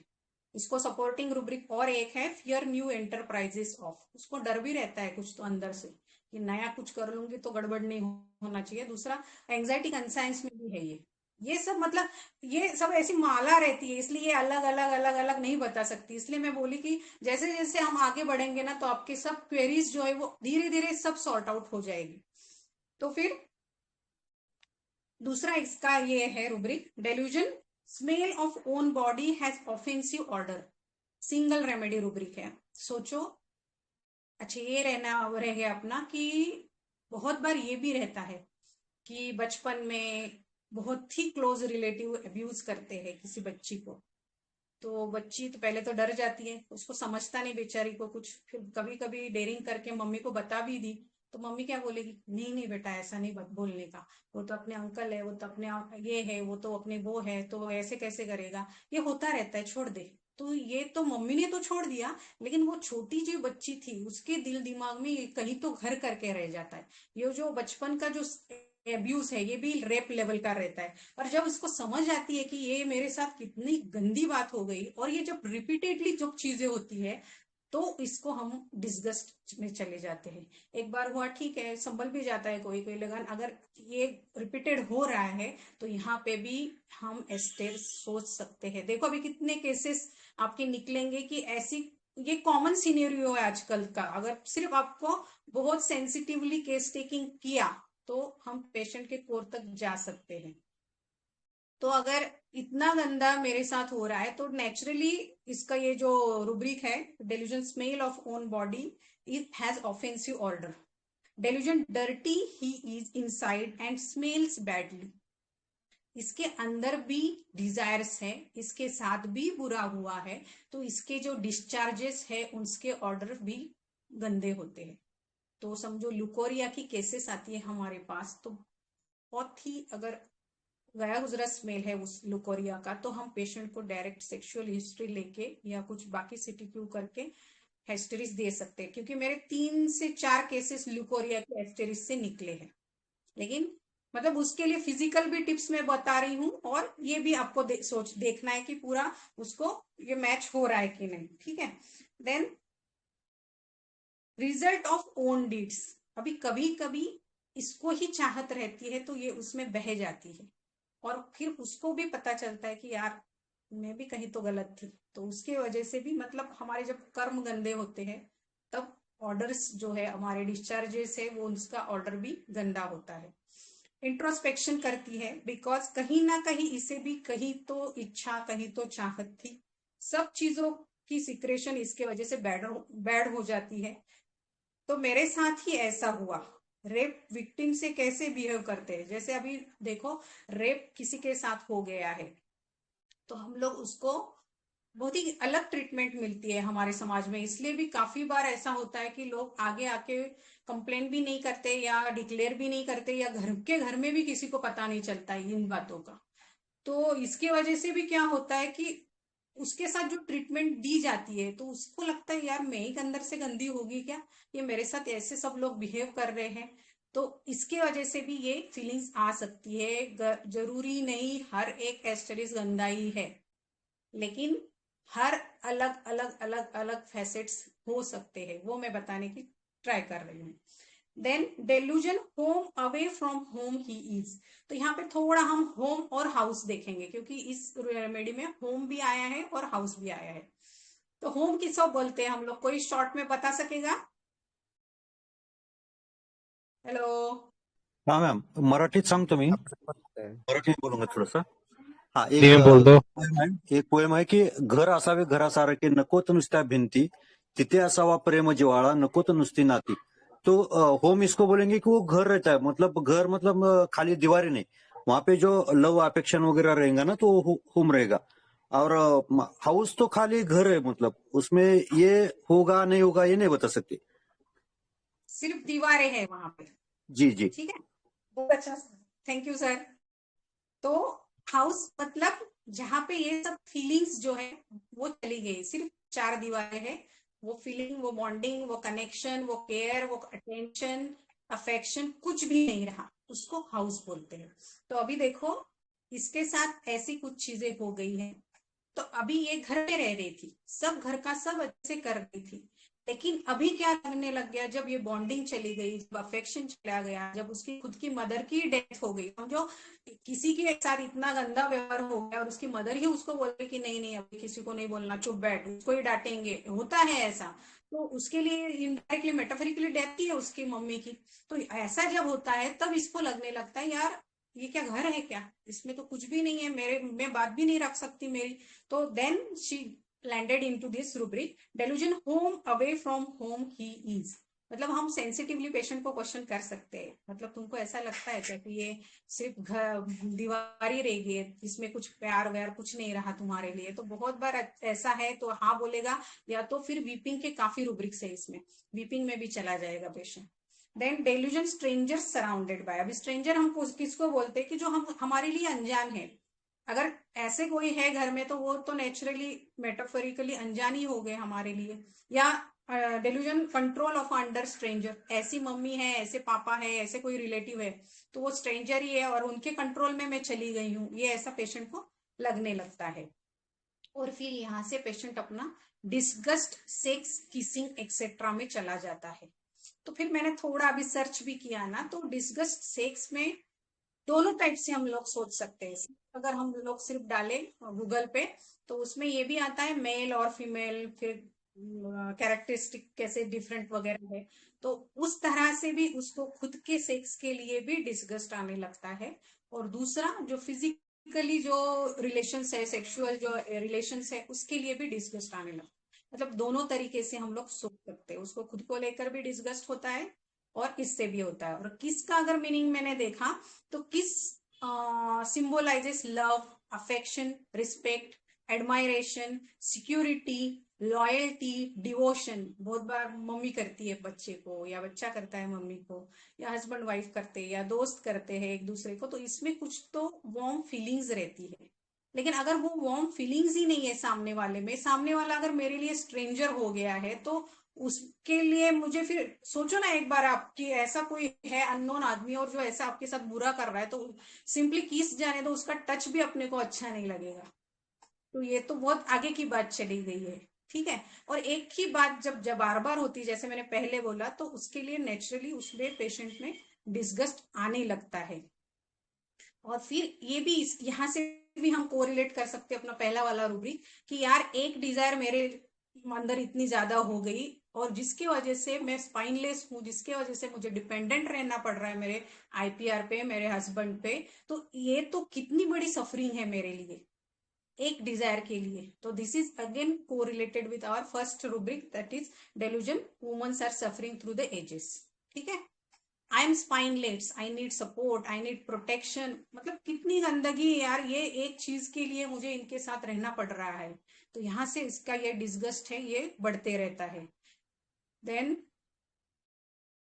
इसको सपोर्टिंग रूब्रिक और एक है फियर न्यू एंटरप्राइजेस ऑफ, उसको डर भी रहता है कुछ तो अंदर से कि नया कुछ कर लूंगी तो गड़बड़ नहीं होना चाहिए। दूसरा एंजाइटी कंसाइंस में भी है ये सब मतलब ये सब ऐसी माला रहती है, इसलिए अलग अलग अलग अलग नहीं बता सकती। इसलिए मैं बोली कि जैसे जैसे हम आगे बढ़ेंगे ना तो आपके सब क्वेरीज जो है वो धीरे धीरे सब सॉर्ट आउट हो जाएगी। तो फिर दूसरा इसका ये है rubric, delusion smell of own body has offensive order, single remedy rubric है। सोचो, अच्छा ये रह गया अपना कि बहुत बार ये भी रहता है कि बचपन में बहुत ही क्लोज रिलेटिव अब्यूज करते हैं किसी बच्ची को, तो बच्ची तो पहले तो डर जाती है, उसको समझता नहीं बेचारी को कुछ, फिर कभी कभी डेयरिंग करके मम्मी को बता भी दी तो मम्मी क्या बोलेगी, नहीं नहीं बेटा ऐसा नहीं बोलने का, वो तो अपने अंकल है, वो तो अपने ये है, वो तो अपने वो है, तो ऐसे कैसे करेगा, ये होता रहता है, छोड़ दे। तो ये तो मम्मी ने तो छोड़ दिया, लेकिन वो छोटी जो बच्ची थी उसके दिल दिमाग में कहीं तो घर करके रह जाता है। ये जो बचपन का जो एब्यूज है ये भी रेप लेवल का रहता है। और जब उसको समझ आती है कि ये मेरे साथ कितनी गंदी बात हो गई, और ये जब रिपीटेडली जो चीजें होती है तो इसको हम डिस्गस्ट में चले जाते हैं। एक बार हुआ ठीक है, संभल भी जाता है कोई कोई, लेकिन अगर ये रिपीटेड हो रहा है तो यहाँ पे भी हम स्टेप सोच सकते हैं। देखो अभी कितने केसेस आपके निकलेंगे कि ऐसी, ये कॉमन सिनेरियो है आजकल का। अगर सिर्फ आपको बहुत सेंसिटिवली केस टेकिंग किया तो हम पेशेंट के कोर तक जा सकते हैं। तो अगर इतना गंदा मेरे साथ हो रहा है तो नेचुरली इसका ये जो रूब्रिक है, delusion smell of own body it has offensive order, delusion dirty he is inside and smells badly. इसके अंदर भी डिजायर्स है, इसके साथ भी बुरा हुआ है, तो इसके जो डिस्चार्जेस है उसके ऑर्डर भी गंदे होते हैं। तो समझो ल्यूकोरिया की केसेस आती है हमारे पास, तो बहुत ही अगर गया गुजरा स्मेल है उस ल्यूकोरिया का, तो हम पेशेंट को डायरेक्ट सेक्सुअल हिस्ट्री लेके या कुछ बाकी सीटीक्यू करके हेस्टेरिस दे सकते हैं, क्योंकि मेरे 3 से 4 केसेस ल्यूकोरिया के हेस्टेरिस से निकले हैं। लेकिन मतलब उसके लिए फिजिकल भी टिप्स मैं बता रही हूँ, और ये भी आपको देखना है कि पूरा उसको ये मैच हो रहा है कि नहीं, ठीक है। Then result of own deeds, अभी कभी कभी इसको ही चाहत रहती है तो ये उसमें बह जाती है, और फिर उसको भी पता चलता है कि यार मैं भी कहीं तो गलत थी, तो उसके वजह से भी मतलब हमारे जब कर्म गंदे होते हैं तब ऑर्डर्स जो है हमारे डिस्चार्जेस है वो उसका ऑर्डर भी गंदा होता है। इंट्रोस्पेक्शन करती है बिकॉज कहीं ना कहीं इसे भी कहीं तो इच्छा कहीं तो चाहत थी, सब चीजों की सिक्रेशन इसके वजह से बैड हो जाती है। तो मेरे साथ ही ऐसा हुआ, रेप विक्टिम से कैसे बिहेव करते हैं, जैसे अभी देखो रेप किसी के साथ हो गया है तो हम लोग उसको बहुत ही अलग ट्रीटमेंट मिलती है हमारे समाज में। इसलिए भी काफी बार ऐसा होता है कि लोग आगे आके कंप्लेन भी नहीं करते या डिक्लेयर भी नहीं करते, या घर में भी किसी को पता नहीं चलता है इन बातों का। तो इसकी वजह से भी क्या होता है कि उसके साथ जो ट्रीटमेंट दी जाती है तो उसको लगता है यार मैं ही अंदर से गंदी होगी क्या, ये मेरे साथ ऐसे सब लोग बिहेव कर रहे हैं। तो इसके वजह से भी ये फीलिंग्स आ सकती है। जरूरी नहीं हर एक एस्टेरिस गंदा ही है, लेकिन हर अलग अलग अलग अलग फैसेट्स हो सकते हैं, वो मैं बताने की ट्राई कर रही हूँ। Then delusion home away from home he is, तो यहाँ पे थोड़ा हम होम और हाउस देखेंगे क्योंकि इस रेमेडी में होम भी आया है और हाउस भी आया है। तो होम किसको बोलते हैं हम लोग, कोई शॉर्ट में बता सकेगा? हेलो। हाँ मॅम, मराठीत सांगतो मी, मराठीत बोलूंगा थोडस। हा हिंदी में बोल दो। एक पोएम आहे की घर असावे घरासारखे नकोत नुसत्या भिंती, तिथे असावा प्रेम जिव्हाळा नकोत नुसती नाती। तो होम इसको बोलेंगे कि वो घर रहता है, मतलब घर मतलब खाली दीवारें नहीं, वहां पे जो लव अफेक्शन वगैरह रहेगा ना तो होम रहेगा। और हाउस तो खाली घर है, मतलब उसमें ये होगा नहीं होगा ये नहीं बता सकते, सिर्फ दीवारें हैं वहां पे। जी जी ठीक है, बहुत अच्छा, थैंक यू सर। तो हाउस मतलब जहां पे ये सब फीलिंग्स जो है वो चली गई, सिर्फ 4 दीवारें हैं, वो फीलिंग, वो बॉन्डिंग, वो कनेक्शन, वो केयर, वो अटेंशन, अफेक्शन कुछ भी नहीं रहा, उसको हाउस बोलते हैं। तो अभी देखो इसके साथ ऐसी कुछ चीजें हो गई हैं, तो अभी ये घर पे रह रही थी, सब घर का सब अच्छे कर रही थी, लेकिन अभी क्या लगने लग गया, जब ये बॉन्डिंग चली गई, जब अफेक्शन चला गया, जब उसकी खुद की मदर की डेथ हो गई, समझो किसी के साथ इतना गंदा व्यवहार हो गया और उसकी मदर ही उसको बोल रही कि नहीं नहीं अभी किसी को नहीं बोलना, चुप बैठ, उसको ही डांटेंगे, होता है ऐसा। तो उसके लिए इनडायरेक्टली मेटाफोरिकली डेथ ही है उसकी मम्मी की। तो ऐसा जब होता है तब इसको लगने लगता है यार ये क्या घर है क्या, इसमें तो कुछ भी नहीं है, मेरे मैं बात भी नहीं रख सकती मेरी। तो then she landed into this rubric, delusion home away from home he is. मतलब हम सेंसिटिवली पेशेंट को क्वेश्चन कर सकते हैं, मतलब तुमको ऐसा लगता है क्या कि ये सिर्फ घर दीवारी रह गई है, इसमें कुछ प्यार व्यार कुछ नहीं रहा तुम्हारे लिए? तो बहुत बार ऐसा है तो हाँ बोलेगा, या तो फिर वीपिंग के काफी रूब्रिक्स है इसमें, वीपिंग में भी चला जाएगा patient. Then delusion stranger surrounded by. अब स्ट्रेंजर हम किसको बोलते हैं कि जो हम हमारे लिए अनजान है। अगर ऐसे कोई है घर में तो वो तो नेचुरली मेटाफोरिकली अनजान ही हो गए हमारे लिए। या delusion control of under stranger, ऐसी मम्मी है, ऐसे पापा है, ऐसे कोई रिलेटिव है तो वो स्ट्रेंजर ही है और उनके कंट्रोल में मैं चली गई हूँ, ये ऐसा पेशेंट को लगने लगता है। और फिर यहाँ से पेशेंट अपना डिस्गस्ट, सेक्स, किसिंग एक्सेट्रा में चला जाता है। तो फिर मैंने थोड़ा अभी सर्च भी किया ना, तो डिस्गस्ट सेक्स में दोनों टाइप से हम लोग सोच सकते हैं। अगर हम लोग सिर्फ डालें गूगल पे तो उसमें ये भी आता है मेल और फीमेल, फिर कैरेक्टरिस्टिक कैसे डिफरेंट वगैरह है, तो उस तरह से भी उसको खुद के सेक्स के लिए भी डिस्गस्ट आने लगता है। और दूसरा जो फिजिकली जो रिलेशंस है, सेक्सुअल जो रिलेशंस है, उसके लिए भी डिस्गस्ट आने लगता है। मतलब दोनों तरीके से हम लोग सोच सकते हैं, उसको खुद को लेकर भी डिस्गस्ट होता है और इससे भी होता है। और किस का अगर मीनिंग मैंने देखा तो किस symbolizes love, affection, respect, admiration, security, loyalty, devotion. बहुत बार मम्मी करती है बच्चे को, या बच्चा करता है मम्मी को, या हस्बैंड वाइफ करते हैं, या दोस्त करते हैं एक दूसरे को, तो इसमें कुछ तो वार्म फीलिंग्स रहती है। लेकिन अगर वो वार्म फीलिंग्स ही नहीं है सामने वाले में, सामने वाला अगर मेरे लिए स्ट्रेंजर हो गया है, तो उसके लिए मुझे फिर सोचो ना एक बार आप कि ऐसा कोई है अननोन आदमी और जो ऐसा आपके साथ बुरा कर रहा है, तो सिंपली किस जाने दो, उसका टच भी अपने को अच्छा नहीं लगेगा। तो ये तो बहुत आगे की बात चली गई है, ठीक है। और एक ही बात जब बार बार होती है, जैसे मैंने पहले बोला, तो उसके लिए नेचुरली उसमें पेशेंट में डिस्गस्ट आने लगता है। और फिर ये भी यहाँ से भी हम कोरिलेट कर सकते हैं अपना पहला वाला रूब्रिक कि यार एक डिजायर मेरे अंदर इतनी ज्यादा हो गई और जिसकी वजह से मैं स्पाइनलेस हूँ, जिसकी वजह से मुझे डिपेंडेंट रहना पड़ रहा है मेरे आईपीआर पे, मेरे हस्बैंड पे, तो ये तो कितनी बड़ी सफरिंग है मेरे लिए एक डिजायर के लिए। तो this is again correlated with our first rubric, that is delusion women's are suffering through the ages. ठीक है, I am spineless, I need support, I need protection. मतलब कितनी गंदगी है यार, ये एक चीज के लिए मुझे इनके साथ रहना पड़ रहा है। तो यहां से इसका ये डिस्गस्ट है, ये बढ़ते रहता है। देन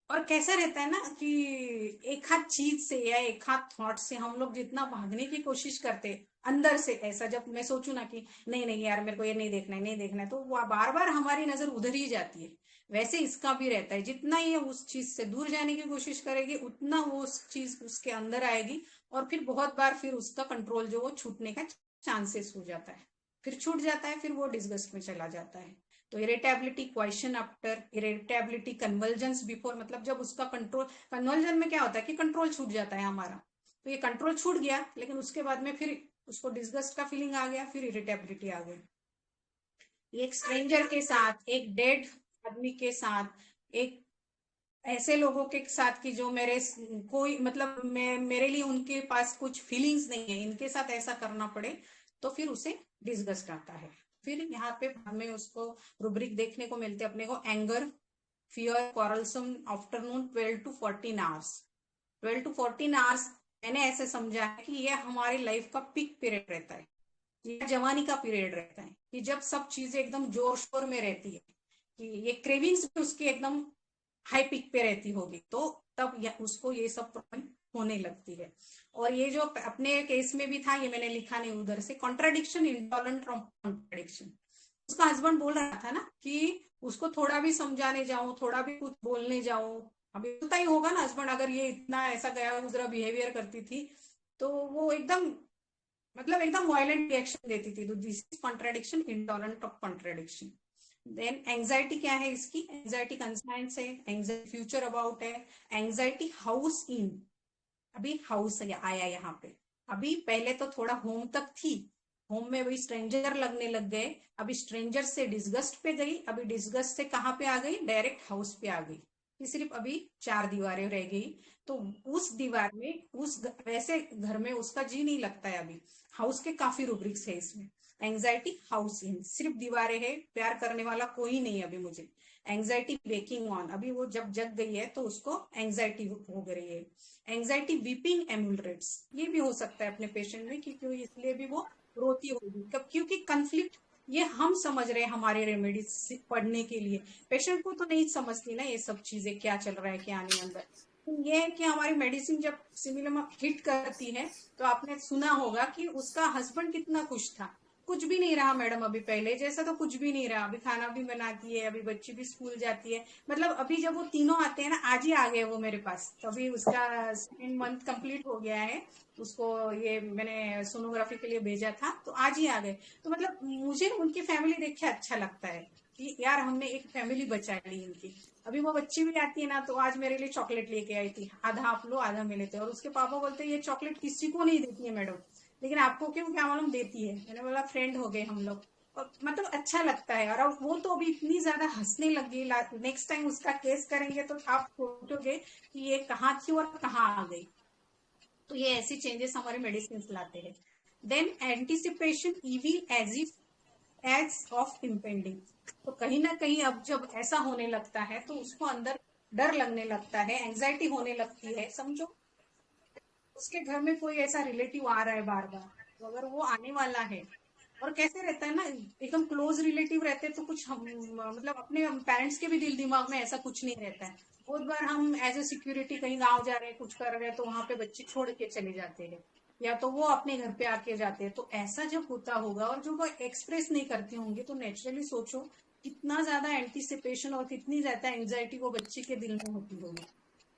और कैसा रहता है ना कि एक हाथ चीज से या एक हाथ थॉट से हम लोग जितना भागने की कोशिश करते अंदर से, ऐसा जब मैं सोचू ना कि नहीं नहीं यार मेरे को ये नहीं देखना है, नहीं देखना है, तो वो बार बार हमारी नजर उधर ही जाती है। वैसे इसका भी रहता है, जितना ये उस चीज से दूर जाने की कोशिश करेगी उतना वो उस चीज उसके अंदर आएगी और फिर बहुत बार फिर उसका कंट्रोल जो वो छूटने का चांसेस हो जाता है, फिर छूट जाता है, फिर वो डिस्गस्ट में चला जाता है। तो irritability question after, irritability convergence before, मतलब जब उसका कंट्रोल, कन्वर्जन में क्या होता है कि कंट्रोल छूट जाता है हमारा, तो ये कंट्रोल छूट गया लेकिन उसके बाद में फिर उसको डिस्गस्ट का फीलिंग आ गया, फिर इरिटेबिलिटी आ गई। एक स्ट्रेंजर के साथ, एक डेड आदमी के साथ, एक ऐसे लोगों के साथ कि जो मेरे कोई मतलब मेरे लिए उनके पास कुछ फीलिंग्स नहीं है, इनके साथ ऐसा करना पड़े, तो फिर उसे डिस्गस्ट आता है। फिर यहाँ पे हमें उसको रूब्रिक देखने को मिलते अपने को, anger, fear, quarrelsome afternoon 12 to 14 hours. 12 to 14 hours मैंने ऐसे समझा है कि ये हमारी लाइफ का पीक पीरियड रहता है, ये जवानी का पीरियड रहता है कि जब सब चीजें एकदम जोर शोर में रहती है, कि ये क्रेविंग्स भी उसकी एकदम हाई पिक पे रहती होगी, तो तब उसको ये सब प्रॉब्लम होने लगती है। और ये जो अपने केस में भी था, ये मैंने लिखा नहीं उधर से, कॉन्ट्राडिक्शन, इंटॉलरेंट फ्रॉम कॉन्ट्राडिक्शन। उसका हस्बैंड बोल रहा था ना कि उसको थोड़ा भी समझाने जाऊं, थोड़ा भी कुछ बोलने जाऊं, अभी पता ही होगा ना हस्बैंड, अगर ये इतना ऐसा गया गुजरा बिहेवियर करती थी तो वो एकदम मतलब एकदम वायलेंट रिएक्शन देती थी। तो this is contradiction, intolerant of contradiction. Then anxiety क्या है इसकी, एंजाइटी कंसाइंस है, एंजाइटी फ्यूचर अबाउट है, एंजाइटी हाउस इन, अभी हाउस आया यहाँ पे, अभी पहले तो थोड़ा होम तक थी, होम में वही स्ट्रेंजर लगने लग गए, अभी स्ट्रेंजर से डिस्गस्ट पे गई, अभी डिस्गस्ट से कहाँ पे आ गई, डायरेक्ट हाउस पे आ गई, कि सिर्फ अभी 4 दीवारें रह गई, तो उस दीवार में वैसे घर में उसका जी नहीं लगता है अभी, हाउस के काफी रूब्रिक्स है इसमें, एंजाइटी हाउस इन, सिर्फ दीवारें है, प्यार करने वाला कोई नहीं अभी मुझे, एंजाइटी बेकिंग ऑन, अभी वो जब जग गई है तो उसको एंजाइटी हो गई है, एंजाइटी वीपिंग एम्यूलरेट्स, ये भी हो सकता है अपने पेशेंट में, क्योंकि इसलिए भी वो रोती होगी, कब, क्योंकि कंफ्लिक्ट ये हम समझ रहे हैं हमारे रेमेडीज पढ़ने के लिए, पेशेंट को तो नहीं समझती ना ये सब चीजें, क्या चल रहा है क्या नहीं अंदर, तो ये है कि हमारी मेडिसिन जब सिमिलम हिट करती है, तो आपने सुना होगा कि उसका हस्बैंड कितना खुश था, कुछ भी नहीं रहा मैडम, अभी पहले जैसा तो कुछ भी नहीं रहा, अभी खाना भी बनाती है, अभी बच्ची भी स्कूल जाती है, मतलब अभी जब वो तीनों आते हैं ना, आज ही आ गए वो मेरे पास, तो अभी उसका 2 मंथ कंप्लीट हो गया है, उसको ये मैंने सोनोग्राफी के लिए भेजा था, तो आज ही आ गए, तो मतलब मुझे उनकी फैमिली देख के अच्छा लगता है कि यार हमने एक फैमिली बचा ली इनकी, अभी वो बच्ची भी आती है ना, तो आज मेरे लिए चॉकलेट लेके आई थी, आधा आप लो आधा मैं लेते, और उसके पापा बोलते हैं ये चॉकलेट किसी को नहीं देती है मैडम, लेकिन आपको क्यों, क्या मालूम देती है, मैंने बोला फ्रेंड हो गए हम लोग, और मतलब अच्छा लगता है, और वो तो अभी इतनी ज्यादा हंसने लगी, नेक्स्ट टाइम उसका केस करेंगे तो आप सोचोगे कि ये कहाँ थी और कहाँ आ गई, तो ये ऐसी चेंजेस हमारे मेडिसिन लाते हैं। Then anticipation evil as if as of impending, तो कहीं ना कहीं अब जब ऐसा होने लगता है तो उसको अंदर डर लगने लगता है, एंजाइटी होने लगती है, समझो उसके घर में कोई ऐसा रिलेटिव आ रहा है बार बार, तो अगर वो आने वाला है, और कैसे रहता है ना, एकदम क्लोज रिलेटिव रहते हैं तो कुछ हम मतलब अपने पेरेंट्स के भी दिल दिमाग में ऐसा कुछ नहीं रहता है, बहुत बार हम एज ए सिक्योरिटी कहीं गाँव जा रहे हैं कुछ कर रहे हैं, तो वहां पे बच्चे छोड़ के चले जाते हैं, या तो वो अपने घर पे आके जाते हैं, तो ऐसा जब होता होगा और जो वो एक्सप्रेस नहीं करते होंगे, तो नेचुरली सोचो कितना ज्यादा एंटिसिपेशन और कितनी ज्यादा एंजाइटी वो बच्चे के दिल में होती होगी,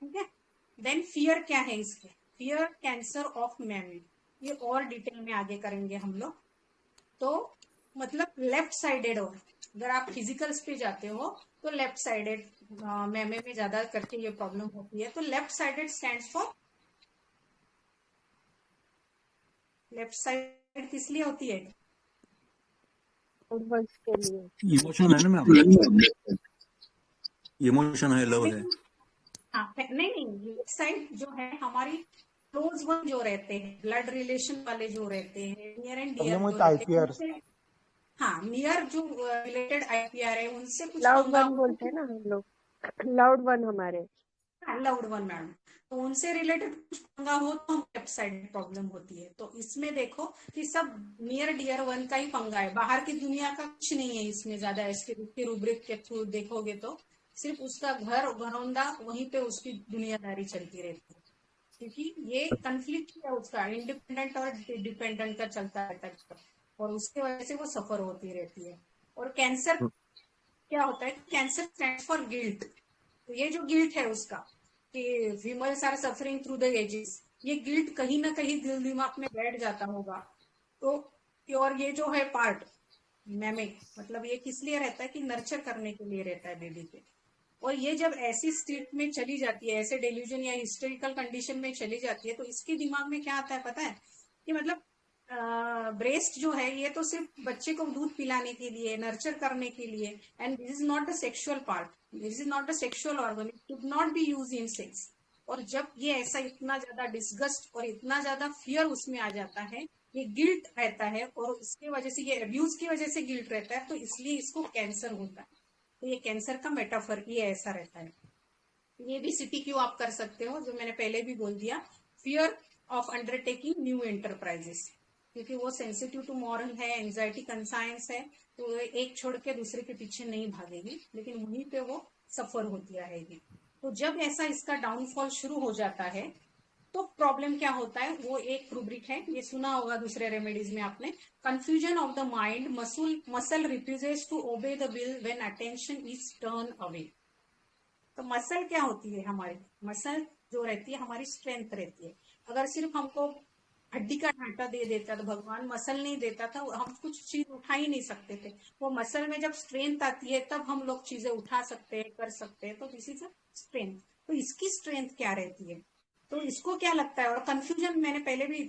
ठीक है। देन फियर क्या है इसके, फियर कैंसर ऑफ मेमोरी, ये और डिटेल में आगे करेंगे हम लोग, तो मतलब लेफ्ट साइडेड हो, अगर आप फिजिकल्स पे जाते हो तो लेफ्ट साइडेड मेमे में ज्यादा करके ये प्रॉब्लम होती है, तो left sided stands for, left side किस लिए होती है, वर्ड्स के लिए इमोशन है ना मैम, इमोशन है, लव है। हाँ नहीं, लेफ्ट साइड जो है हमारी क्लोज वन जो रहते हैं, ब्लड रिलेशन वाले जो रहते हैं, नियर एंड डियर जो रहते हैं उनसे, हाँ नियर जो रिलेटेड आईपीआर है उनसे कुछ लाउड पंगा वन बोलते हैं ना हम लोग, लाउड वन हमारे, लाउड वन मैडम, तो उनसे रिलेटेड कुछ पंगा हो तो लेफ्ट साइड में प्रॉब्लम होती है, तो इसमें देखो कि सब नियर डियर वन का ही पंगा है, बाहर की दुनिया का कुछ नहीं है इसमें ज्यादा, इसके रूब्रिक के थ्रू देखोगे तो सिर्फ उसका घर घरौंदा वहीं पे उसकी दुनियादारी चलती रहती है, क्योंकि ये कंफ्लिक्ट है उसका इंडिपेंडेंट और डिपेंडेंट का चलता रहता है, और उसके वजह से वो सफर होती रहती है। और कैंसर क्या होता है, कैंसर स्टैंड फॉर गिल्ट, तो ये जो गिल्ट है उसका कि females are suffering through the ages, ये गिल्ट कहीं ना कहीं दिल दिमाग में बैठ जाता होगा, तो और ये जो है पार्ट मैमिक, मतलब ये किस लिए रहता है कि नर्चर करने के लिए रहता है बेबी के, और ये जब ऐसी स्टेट में चली जाती है, ऐसे डेल्यूजन या हिस्टेरिकल कंडीशन में चली जाती है, तो इसके दिमाग में क्या आता है पता है, कि मतलब ब्रेस्ट जो है ये तो सिर्फ बच्चे को दूध पिलाने के लिए, नर्चर करने के लिए, and this is not the sexual part, this is not the sexual organ, it should not be use in sex, और जब ये ऐसा इतना ज्यादा डिस्गस्ट और इतना ज्यादा फियर उसमें आ जाता है, ये गिल्ट रहता है, और इसके वजह से ये अब्यूज की वजह से गिल्ट रहता है, तो इसलिए इसको कैंसर होता है, तो ये कैंसर का मेटाफर ये ऐसा रहता है। ये भी CPQ आप कर सकते हो, जो मैंने पहले भी बोल दिया, fear of undertaking new enterprises, क्योंकि वो सेंसिटिव टू मॉरल है, एंजाइटी कंसाइंस है, तो एक छोड़ के दूसरे के पीछे नहीं भागेगी, लेकिन वहीं पे वो सफर होती रहेगी। तो जब ऐसा इसका डाउनफॉल शुरू हो जाता है तो प्रॉब्लम क्या होता है, वो एक रूब्रिक है, ये सुना होगा दूसरे रेमेडीज में आपने, confusion of the mind, muscle refuses to obey the will when attention is turn away. तो मसल क्या होती है हमारी, मसल जो रहती है हमारी स्ट्रेंथ रहती है, अगर सिर्फ हमको हड्डी का ढांचा दे देता था भगवान, मसल नहीं देता था, हम कुछ चीज उठा ही नहीं सकते थे। वो मसल में जब स्ट्रेंथ आती है तब हम लोग चीजें उठा सकते हैं, कर सकते हैं। तो दिस इज अ स्ट्रेंथ। तो इसकी स्ट्रेंथ क्या रहती है, तो इसको क्या लगता है। और कंफ्यूजन मैंने पहले भी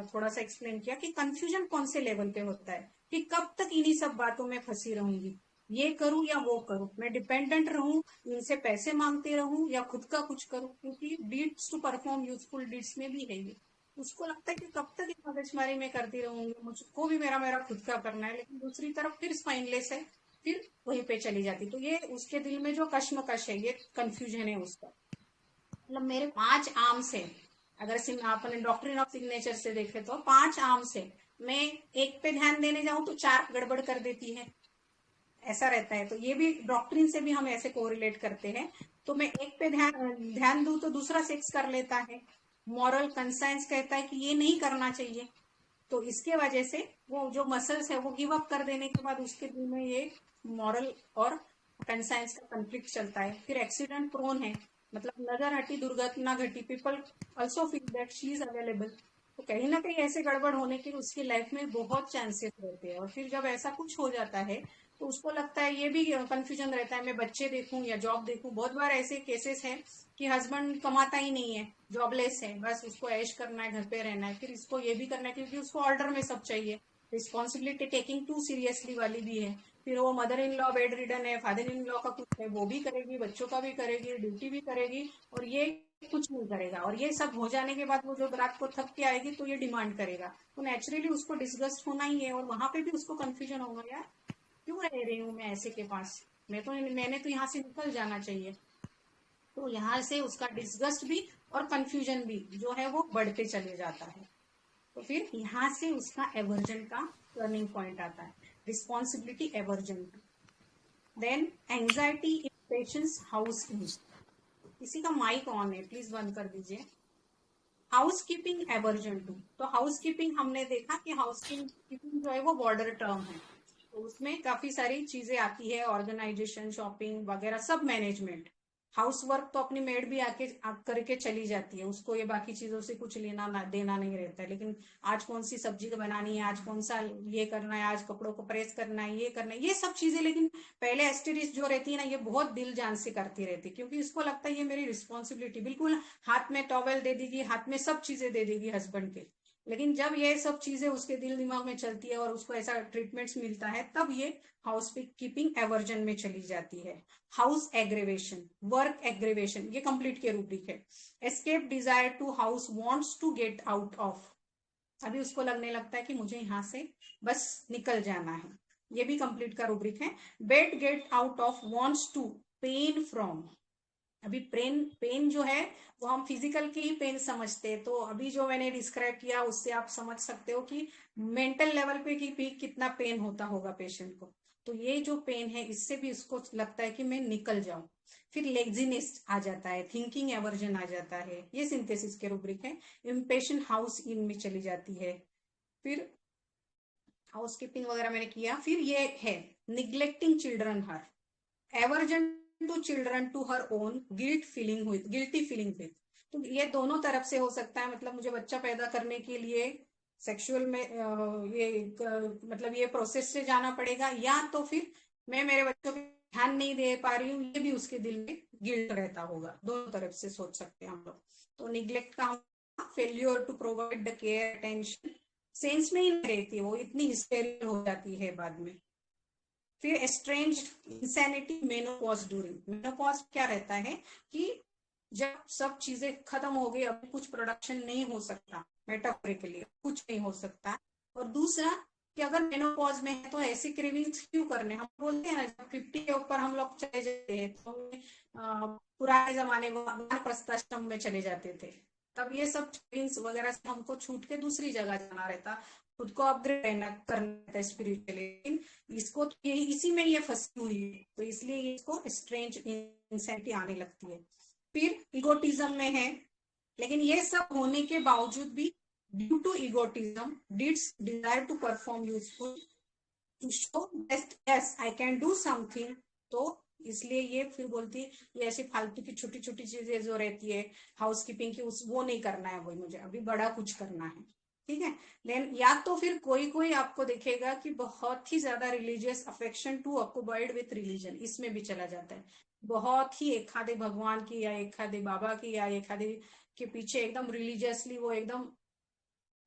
थोड़ा सा एक्सप्लेन किया कि कंफ्यूजन कौन से लेवल पे होता है, कि कब तक इन्हीं सब बातों में फंसी रहूंगी, ये करूं या वो करूं, मैं डिपेंडेंट रहूं, इनसे पैसे मांगते रहूं, या खुद का कुछ करूं। क्योंकि deeds to perform useful deeds में भी है ये। उसको लगता है कि कब तक ये मगजमारी में करती रहूंगी, मुझको भी मेरा मेरा खुद का करना है। लेकिन दूसरी तरफ फिर स्पाइनलेस है, फिर वहीं पे चली जाती। तो ये उसके दिल में जो कश्मकश है, ये कंफ्यूजन है उसका। मतलब मेरे 5 आर्म्स है, अगर आपने डॉक्ट्रिन ऑफ सिग्नेचर से देखे तो 5 आर्म्स है, मैं एक पे ध्यान देने जाऊं तो 4 गड़बड़ कर देती है, ऐसा रहता है। तो ये भी डॉक्ट्रिन से भी हम ऐसे कोरिलेट करते हैं। तो मैं एक पे ध्यान दूं तो दूसरा सेक्स कर लेता है। मॉरल कंसाइंस कहता है कि ये नहीं करना चाहिए। तो इसके वजह से वो जो मसल्स है वो गिव अप कर देने के बाद उसके दिल में ये मॉरल और कंसाइंस का कंफ्लिक्ट चलता है। फिर एक्सीडेंट प्रोन है, मतलब नजर हटी, दुर्घटना घटी, people also feel that she is available. तो कहीं ना कहीं ऐसे गड़बड़ होने के उसकी लाइफ में बहुत चांसेस रहते हैं। और फिर जब ऐसा कुछ हो जाता है तो उसको लगता है, ये भी कंफ्यूजन रहता है, मैं बच्चे देखूं या जॉब देखूं। बहुत बार ऐसे केसेस हैं कि हस्बैंड कमाता ही नहीं है, जॉबलेस है, बस उसको ऐश करना है, घर पे रहना है। फिर इसको ये भी करना है क्योंकि उसको ऑर्डर में सब चाहिए, रिस्पॉन्सिबिलिटी टेकिंग टू सीरियसली वाली भी है। फिर वो mother in law bed ridden है, फादर इन लॉ का कुछ है, वो भी करेगी, बच्चों का भी करेगी, ड्यूटी भी करेगी, और ये कुछ नहीं करेगा। और ये सब हो जाने के बाद वो जब रात को थक के आएगी तो ये डिमांड करेगा। तो नेचुरली उसको डिस्गस्ट होना ही है। और वहां पे भी उसको कंफ्यूजन होगा, यार क्यों रह रही हूँ मैं ऐसे के पास, मैंने तो यहाँ से निकल जाना चाहिए। तो यहाँ से उसका डिस्गस्ट भी और कंफ्यूजन भी जो है वो बढ़ते चले जाता है। तो फिर यहाँ से उसका एवर्जन का टर्निंग पॉइंट आता है, रिस्पॉन्सिबिलिटी एवर्जन का। Then anxiety, impatience, housekeeping. किसी का माइक ऑन है, प्लीज बंद कर दीजिए। Housekeeping aversion to. तो हाउस कीपिंग हमने देखा कि हाउस कीपिंग जो है वो बॉर्डर टर्म है। तो उसमें काफी सारी चीजें आती है, ऑर्गेनाइजेशन, शॉपिंग वगैरह, सब मैनेजमेंट। हाउस वर्क तो अपनी मेड भी आके करके चली जाती है, उसको ये बाकी चीजों से कुछ लेना ना देना नहीं रहता है। लेकिन आज कौन सी सब्जी बनानी है, आज कौन सा ये करना है, आज कपड़ों को प्रेस करना है, ये करना है, ये सब चीजें। लेकिन पहले एस्टेरिस जो रहती है ना, ये बहुत दिल जान से करती रहती है, क्योंकि इसको लगता है ये मेरी रिस्पॉन्सिबिलिटी। बिल्कुल हाथ में टॉवेल दे देगी, हाथ में सब चीजें दे देगी हस्बैंड के। लेकिन जब ये सब चीजें उसके दिल दिमाग में चलती है और उसको ऐसा ट्रीटमेंट्स मिलता है, तब ये हाउस कीपिंग एवर्जन में चली जाती है। हाउस एग्रेवेशन, वर्क एग्रेवेशन, ये कंप्लीट के रूब्रिक है। Escape desire to house, wants to get out of. अभी उसको लगने लगता है कि मुझे यहाँ से बस निकल जाना है, ये भी कंप्लीट का रूब्रिक है। Bed get out of, wants to, pain from. अभी पेन जो है वो हम फिजिकल की ही पेन समझते हैं। तो अभी जो मैंने डिस्क्राइब किया उससे आप समझ सकते हो कि मेंटल लेवल पे भी कितना पेन होता होगा पेशेंट को। तो ये जो पेन है इससे भी इसको लगता है कि मैं निकल जाऊं। फिर लेजीनेस आ जाता है, थिंकिंग एवर्जन आ जाता है, ये सिंथेसिस के रूब्रिक है। इम्पेशेंट हाउस इन में चली जाती है। फिर हाउस कीपिंग वगैरह मैंने किया। फिर ये है neglecting children her, aversion to children to her own, guilty feeling with. तो ये दोनों तरफ से हो सकता है। मतलब मुझे बच्चा पैदा करने के लिए सेक्सुअल में मतलब ये प्रोसेस से जाना पड़ेगा, या तो फिर मैं मेरे बच्चों पे ध्यान नहीं दे पा रही हूँ, ये भी उसके दिल में गिल्ट रहता होगा। दोनों तरफ से सोच सकते हैं हम लोग। तो निग्लेक्ट का failure to provide the care attention, sense में ही नहीं रहती, वो इतनी हिस्टेरियल हो जाती है बाद में। फिर estrange insanity, menopause during. Menopause क्या रहता है कि जब सब चीजें खत्म हो गई, अब कुछ प्रोडक्शन नहीं हो सकता, मेटाफोरिकली कुछ नहीं हो सकता। और दूसरा कि अगर मेनोपॉज में है तो ऐसी क्रेविंग्स क्यों करने। हम बोलते हैं ना, जब 50 के ऊपर हम लोग चले जाते हैं तो पुराने जमाने में वानप्रस्थाश्रम में चले जाते थे, तब ये सब क्रेविंग्स वगैरह से हमको छूट के दूसरी जगह जाना रहता, खुद को अपग्रेड करना रहता स्पिरिचुअली। इसको तो यही इसी में ये फंसी हुई है, तो इसलिए इसको स्ट्रेंज इंसैनिटी आने लगती है। फिर इगोटिज्म में है, लेकिन ये सब होने के बावजूद भी due to egotism deeds desire to perform useful, to show that yes I can do something. तो इसलिए ये फिर बोलती है ये ऐसी फालतू की छोटी छोटी चीजें जो रहती है हाउस कीपिंग की, वो नहीं करना है, वही मुझे अभी बड़ा कुछ करना है। ठीक है। देन या तो फिर कोई कोई आपको दिखेगा कि बहुत ही ज्यादा religious affection too occupied with religion, इसमें भी चला जाता है। बहुत ही एक आधे भगवान की या एक आधे बाबा की या एक आधे के पीछे एकदम रिलीजियसली वो एकदम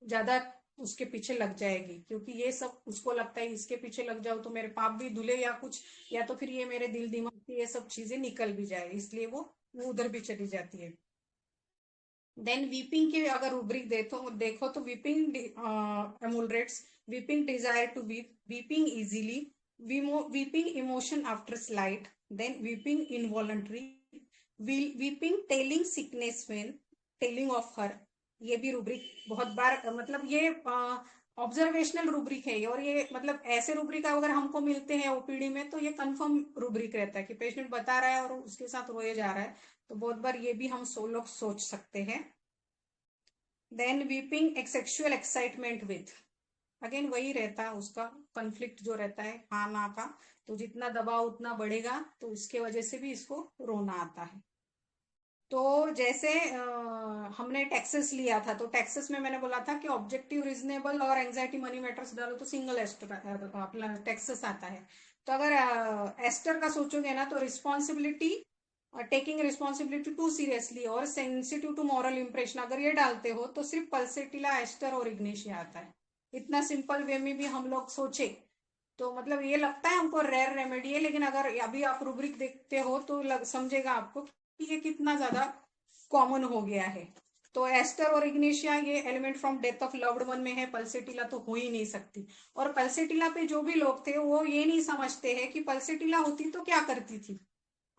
ज्यादा उसके पीछे लग जाएगी, क्योंकि ये सब उसको लगता है इसके पीछे लग जाओ तो मेरे पाप भी धुले या कुछ, या तो फिर ये मेरे दिल दिमाग की ये सब चीजें निकल भी जाए, इसलिए वो उधर भी चली जाती है। देन वीपिंग के अगर रूब्रिक देखो तो weeping ameliorates, weeping desire to weep, weeping easily, weeping emotion after slight, then weeping involuntary, weeping telling sickness when telling of her. ये भी रूब्रिक बहुत बार मतलब ये ऑब्जर्वेशनल रूब्रिक है और ये मतलब ऐसे रूब्रिक अगर हमको मिलते हैं ओपीडी में तो ये कंफर्म रूब्रिक रहता है कि पेशेंट बता रहा है और उसके साथ रोए जा रहा है, तो बहुत बार ये भी हम लोग सोच सकते हैं। Then weeping sexual excitement with, again वही रहता है उसका कॉन्फ्लिक्ट जो रहता है हाँ ना का, तो जितना दबाव उतना बढ़ेगा तो उसके वजह से भी इसको रोना आता है। तो जैसे हमने टैक्सेस लिया था, तो टैक्सेस में मैंने बोला था कि ऑब्जेक्टिव रीजनेबल और एंजाइटी मनी मैटर्स डालो तो सिंगल एस्टर अपना टैक्सेस आता है। तो अगर एस्टर का सोचोगे ना तो responsibility, taking responsibility too seriously और सेंसिटिव टू मॉरल इंप्रेशन, अगर ये डालते हो तो सिर्फ पल्सेटिला, एस्टर और इग्नेशिया आता है। इतना सिंपल वे में भी हम लोग सोचे तो मतलब ये लगता है हमको रेयर रेमेडी है, लेकिन अगर अभी आप रूब्रिक देखते हो तो समझेगा आपको कि ये कितना ज्यादा कॉमन हो गया है। तो एस्टर और इग्नेशिया ये element from death of loved one में है, पल्सेटिला तो हो ही नहीं सकती। और पल्सेटिला पे जो भी लोग थे वो ये नहीं समझते हैं कि पल्सेटिला होती तो क्या करती थी।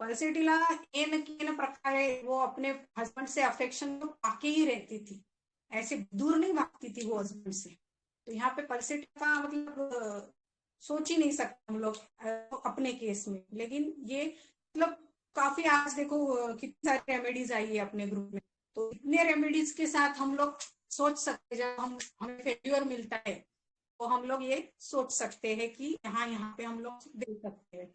पल्सेटिला इन प्रकार वो अपने हस्बैंड से अफेक्शन तो पाके ही रहती थी, ऐसे दूर नहीं भागती थी वो हस्बैंड से। तो यहाँ पे पल्सेटिला का मतलब सोच ही नहीं सकते हम लोग अपने केस में, लेकिन ये मतलब काफी आज देखो कितनी सारी रेमेडीज आई है अपने ग्रुप में, तो इतने रेमेडीज के साथ हम लोग सोच सकते हैं जब हमें फेल्यूर मिलता है तो हम लोग ये सोच सकते हैं कि यहाँ पे हम लोग दे सकते हैं।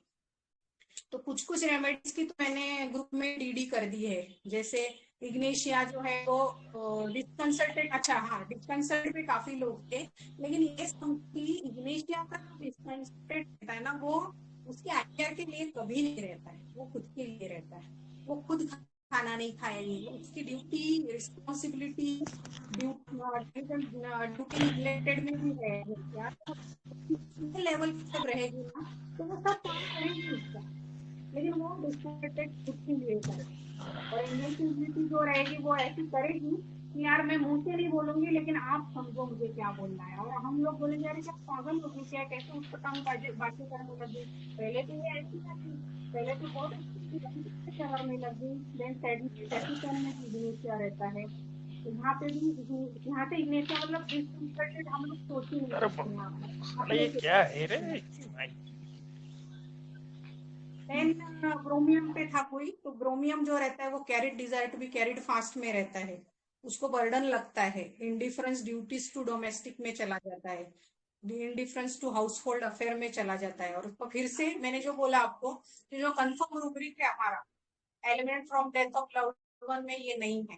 तो कुछ कुछ रेमेडीज की तो मैंने ग्रुप में डीडी कर दी है, जैसे इग्नेशिया जो है वो डिस्कंसल्टेड, अच्छा हाँ डिस्कंसल्टेड पे काफी लोग थे, लेकिन ये समझी इग्नेशिया का डिस्कंसल्टेड रहता है ना वो उसके आइडिया के लिए कभी नहीं रहता है, वो खुद के लिए रहता है, वो खुद खाना नहीं खाएगी, उसकी ड्यूटी रिस्पॉन्सिबिलिटी ड्यूटी रिलेटेड में भी है लेवल पे जब रहेगी ना तो वो सब काम करेगी उसका, लेकिन वो डिस्कनेक्टेड खुद के लिए करेगी। और इन्वेंटिविटी जो रहेगी वो ऐसी करेगी कि यार मैं मुंह से नहीं बोलूंगी लेकिन आप समझो मुझे क्या बोलना है, और हम लोग बोलेंगे अरे क्या पागल हो गई क्या, कैसे उसका काम बातें करने लगी, पहले तो ये ऐसी था कि पहले तो बहुत अच्छी थी करने लगी। देन टैसिटर्न में इग्नेशिया रहता है, तो यहाँ पे भी यहाँ से इग्नेशिया मतलब डिस्कनेक्टेड हम लोग सोच ही नहीं सकते यहाँ पर। ये क्या है रे। देन ब्रोमियम पे था कोई, तो ब्रोमियम जो रहता है वो carried desire to be carried fast में रहता है, उसको बर्डन लगता है, इंडिफरेंस ड्यूटीज टू डोमेस्टिक में चला जाता है, indifference to household affair में चला जाता है। और तो फिर से मैंने जो बोला आपको कि जो कंफर्म रूब्रिक है हमारा element from death of loved one में ये नहीं है,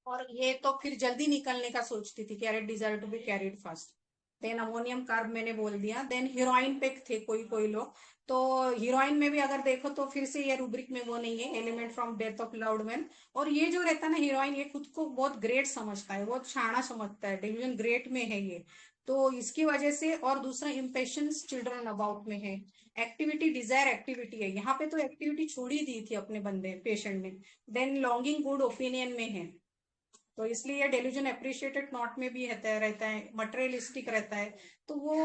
और ये तो फिर जल्दी निकलने का सोचती थी, carried desire to be carried fast. Then ammonium carb मैंने बोल दिया। देन हीरोइन पे थे कोई कोई लोग, तो हीरोइन में भी अगर देखो तो फिर से ये रूब्रिक में वो नहीं है, element from death of loved one. और ये जो रहता है ना हीरोइन, ये खुद को बहुत ग्रेट समझता है, बहुत शाना समझता है, डिवीजन ग्रेट में है ये, तो इसकी वजह से। और दूसरा इम्पेशंस चिल्ड्रन अबाउट में है, एक्टिविटी डिजायर एक्टिविटी है, यहाँ पे तो एक्टिविटी छोड़ ही दी थी अपने बंदे पेशेंट ने। देन लॉन्गिंग गुड ओपिनियन में है, तो इसलिए डेल्यूजन अप्रिशिएटेड नॉट में भी रहता है मटेरियलिस्टिक रहता है, तो वो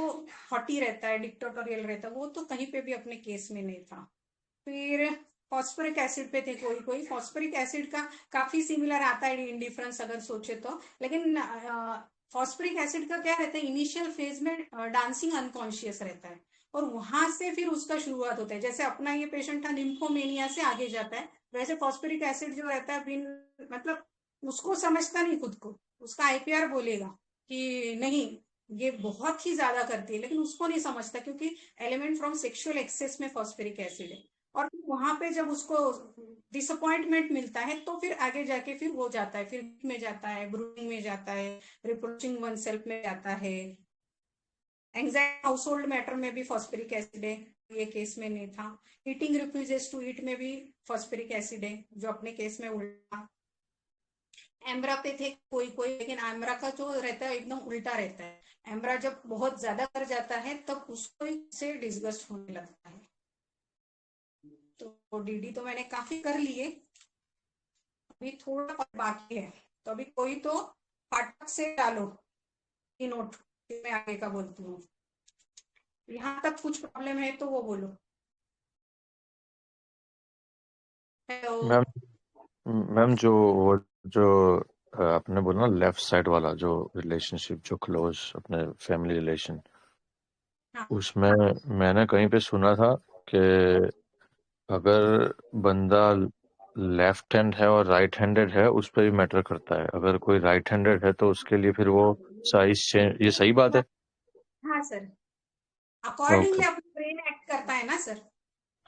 हॉटी रहता है, डिक्टेटोरियल रहता है, वो तो कहीं पे भी अपने केस में नहीं था। फिर फॉस्फोरिक एसिड पे थे कोई कोई, फॉस्फोरिक एसिड का काफी सिमिलर आता है इंडिफरेंस अगर सोचे तो, लेकिन फॉस्फोरिक एसिड का क्या रहता है इनिशियल फेज में डांसिंग अनकॉन्शियस रहता है, और वहां से फिर उसका शुरुआत होता है, जैसे अपना ये पेशेंट था निम्फोमेनिया से आगे जाता है, वैसे फॉस्फोरिक एसिड जो रहता है मतलब उसको समझता नहीं खुद को, उसका आईपीआर बोलेगा कि नहीं ये बहुत ही ज्यादा करती है, लेकिन उसको नहीं समझता क्योंकि एलिमेंट फ्रॉम सेक्सुअल एक्सेस में फॉस्फोरिक एसिड है। और वहां पे जब उसको डिसअपॉइंटमेंट मिलता है तो फिर आगे जाके फिर वो जाता है, फिर में जाता है, ब्रूइंग में जाता है, रिप्रोचिंग वन सेल्फ में जाता है, एंजाइटी हाउसहोल्ड मैटर में भी फॉस्फेरिक एसिड है, ये केस में नहीं था। ईटिंग रिफ्यूजेस टू ईट में भी फॉस्फेरिक एसिड है, जो अपने केस में उल्टा। एम्ब्रा पे थे कोई कोई, लेकिन एम्ब्रा का जो रहता है एकदम उल्टा रहता है। एम्ब्रा जब बहुत ज्यादा कर जाता है तब उसको से डिस्गस्ट होने लगता है। तो डीडी तो मैंने काफी कर लिए, अभी थोड़ा बाकी है। तो अभी कोई तो फाटक से डालो ये नोट, मैं आगे का बोलती हूँ। यहाँ तक कुछ प्रॉब्लम है तो वो बोलो। हेलो मैम मैम जो आपने बोला ना लेफ्ट साइड वाला जो रिलेशनशिप जो क्लोज अपने फैमिली रिलेशन, हाँ उसमें मैंने कहीं पे सुना था कि अगर बंदा लेफ्ट हैंड है और राइट हैंडेड है उस पर भी मैटर करता है। अगर कोई राइट हैंडेड है तो उसके लिए फिर वो साइज चेंज, ये सही बात है? हाँ सर, ओके। अकॉर्डिंगली अपना ब्रेन एक्ट करता है ना सर।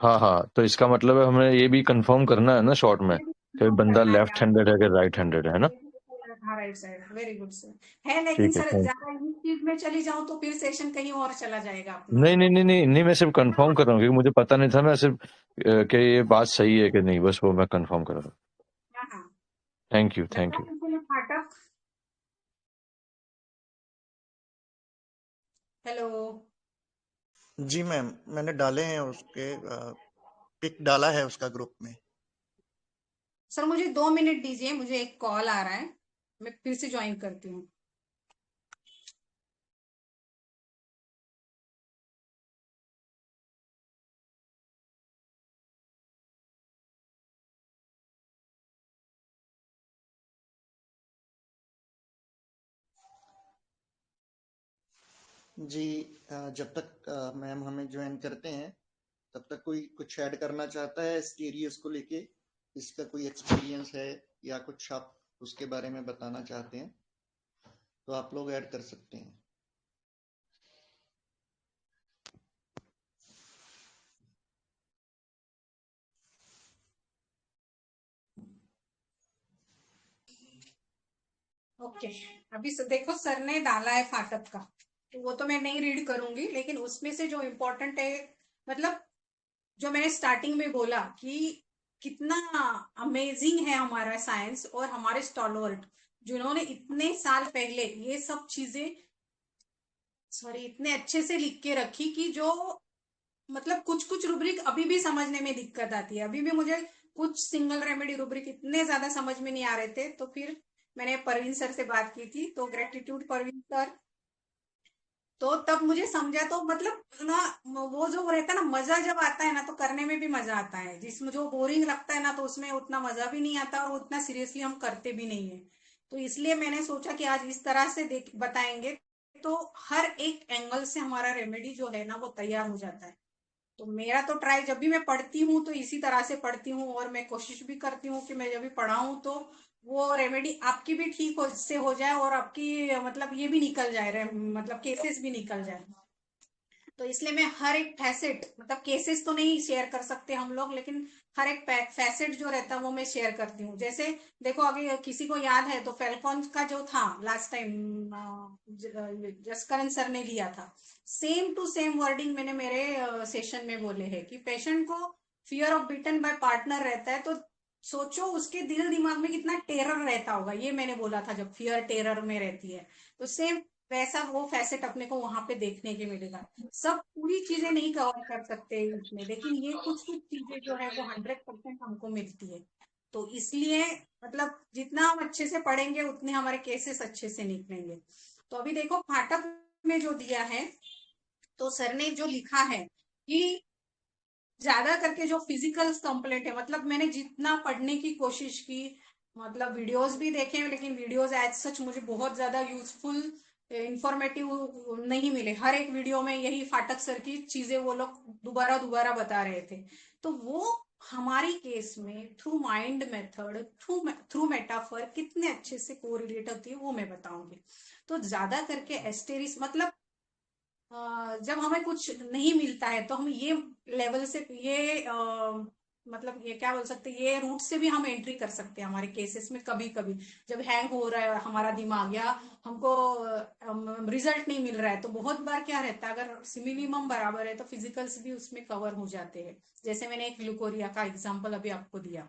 हाँ हाँ, तो इसका मतलब है हमें ये भी कंफर्म करना है ना शॉर्ट में ये भी कि confirm बंदा करना है लेफ्ट हैंडेड है कि राइट हैंडेड है ना? हाँ right side, very good sir है। लेकिन ठीक है, सर थैंक ज्यादा इस चीज में चली जाऊं तो फिर सेशन कहीं और चला जाएगा यू। अपना। नहीं नहीं नहीं नहीं नहीं, मैं सिर्फ कंफर्म कर रहा हूँ क्योंकि मुझे पता नहीं था। मैं सिर्फ कि ये बात सही है कि नहीं, बस वो मैं कंफर्म कर रहा हूँ। हाँ हाँ, थैंक यू, डाला थैंक यू। किसी ने फाटक? हेलो जी मैम, मैंने डाले हैं उसके, पिक डाला है उसका ग्रुप में। सर, मुझे 2 मिनट दीजिए, मुझे एक कॉल आ रहा है, मैं फिर से ज्वाइन करती हूँ। जी, जब तक मैम हमें ज्वाइन करते हैं तब तक कोई कुछ ऐड करना चाहता है स्टीरियस को लेके, इसका कोई एक्सपीरियंस है या कुछ आप उसके बारे में बताना चाहते हैं तो आप लोग ऐड कर सकते हैं। ओके, अभी देखो सर ने डाला है फाटक का, तो वो तो मैं नहीं रीड करूंगी, लेकिन उसमें से जो इम्पोर्टेंट है, मतलब जो मैंने स्टार्टिंग में बोला कि कितना अमेजिंग है हमारा साइंस और हमारे स्टॉलवर्ट, जिन्होंने इतने साल पहले ये सब चीजें इतने अच्छे से लिख के रखी कि जो मतलब कुछ कुछ रूब्रिक अभी भी समझने में दिक्कत आती है। अभी भी मुझे कुछ सिंगल रेमेडी रूब्रिक इतने ज्यादा समझ में नहीं आ रहे थे, तो फिर मैंने परवीन सर से बात की थी, तो ग्रेटिट्यूड परवीन सर। तो तब मुझे समझा, तो मतलब ना वो जो रहता है ना, मजा जब आता है ना तो करने में भी मजा आता है। जिसमें जो बोरिंग लगता है ना तो उसमें उतना मजा भी नहीं आता और उतना सीरियसली हम करते भी नहीं है। तो इसलिए मैंने सोचा कि आज इस तरह से देख बताएंगे तो हर एक एंगल से हमारा रेमेडी जो है ना वो तैयार हो जाता है। तो मेरा तो ट्राई, जब भी मैं पढ़ती हूँ तो इसी तरह से पढ़ती हूँ, और मैं कोशिश भी करती हूँ कि मैं जब भी पढ़ाऊँ तो वो रेमेडी आपकी भी ठीक से हो जाए और आपकी मतलब ये भी निकल जाए, मतलब केसेस भी निकल जाए। तो इसलिए मैं हर एक फैसेट, मतलब केसेस तो नहीं शेयर कर सकते हम लोग, लेकिन हर एक फैसेट जो रहता है वो मैं शेयर करती हूँ। जैसे देखो, अगर किसी को याद है तो फेल्कॉन का जो था लास्ट टाइम जसकरण सर ने लिया था, सेम टू सेम वर्डिंग मैंने मेरे सेशन में बोले हैं कि पेशेंट को fear of beaten by partner रहता है, तो सोचो उसके दिल दिमाग में कितना टेरर रहता होगा, ये मैंने बोला था जब फियर टेरर में रहती है। तो सेम वैसा वो फैसेट अपने को वहां पे देखने के मिलेगा। सब पूरी चीजें नहीं कवर कर सकते इसमें, लेकिन ये कुछ कुछ चीजें जो है वो 100% हमको मिलती है। तो इसलिए मतलब जितना हम अच्छे से पढ़ेंगे उतने हमारे केसेस अच्छे से निकलेंगे। तो अभी देखो फाटक में जो दिया है, तो सर ने जो लिखा है कि ज्यादा करके जो फिजिकल कंप्लेंट है, मतलब मैंने जितना पढ़ने की कोशिश की, मतलब वीडियोस भी देखे, लेकिन वीडियोस एज सच मुझे बहुत ज्यादा यूजफुल इंफॉर्मेटिव नहीं मिले। हर एक वीडियो में यही फाटक सर की चीजें वो लोग दोबारा दोबारा बता रहे थे। तो वो हमारी केस में through mind method, through metaphor कितने अच्छे से कोरिलेट होती है वो मैं बताऊंगी। तो ज्यादा करके एस्टेरिस मतलब जब हमें कुछ नहीं मिलता है तो हम ये लेवल से ये मतलब ये क्या बोल सकते हैं, ये रूट से भी हम एंट्री कर सकते हैं हमारे केसेस में। कभी कभी जब हैंग हो रहा है हमारा दिमाग या हमको रिजल्ट नहीं मिल रहा है, तो बहुत बार क्या रहता है, अगर मिनिमम बराबर है तो फिजिकल्स भी उसमें कवर हो जाते हैं। जैसे मैंने एक ग्लूकोरिया का एग्जांपल अभी आपको दिया।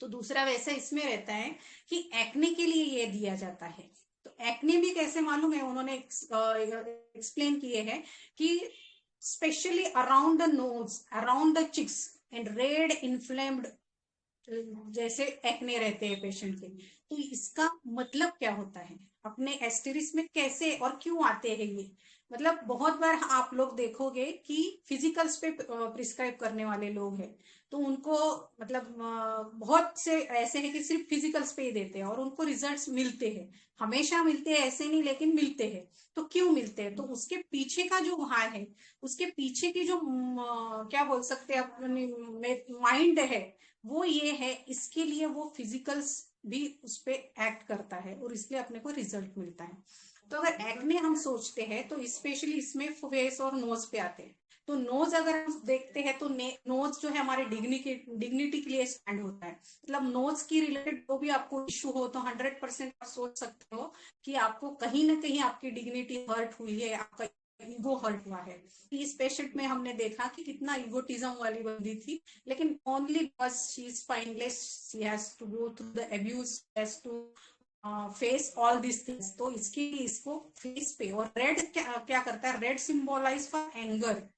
तो दूसरा वैसे इसमें रहता है कि एक्ने के लिए ये दिया जाता है। तो एक्ने भी कैसे मालूम है, उन्होंने एक्सप्लेन किए हैं कि specially around the nose, around the cheeks and red inflamed जैसे एक्ने रहते हैं पेशेंट के। तो इसका मतलब क्या होता है, अपने एस्टेरिस में कैसे और क्यों आते हैं ये, मतलब बहुत बार आप लोग देखोगे कि फिजिकल्स पे प्रिस्क्राइब करने वाले लोग हैं, तो उनको मतलब बहुत से ऐसे हैं कि सिर्फ फिजिकल्स पे ही देते हैं और उनको रिजल्ट्स मिलते हैं। हमेशा मिलते हैं ऐसे नहीं, लेकिन मिलते हैं। तो क्यों मिलते हैं, तो उसके पीछे का जो वहां है, उसके पीछे की जो क्या बोल सकते हैं अपनी माइंड है, वो ये है, इसके लिए वो फिजिकल्स भी उस पे एक्ट करता है और इसलिए अपने को रिजल्ट मिलता है। तो अगर एक्ने हम सोचते हैं तो स्पेशली इसमें फेस और नोज पे आते हैं। तो नोज अगर हम देखते हैं तो नोज जो है हमारे डिग्निटी के लिए स्टैंड होता है। मतलब नोज की रिलेटेड जो भी आपको इश्यू हो तो 100% आप सोच सकते हो कि आपको कहीं ना कहीं आपकी डिग्निटी हर्ट हुई है, आपका ईगो हर्ट हुआ है। इस पेशेंट में हमने देखा कि कितना ईगोटिज्म वाली बंदी थी, लेकिन only because she is spineless, she has to go through the abuse, has to face all this things. तो इसको फेस पे, और रेड क्या करता है, रेड सिंबलाइज फॉर एंगर।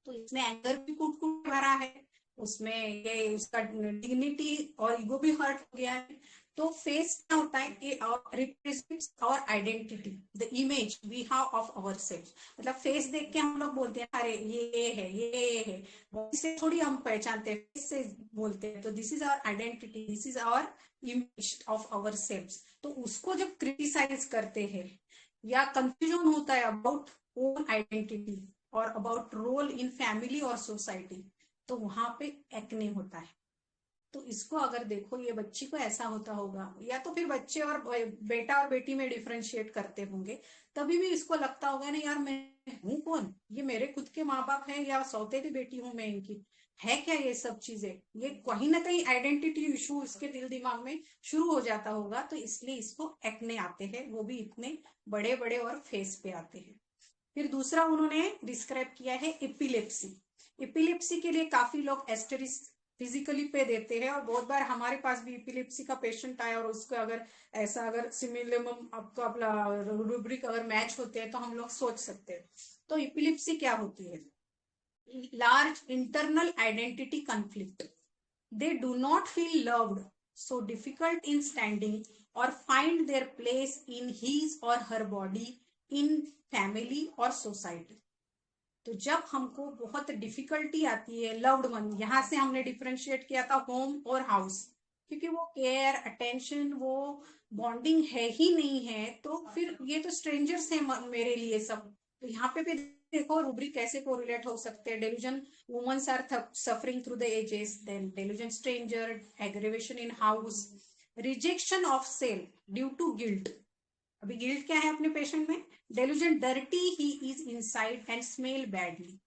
तो इसमें एंगर भी कूट कूट भरा है, उसमें ये उसका डिग्निटी और ईगो भी हर्ट हो गया है। तो फेस क्या होता है कि represents our identity, the image we have of our self. मतलब फेस देख के हम लोग बोलते हैं अरे ये है, ये है, इससे थोड़ी हम पहचानते हैं, फेस से बोलते हैं। तो this is our identity, this is our image of our self. तो उसको जब क्रिटिसाइज करते हैं या कंफ्यूजन होता है अबाउट ओन आइडेंटिटी और अबाउट रोल इन फैमिली और सोसाइटी, तो वहां पे एक्ने होता है। तो इसको अगर देखो, ये बच्ची को ऐसा होता होगा, या तो फिर बच्चे और बेटा और बेटी में डिफरेंशिएट करते होंगे, तभी भी इसको लगता होगा ना यार मैं हूं कौन, ये मेरे खुद के माँ बाप हैं या सौतेली बेटी हूं मैं इनकी, है क्या ये सब चीजें। ये कहीं ना कहीं आइडेंटिटी इशू इसके दिल दिमाग में शुरू हो जाता होगा। तो इसलिए इसको एक्ने आते हैं, वो भी इतने बड़े बड़े और फेस पे आते हैं। फिर दूसरा उन्होंने डिस्क्राइब किया है एपिलेप्सी। एपिलेप्सी के लिए काफी लोग एस्टेरिस फिजिकली पे देते हैं, और बहुत बार हमारे पास भी एपिलेप्सी का पेशेंट आया और उसको अगर ऐसा अगर सिमिलम आपका अपना रूब्रिक अगर मैच होते हैं तो हम लोग सोच सकते हैं। तो एपिलेप्सी क्या होती है, large internal identity conflict, they do not feel loved, so difficult in standing or find their place in his or her body, in family or society। तो जब हमको बहुत डिफिकल्टी आती है लव्ड वन, यहां से हमने डिफरेंशिएट किया था होम और हाउस, क्योंकि वो केयर अटेंशन वो बॉन्डिंग है ही नहीं है, तो फिर ये तो स्ट्रेंजर्स हैं मेरे लिए सब। तो यहाँ पे भी देखो रूब्रिक कैसे कोरिलेट हो सकते हैं। Delusion, women's are suffering through the ages, then delusion stranger, aggravation in house, rejection of self due to guilt. अभी गिल्ट क्या है अपने पेशेंट में, delusion dirty he is inside and smell badly.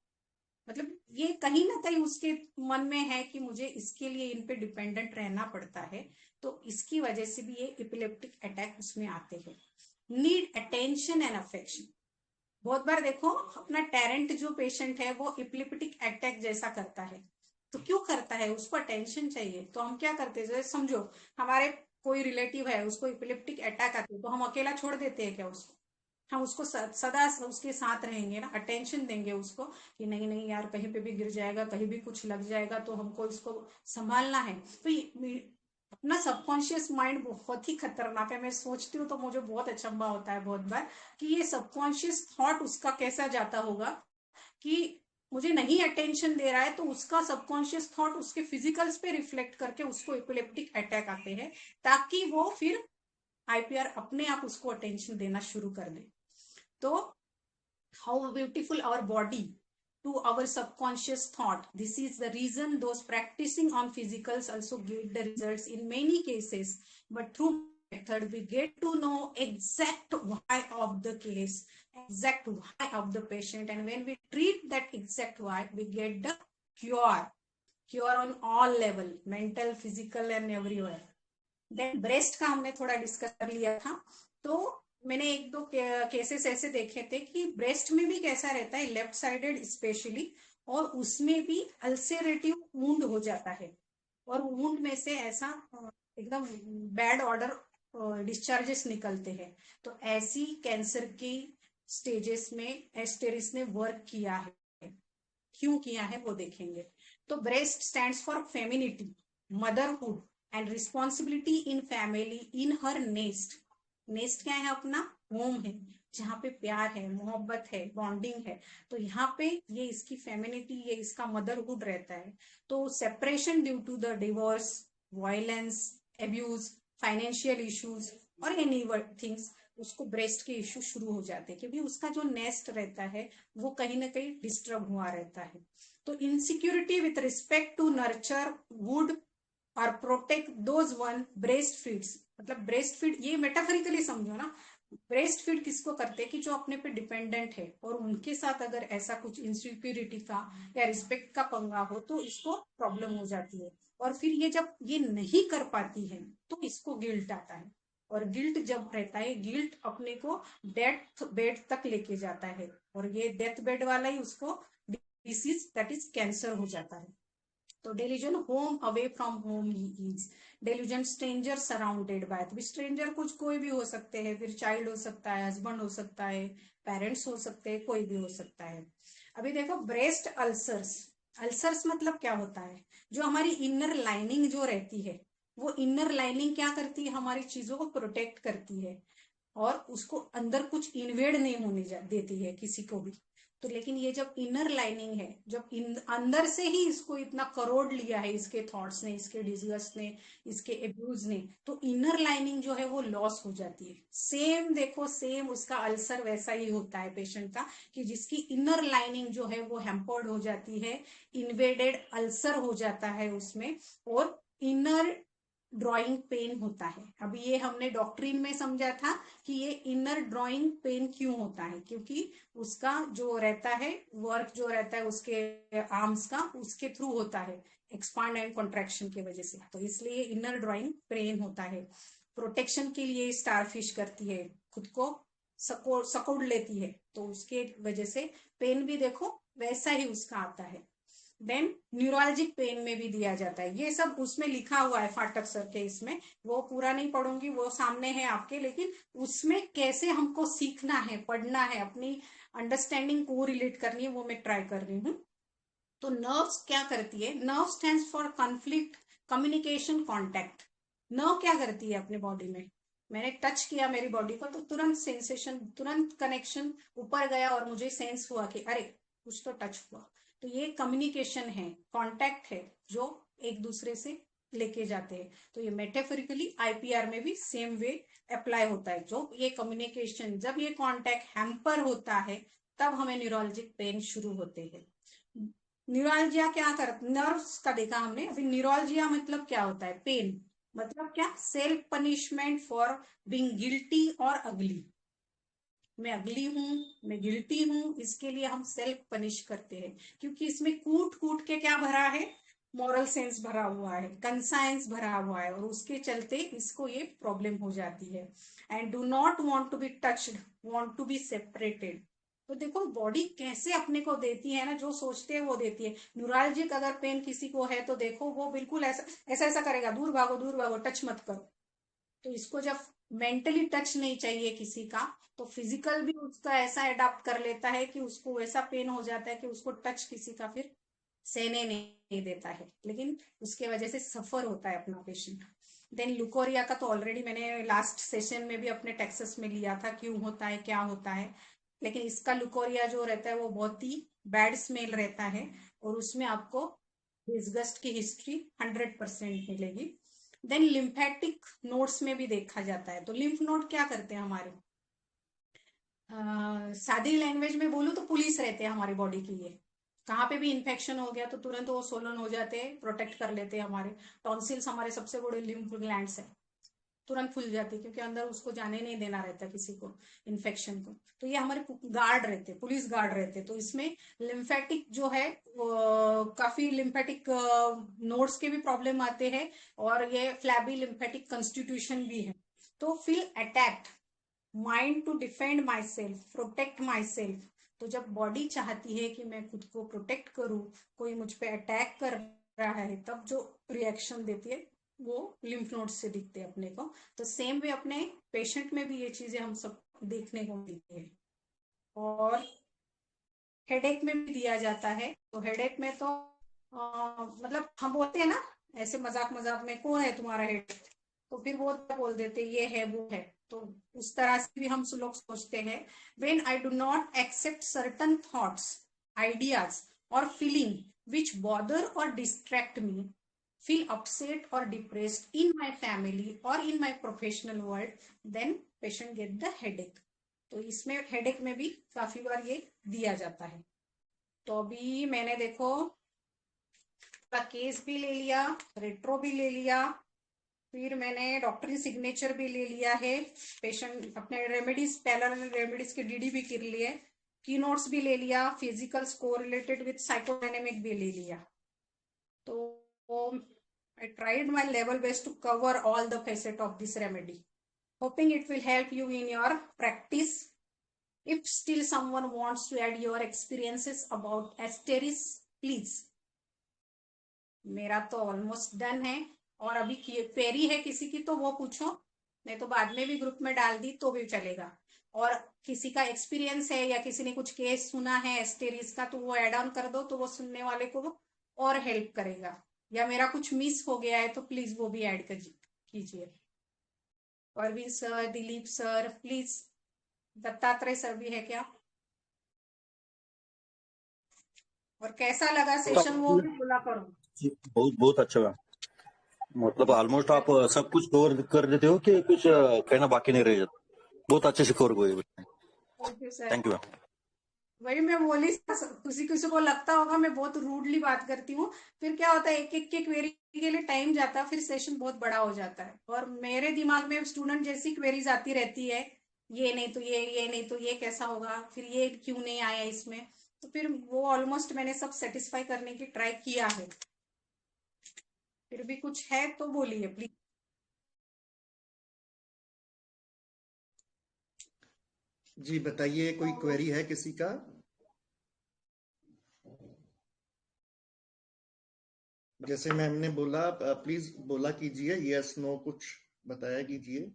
मतलब ये कहीं ना कहीं उसके मन में है कि मुझे इसके लिए इन पे डिपेंडेंट रहना पड़ता है, तो इसकी वजह से भी ये एपिलेप्टिक अटैक उसमें आते हैं। नीड अटेंशन एंड अफेक्शन, बहुत बार देखो अपना टैरेंट जो पेशेंट है वो एपिलेप्टिक अटैक जैसा करता है, तो क्यों करता है, उसको अटेंशन चाहिए। तो हम क्या करते हैं, जैसे समझो हमारे कोई रिलेटिव है उसको एपिलेप्टिक अटैक आती है, तो हम अकेला छोड़ देते हैं क्या उसको, हम उसको सदा उसके साथ रहेंगे ना, अटेंशन देंगे उसको कि नहीं नहीं यार कहीं पे भी गिर जाएगा, कहीं भी कुछ लग जाएगा, तो हमको इसको संभालना है। तो अपना सबकॉन्शियस माइंड बहुत ही खतरनाक है। मैं सोचती हूँ तो मुझे बहुत अचंभा होता है बहुत बार कि ये सबकॉन्शियस थॉट उसका कैसा जाता होगा कि मुझे नहीं अटेंशन दे रहा है, तो उसका सबकॉन्शियस थॉट उसके फिजिकल्स पे रिफ्लेक्ट करके उसको एपिलेप्टिक अटैक आते हैं, ताकि वो फिर आईपीआर अपने आप उसको अटेंशन देना शुरू कर दे। तो how beautiful our body to our subconscious thought. This is the reason those practicing on physicals also get the results in many cases, but through method, we get to know exact why of the case, exact why of the patient, and when we treat that exact why, we get the cure on all level, mental, physical and everywhere. Then breast का हमने थोड़ा discuss कर लिया था, तो मैंने एक दो केसेस ऐसे देखे थे कि ब्रेस्ट में भी कैसा रहता है, लेफ्ट साइडेड स्पेशली, और उसमें भी अल्सरेटिव वुंड हो जाता है, और वुंड में से ऐसा एकदम बैड ऑर्डर डिस्चार्जेस निकलते हैं। तो ऐसी कैंसर की स्टेजेस में एस्टेरिस ने वर्क किया है, क्यों किया है वो देखेंगे। तो breast stands for femininity, motherhood and responsibility in family in her nest. Nest क्या है? अपना होम है, जहाँ पे प्यार है, मोहब्बत है, बॉन्डिंग है। तो यहाँ पे ये इसकी फेमिनिटी, ये इसका मदरहुड रहता है। तो separation due to the divorce, violence, abuse, financial issues और एनी थिंग्स, उसको ब्रेस्ट के इश्यू शुरू हो जाते हैं, क्योंकि उसका जो नेस्ट रहता है वो कहीं ना कहीं डिस्टर्ब हुआ रहता है। तो insecurity with respect to nurture would और protect those one breast feeds, मतलब ब्रेस्ट फीड ये मेटाफोरिकली समझो ना, ब्रेस्ट फीड किसको करते हैं कि जो अपने पे डिपेंडेंट है, और उनके साथ अगर ऐसा कुछ इनसिक्योरिटी का या रिस्पेक्ट का पंगा हो तो इसको प्रॉब्लम हो जाती है। और फिर ये जब ये नहीं कर पाती है तो इसको गिल्ट आता है, और गिल्ट जब रहता है, गिल्ट अपने को डेथ बेड तक लेके जाता है, और ये डेथ बेड वाला ही उसको डिसीज दैट इज कैंसर हो जाता है। तो delusion home away from home he is, delusion stranger surrounded bye, तो स्ट्रेंजर कुछ कोई भी हो सकते हैं, फिर चाइल्ड हो सकता है, हस्बैंड हो सकता है, पेरेंट्स हो सकते हैं, कोई भी हो सकता है। अभी देखो ब्रेस्ट अल्सर्स, अल्सर्स मतलब क्या होता है? जो हमारी इनर लाइनिंग जो रहती है, वो इनर लाइनिंग क्या करती है? हमारी चीजों को प्रोटेक्ट करती है, और उसको अंदर कुछ इन्वेड नहीं होने देती है किसी को भी। तो लेकिन ये जब इनर लाइनिंग है, जब अंदर से ही इसको इतना करोड़ लिया है इसके थॉट्स ने, इसके डिस्गस्ट ने, इसके एब्यूज ने, तो इनर लाइनिंग जो है वो लॉस हो जाती है। सेम देखो, सेम उसका अल्सर वैसा ही होता है पेशेंट का, कि जिसकी इनर लाइनिंग जो है वो हैम्पर्ड हो जाती है, इन्वेडेड अल्सर हो जाता है उसमें, और इनर ड्राइंग पेन होता है। अभी ये हमने डॉक्ट्रिन में समझा था कि ये इनर ड्राइंग पेन क्यों होता है, क्योंकि उसका जो रहता है वर्क, जो रहता है उसके आर्म्स का, उसके थ्रू होता है, एक्सपांड एंड कॉन्ट्रैक्शन की वजह से, तो इसलिए इनर ड्राइंग पेन होता है। प्रोटेक्शन के लिए स्टारफिश करती है, खुद को सकोड़ लेती है, तो उसके वजह से पेन भी देखो वैसा ही उसका आता है। देन न्यूरोलॉजिक पेन में भी दिया जाता है, ये सब उसमें लिखा हुआ है फाटक सर के इसमें, वो पूरा नहीं पढ़ूंगी, वो सामने है आपके, लेकिन उसमें कैसे हमको सीखना है, पढ़ना है, अपनी अंडरस्टैंडिंग को रिलेट करनी है, वो मैं ट्राई कर रही हूँ। तो नर्व्स क्या करती है? Nerve stands for conflict, communication, contact. Nerve क्या करती है अपने बॉडी में? मैंने टच किया मेरी बॉडी को तो तुरंत सेंसेशन, तुरंत कनेक्शन ऊपर गया, और मुझे सेंस हुआ कि अरे कुछ तो टच हुआ। तो ये कम्युनिकेशन है, कांटेक्ट है, जो एक दूसरे से लेके जाते हैं। तो ये मेटाफोरिकली आईपीआर में भी सेम वे अप्लाई होता है। जो ये कम्युनिकेशन, जब ये कांटेक्ट हैम्पर होता है, तब हमें न्यूरोलॉजिक पेन शुरू होते हैं। न्यूरोलजिया क्या करता, नर्व्स का देखा हमने, अभी न्यूरोलजिया मतलब क्या होता है? पेन मतलब क्या? Self punishment for being guilty और अगली। मैं अगली हूं, मैं गिल्टी हूं, इसके लिए हम सेल्फ पनिश करते हैं, क्योंकि इसमें कूट कूट के क्या भरा है? मॉरल सेंस भरा हुआ है, कंसाइंस भरा हुआ है, और उसके चलते इसको ये प्रॉब्लम हो जाती है। And do not want to be touched, want to be separated. तो देखो बॉडी कैसे अपने को देती है ना, जो सोचते हैं वो देती है। न्यूरालजिक अगर पेन किसी को है तो देखो वो बिल्कुल ऐसा ऐसा ऐसा करेगा, दूर भागो दूर भागो, टच मत करो। तो इसको जब मेंटली टच नहीं चाहिए किसी का, तो फिजिकल भी उसका ऐसा अडॉप्ट कर लेता है कि उसको वैसा पेन हो जाता है कि उसको टच किसी का फिर सहने नहीं देता है, लेकिन उसके वजह से सफर होता है अपना पेशेंट। देन लुकोरिया का तो ऑलरेडी मैंने लास्ट सेशन में भी अपने टेक्सास में लिया था, क्यों होता है, क्या होता है। लेकिन इसका लुकोरिया जो रहता है वो बहुत ही बैड स्मेल रहता है, और उसमें आपको डिस्गस्ट की हिस्ट्री 100% मिलेगी। देन लिम्फेटिक नोड्स में भी देखा जाता है। तो लिम्फ नोड क्या करते हैं हमारे, सादी लैंग्वेज में बोलूं तो पुलिस रहते हैं हमारी बॉडी के लिए। कहाँ पे भी इन्फेक्शन हो गया तो तुरंत वो सोलन हो जाते हैं, प्रोटेक्ट कर लेते हैं। हमारे टॉन्सिल्स हमारे सबसे बड़े लिम्फ ग्लैंड्स है। तुरंत फूल जाती है, क्योंकि अंदर उसको जाने नहीं देना रहता किसी को, इन्फेक्शन को। तो ये हमारे गार्ड रहते, पुलिस गार्ड रहते। तो इसमें लिम्फेटिक जो है काफी लिम्फेटिक नोड्स के भी प्रॉब्लम आते हैं, और ये फ्लैबी लिम्फेटिक कंस्टिट्यूशन भी है। तो feel attacked, mind to defend my self, protect my self. तो जब बॉडी चाहती है कि मैं खुद को प्रोटेक्ट करूं, कोई मुझ पे अटैक कर रहा है, तब जो रिएक्शन देती है वो लिम्फ नोड्स से दिखते हैं अपने को। तो सेम वे अपने पेशेंट में भी ये चीजें हम सब देखने को मिलती है। और हेडेक में भी दिया जाता है। तो हेडेक में तो मतलब हम बोलते हैं ना ऐसे मजाक मजाक में, कौन है तुम्हारा हेडेक, तो फिर वो बोल देते ये है वो है। तो उस तरह से भी हम लोग सोचते हैं। when I do not accept certain thoughts, ideas or feeling which bother or distract me, feel upset or depressed in my family or in my professional world, then patient get the headache. तो इसमें headache में भी काफी बार ये दिया जाता है। तो अभी मैंने देखो केस भी ले लिया, रेट्रो भी ले लिया, फिर मैंने डॉक्टरी सिग्नेचर भी ले लिया है, पेशेंट अपने रेमेडीज पैरेलल रेमेडीज के डीडी भी कर लिए, की नोट्स भी ले लिया, physical score related with psychodynamic भी ले लिया। तो I tried my level best to cover all the facets of this remedy, hoping it will help you in your practice. If still someone wants to add your experiences about Asteris, please. मेरा तो almost done है, और अभी query है किसी की तो वो पूछो, नहीं तो बाद में भी ग्रुप में डाल दी तो भी चलेगा। और किसी का एक्सपीरियंस है या किसी ने कुछ केस सुना है एस्टेरिस का, तो वो ऐड ऑन कर दो, तो वो सुनने वाले को और हेल्प करेगा। या मेरा कुछ मिस हो गया है तो प्लीज वो भी ऐड कीजिए। Parveen sir, Dilip sir please, Dattatreya sir भी है क्या? और कैसा लगा सेशन वो भी बोला करो। बहुत बहुत अच्छा है, मतलब ऑलमोस्ट आप सब कुछ कवर कर देते हो कि कुछ कहना बाकी नहीं रह जाता, बहुत अच्छे से कवर हुए। Thank you. वही मैं बोली, किसी को लगता होगा मैं बहुत रूडली बात करती हूँ, फिर क्या होता है एक एक के क्वेरी के लिए टाइम जाता है, फिर सेशन बहुत बड़ा हो जाता है, और मेरे दिमाग में स्टूडेंट जैसी क्वेरीज आती रहती है, ये नहीं तो ये नहीं तो ये कैसा होगा, फिर ये क्यों नहीं आया इसमें, तो फिर वो ऑलमोस्ट मैंने सब सेटिस्फाई करने की ट्राई किया है। फिर भी कुछ है तो बोलिए प्लीज। जी बताइए, कोई क्वेरी है किसी का? जैसे मैम ने बोला, प्लीज बोला कीजिए, यस नो कुछ बताया कीजिए।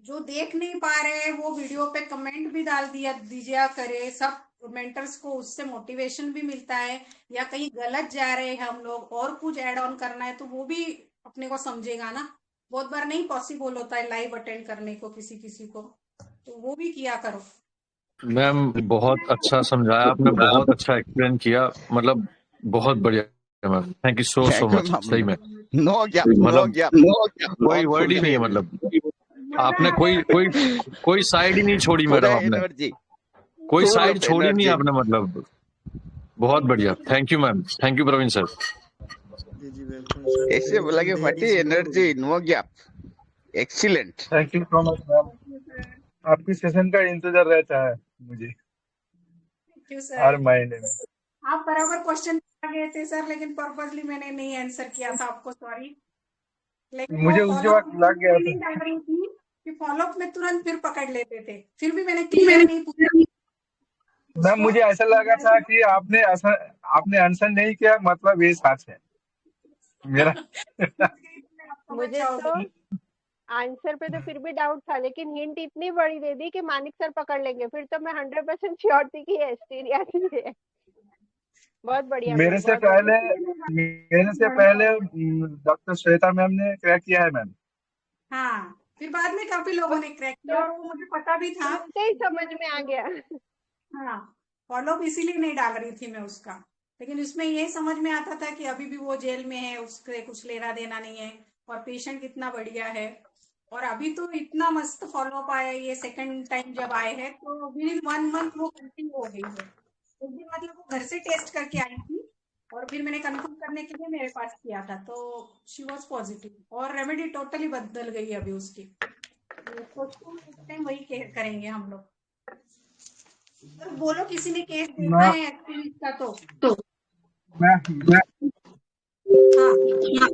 जो देख नहीं पा रहे हैं वो वीडियो पे कमेंट भी डाल दीजिए करे, सब मेंटर्स को उससे मोटिवेशन भी मिलता है। या कहीं गलत जा रहे हैं हम लोग और कुछ ऐड ऑन करना है तो वो भी अपने को समझेगा ना। बहुत बार नहीं पॉसिबल होता है लाइव अटेंड करने को किसी को, तो वो भी किया करो। मैम बहुत अच्छा समझाया आपने, बहुत अच्छा एक्सप्लेन किया, मतलब बहुत बढ़िया ma'am, thank you so much. सही में नो गैप, मतलब कोई वर्ड ही नहीं है, मतलब आपने कोई साइड ही नहीं छोड़ी मैडम, आपने कोई साइड छोड़ी नहीं आपने, मतलब बहुत बढ़िया। Thank you ma'am, thank you Praveen sir. ऐसे बोला कि what is energy, no gap, excellent. Thank you so much ma'am, आपकी सेशन का इंतजार रहता है मुझे हर महीने में। आप बराबर क्वेश्चन आ गए थे सर, लेकिन पर्पसली मैंने नहीं आंसर किया था आपको, सॉरी। लेकिन मुझे उसके बाद लग गया था कि फॉलोअप में तुरंत फिर पकड़ लेते थे, फिर भी मैंने क्लियर नहीं पूछा मैम। मुझे ऐसा लगा था कि आपने आंसर नहीं किया, मतलब ये सच है मेरा। मुझे तो आंसर पे तो फिर भी डाउट था, लेकिन हिंट इतनी बड़ी दे दी कि मानिक सर पकड़ लेंगे, फिर तो मैं 100% श्योर थी कि एस्टीरिया है। बहुत बढ़िया। मेरे से पहले डॉक्टर श्वेता मैम ने क्रैक किया है मैम। हाँ, फिर बाद में काफी लोगों ने क्रैक किया और वो मुझे पता भी था, ही समझ में आ गया। हाँ, फॉलोअप इसीलिए नहीं डाल रही थी मैं उसका, लेकिन उसमें ये समझ में आता था कि अभी भी वो जेल में है, उसके कुछ लेना देना नहीं है, और पेशेंट कितना बढ़िया है। और अभी तो इतना मस्त फॉलोअप आया, ये सेकंड टाइम जब आए हैं तो विद इन 1 मंथ वो कंटिन्यू हो गई है। एक दिन मतलब वो घर से टेस्ट करके आई थी, और फिर मैंने कंफर्म करने के लिए मेरे पास किया था, तो शी वॉज पॉजिटिव और रेमेडी टोटली बदल गई अभी उसकी। नेक्स्ट टाइम वही करेंगे हम लोग। तो बोलो किसी ने केस देखा मैं है एक्चुअली इसका तो मैं मैं हाँ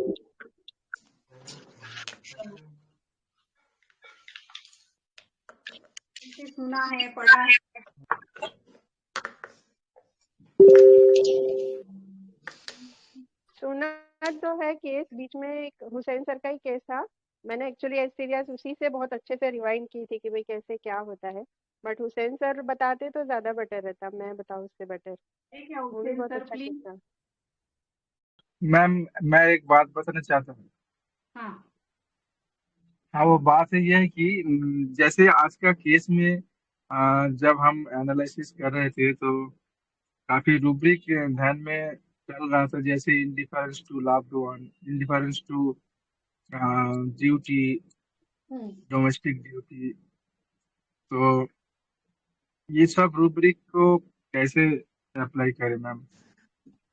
किसी सुना है, पढ़ा है? सुना तो है केस, बीच में एक हुसैन सर का ही केस था। मैंने एक्चुअली एस्टीरियास उसी से बहुत अच्छे से रिवाइंड की थी कि भाई कैसे क्या होता है, बट हुसैन सर बताते तो ज्यादा बेटर रहता, मैं बताऊँ उससे बेटर। ठीक है वो भी हुसैन बहुत सर अच्छा केस प्लीज। था। मैम मैं एक बात बताना चाहता हूँ। हाँ हाँ, वो बात है ये है कि जैसे आज का केस में जब हम एनालिसिस कर रहे थे तो काफी रूब्रिक ध्यान में चल रहा था, जैसे indifference to loved one, indifference to duty, hmm domestic duty. तो ये सब रूब्रिक को कैसे अप्लाई करें मैम?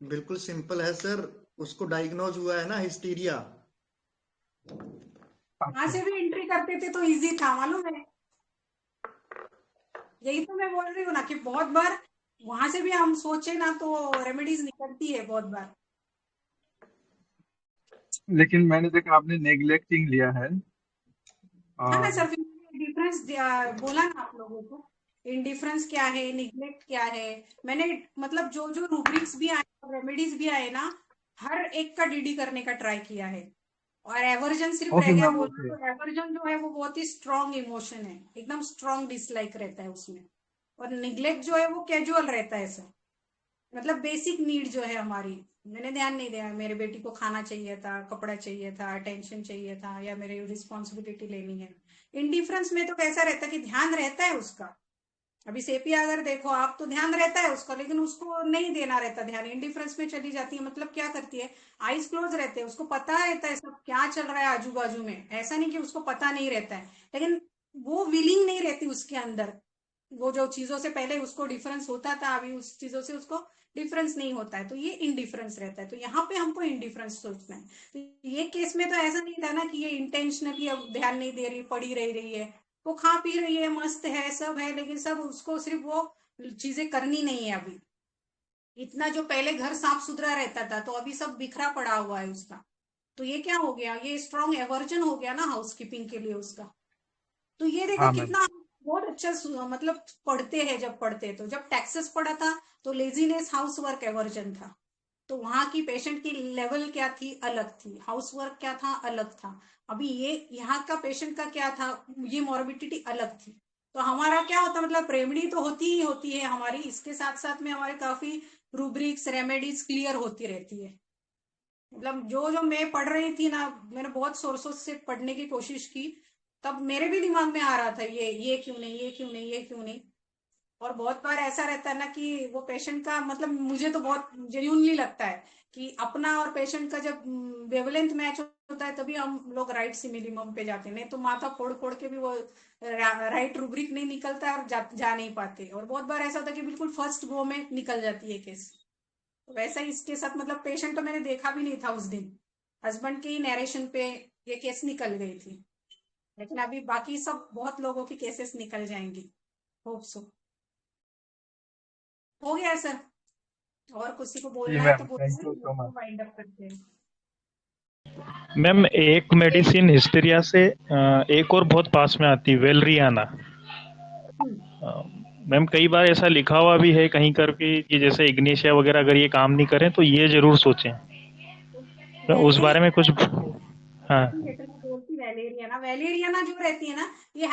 बिल्कुल सिंपल है सर, उसको डायग्नोज हुआ है ना हिस्टीरिया। वहां से भी एंट्री करते थे तो इजी था, मालूम है? यही तो मैं बोल रही हूँ ना कि बहुत बार वहां से भी हम सोचे ना तो रेमेडीज निकलती है बहुत बार। लेकिन मैंने देखा आपने नेग्लेक्टिंग लिया है। हाँ ना और सर, फिर डिफरेंस बोला ना आप लोगों को, इंडिफरेंस क्या है, निग्लेक्ट क्या है। मैंने मतलब जो जो रूब्रिक्स भी आए और रेमेडीज भी आए ना, हर एक का डीडी करने का ट्राई किया है। और एवर्जन सिर्फ रह ओके गया मैम, बोलना, ओके। तो एवर्जन जो है वो बहुत ही स्ट्रांग इमोशन है, एकदम स्ट्रांग डिसलाइक रहता है उसमें। और निग्लेक्ट जो है वो कैजुअल रहता है सर, मतलब बेसिक नीड जो है हमारी, मैंने ध्यान नहीं दिया, मेरे बेटी को खाना चाहिए था, कपड़ा चाहिए था, अटेंशन चाहिए था, या मेरी रिस्पॉन्सिबिलिटी लेनी है। इंडिफरेंस में तो कैसा रहता है कि ध्यान रहता है उसका। अभी सेपिया अगर देखो आप तो ध्यान रहता है उसका, लेकिन उसको नहीं देना रहता ध्यान, इंडिफरेंस में चली जाती है। मतलब क्या करती है, आईज क्लोज रहते हैं, उसको पता रहता है सब क्या चल रहा है आजू बाजू में, ऐसा नहीं कि उसको पता नहीं रहता है, लेकिन वो विलिंग नहीं रहती उसके अंदर। वो जो चीजों से पहले उसको डिफरेंस होता था, अभी उस चीजों से उसको डिफरेंस नहीं होता है, तो ये इनडिफरेंस रहता है। तो यहाँ पे हमको इनडिफरेंस सोचना है। तो ये केस में तो ऐसा नहीं था ना कि ये इंटेंशनली अब ध्यान नहीं दे रही, पड़ी रही है। वो खा पी रही है, मस्त है, सब है, लेकिन सब उसको सिर्फ वो चीजें करनी नहीं है अभी। इतना जो पहले घर साफ सुथरा रहता था, तो अभी सब बिखरा पड़ा हुआ है उसका। तो ये क्या हो गया, ये स्ट्रॉन्ग एवर्जन हो गया ना हाउसकीपिंग के लिए उसका। तो ये देखो हाँ मैम। कितना बहुत अच्छा मतलब पढ़ते हैं, जब पढ़ते तो जब टैक्सेस पढ़ा था तो लेजीनेस हाउस वर्क एवर्जन था। तो वहां की पेशेंट की लेवल क्या थी, अलग थी, हाउस वर्क क्या था, अलग था। अभी ये यहाँ का पेशेंट का क्या था, ये मॉर्बिडिटी अलग थी। तो हमारा क्या होता, मतलब रेमेडी तो होती ही होती है हमारी, इसके साथ साथ में हमारे काफी रूब्रिक्स रेमेडीज क्लियर होती रहती है। मतलब जो जो मैं पढ़ रही थी ना, मैंने बहुत सोर्सेस से पढ़ने की कोशिश की, तब मेरे भी दिमाग में आ रहा था ये क्यों नहीं, ये क्यों नहीं, ये क्यों नहीं। और बहुत बार ऐसा रहता है ना कि वो पेशेंट का, मतलब मुझे तो बहुत जेन्युइनली लगता है कि अपना और पेशेंट का जब वेवलेंथ मैच होता है तभी हम लोग राइट से मिनिमम पे जाते हैं, नहीं तो माथा फोड़ फोड़ के भी वो राइट रूब्रिक नहीं निकलता है और जा नहीं पाते। और बहुत बार ऐसा होता है कि बिल्कुल फर्स्ट गो में निकल जाती है केस। तो वैसा ही इसके साथ, मतलब पेशेंट तो मैंने देखा भी नहीं था उस दिन, हस्बैंड के ही नरेशन पे ये केस निकल गई थी। लेकिन अभी बाकी सब बहुत लोगों की केसेस निकल जाएंगी, होप सो। हो गया सर, और किसी को जी बोलना है तो मैम, थैंक यू सो बोलिए, मच। वाइंड अप करते हैं। मैम एक मेडिसिन हिस्टीरिया से एक और बहुत पास में आती है, वेलरियाना। मैम कई बार ऐसा लिखा हुआ भी है कहीं कर भी कि जैसे इग्निशिया वगैरह अगर ये काम नहीं करें तो ये जरूर सोचें। तो उस बारे में कुछ, हाँ वैलेरियाना, वैलेरियाना जो रहती है ना, ये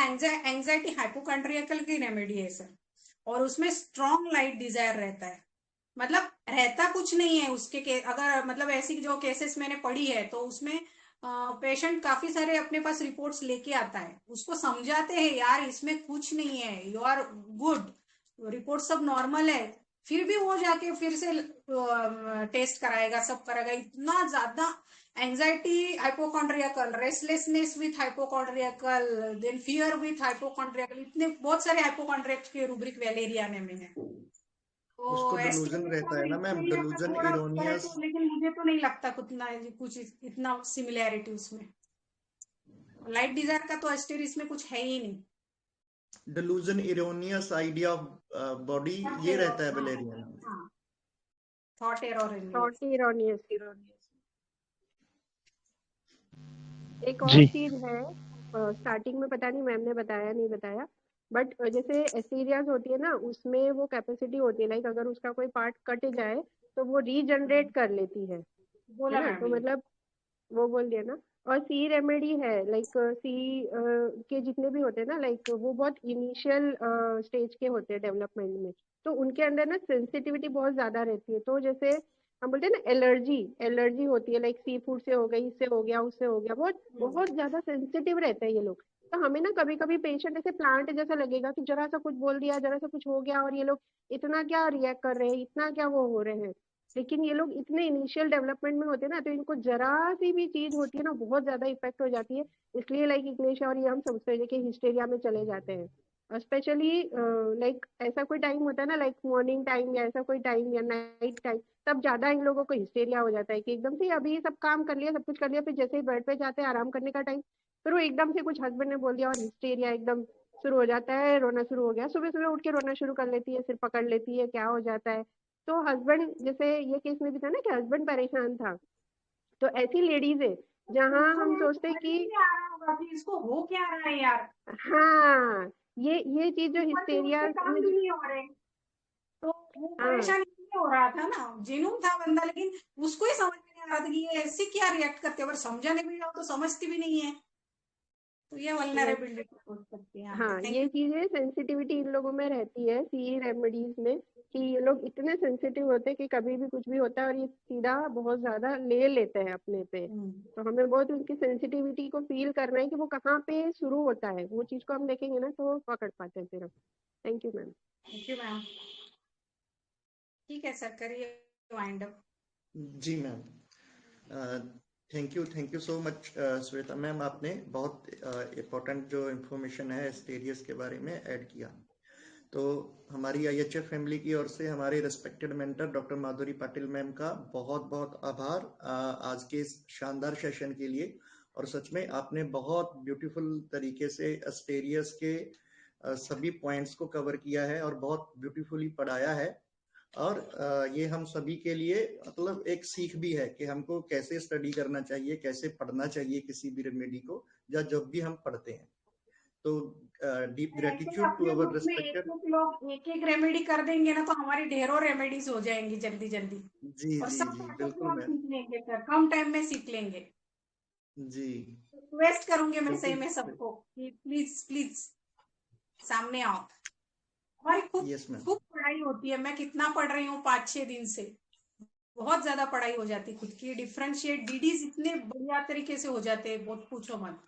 एंजाइटी हाइपोकॉन्ड्रियकल की रेमेडी है सर। और उसमें स्ट्रॉन्ग लाइट डिजायर रहता है, मतलब रहता कुछ नहीं है उसके अगर मतलब ऐसी जो केसेस मैंने पढ़ी है तो उसमें पेशेंट काफी सारे अपने पास रिपोर्ट्स लेके आता है, उसको समझाते हैं यार इसमें कुछ नहीं है, यू आर गुड, रिपोर्ट सब नॉर्मल है, फिर भी वो जाके फिर से टेस्ट कराएगा, सब कराएगा। इतना ज्यादा anxiety hypochondriacal, restlessness with hypochondriacal, then fear with hypochondriacal, इतने बहुत सारे हाइपोकॉन्ड्रियक के रूब्रिक वैलेरियाना में है। उसको डिलूजन रहता है ना मैम, डिलूजन इरोनियस। लेकिन मुझे तो नहीं लगता कुछ इतना सिमिलैरिटी उसमें। लाइट डिजायर का तो एस्टेरिस में कुछ है ही नहीं। Delusion erroneous idea of body, ये रहता है वैलेरियन में। Thought erroneous. एक और चीज है, स्टार्टिंग में पता नहीं मैम ने बताया नहीं बताया, बट जैसे एस्टीरियाज होती है ना, उसमें वो कैपेसिटी होती है, लाइक अगर उसका कोई पार्ट कट जाए तो वो रीजनरेट कर लेती है ना, तो मतलब वो बोल दिया ना। और सी रेमेडी है, लाइक सी के जितने भी होते हैं ना, लाइक वो बहुत इनिशियल स्टेज के होते हैं डेवलपमेंट में, तो उनके अंदर ना सेंसिटिविटी बहुत ज्यादा रहती है। तो जैसे हम बोलते हैं ना एलर्जी होती है, लाइक सी फूड से हो गई, इससे हो गया, उससे हो गया, बहुत बहुत ज्यादा सेंसिटिव रहते हैं ये लोग। तो हमें ना कभी कभी पेशेंट ऐसे प्लांट जैसा लगेगा कि जरा सा कुछ बोल दिया, जरा सा कुछ हो गया, और ये लोग इतना क्या रिएक्ट कर रहे हैं, इतना क्या वो हो रहे हैं। लेकिन ये लोग इतने इनिशियल डेवलपमेंट में होते हैं ना, तो इनको जरा सी भी चीज होती है ना, बहुत ज्यादा इफेक्ट हो जाती है। इसलिए लाइक इग्नेशिया और ये हम समझते हैं कि हिस्टेरिया में चले जाते हैं। और स्पेशली लाइक ऐसा कोई टाइम होता है ना, लाइक मॉर्निंग टाइम या ऐसा कोई टाइम या नाइट टाइम, तब ज्यादा इन लोगों को हिस्टेरिया हो जाता है कि एकदम से अभी सब काम कर लिया, सब कुछ कर लिया, फिर जैसे ही बेड पे जाते हैं आराम करने का टाइम, फिर वो एकदम से कुछ हस्बैंड ने बोल दिया और हिस्टेरिया एकदम शुरू हो जाता है, रोना शुरू हो गया, सुबह सुबह उठ के रोना शुरू कर लेती है, सिर पकड़ लेती है, क्या हो जाता है। तो हस्बैंड, जैसे ये केस में भी था ना कि हस्बैंड परेशान था, तो ऐसी लेडीज है जहाँ हम सोचते हैं कि इसको हो क्या रहा है यार। हाँ, ये चीज जो हिस्टेरिया तो वो परेशान इसलिए हो रहा था ना, जेन्युइन था बंदा, लेकिन उसको ही समझ में नहीं आ रहा था कि ये ऐसे क्या रिएक्ट करते हैं, अगर समझाने भी जाओ तो समझती भी नहीं है। तो ये वल्नरेबिलिटी हो सकती है। हाँ, ये चीजें सेंसिटिविटी इन लोगों में रहती है सी रेमेडीज में, कि ये लोग इतने सेंसिटिव होते हैं कि कभी भी कुछ भी होता है और ये सीधा बहुत ज्यादा ले लेते हैं अपने पे। तो हमें बहुत उनकी सेंसिटिविटी को फील करना है कि वो कहाँ पे शुरू होता है, वो चीज को हम देखेंगे ना तो पकड़ पाते हैं फिर हम। Thank you ma'am. Thank you ma'am. ठीक है सर, करिए वाइंड अप। जी ma'am, thank you so much Shweta ma'am, आपने बहुत इम्पोर्टेंट जो इन्फॉर्मेशन है एस्टेरियस के बारे में ऐड किया। तो हमारी IHF फैमिली की ओर से हमारे रेस्पेक्टेड मेंटर डॉक्टर माधुरी पाटिल मैम का बहुत बहुत आभार आज के इस शानदार सेशन के लिए। और सच में आपने बहुत ब्यूटीफुल तरीके से एस्टेरियस के सभी पॉइंट्स को कवर किया है और बहुत ब्यूटीफुली पढ़ाया है। और ये हम सभी के लिए मतलब एक सीख भी है कि हमको कैसे स्टडी करना चाहिए, कैसे पढ़ना चाहिए किसी भी रेमेडी को, या जब भी हम पढ़ते हैं। तो deep gratitude to our respected. लोग एक एक रेमेडी कर देंगे ना तो हमारी ढेरों रेमेडीज हो जाएंगी जल्दी जल्दी। जी और जी सब जी बिल्कुल मैम। सीख लेंगे सर, कम टाइम में सीख लेंगे। जी रिक्वेस्ट करूंगी मैं सही में सबको कि प्लीज प्लीज सामने आओ। हमारी खूब पढ़ाई होती है, मैं कितना पढ़ रही हूँ 5-6 दिन से, बहुत ज्यादा पढ़ाई हो जाती है खुद की। डिफरेंशिएट डीडीज इतने बढ़िया तरीके से हो जाते हैं, बहुत पूछो मत।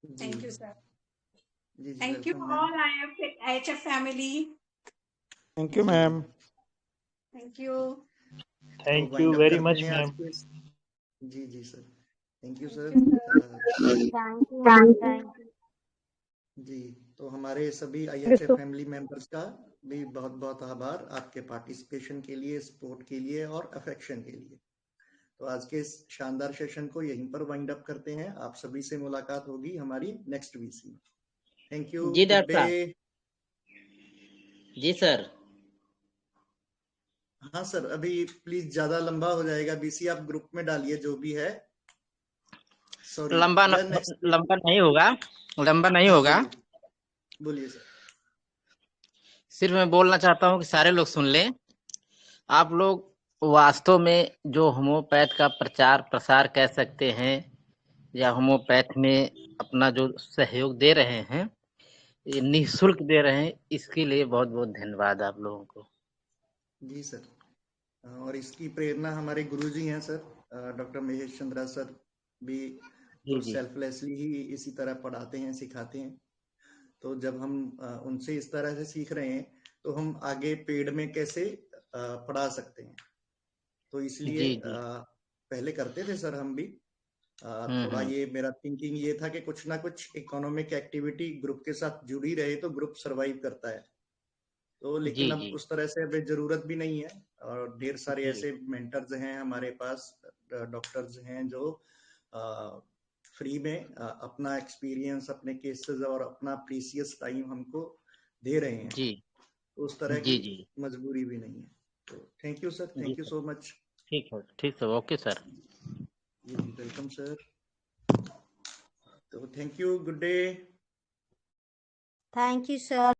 Thank you sir. Thank you all IHF family. Thank you ma'am. Thank you. Thank you very much ma'am. जी जी सर, थैंक यू सर। जी, तो हमारे सभी IHF फैमिली मेंबर्स का भी बहुत बहुत आभार आपके पार्टिसिपेशन के लिए, सपोर्ट के लिए और अफेक्शन के लिए। तो आज के इस शानदार सेशन को यहीं पर वाइंड अप करते हैं। आप सभी से मुलाकात होगी हमारी नेक्स्ट VC में। Thank you. जी डॉक्टर साहब। जी सर। हाँ सर, अभी प्लीज ज्यादा लंबा हो जाएगा VC, आप ग्रुप में डालिए जो भी है। सॉरी, लंबा नहीं होगा, लंबा नहीं होगा। बोलिए सर। सिर्फ मैं बोलना चाहता हूँ कि सारे लोग सुन लें। आप लोग वास्तव में जो होम्योपैथ का प्रचार प्रसार कह सकते हैं या होम्योपैथ में अपना जो सहयोग दे रहे हैं, ये निःशुल्क दे रहे हैं, इसके लिए बहुत बहुत धन्यवाद आप लोगों को। जी सर, और इसकी प्रेरणा हमारे गुरुजी हैं sir, doctor Mahesh Chandra sir भी तो सेल्फलेसली ही इसी तरह पढ़ाते हैं, सिखाते हैं। तो जब हम उनसे इस तरह से सीख रहे हैं तो हम आगे पेड में कैसे पढ़ा सकते हैं। तो इसलिए पहले करते थे सर हम भी थोड़ा, ये मेरा थिंकिंग ये था कि कुछ ना कुछ इकोनॉमिक एक्टिविटी ग्रुप के साथ जुड़ी रहे तो ग्रुप सरवाइव करता है। तो लेकिन जी अब जी उस तरह से अभी जरूरत भी नहीं है, और ढेर सारे जी ऐसे मेंटर्स हैं हमारे पास, डॉक्टर्स हैं जो फ्री में अपना एक्सपीरियंस, अपने केसेस और अपना प्रीसियस टाइम हमको दे रहे हैं। जी तो उस तरह जी की जी मजबूरी भी नहीं है। तो थैंक यू सर, जी thank you sir, so much. ठीक सर, ओके सर। जी वेलकम सर। तो thank you, good day. Thank you, sir.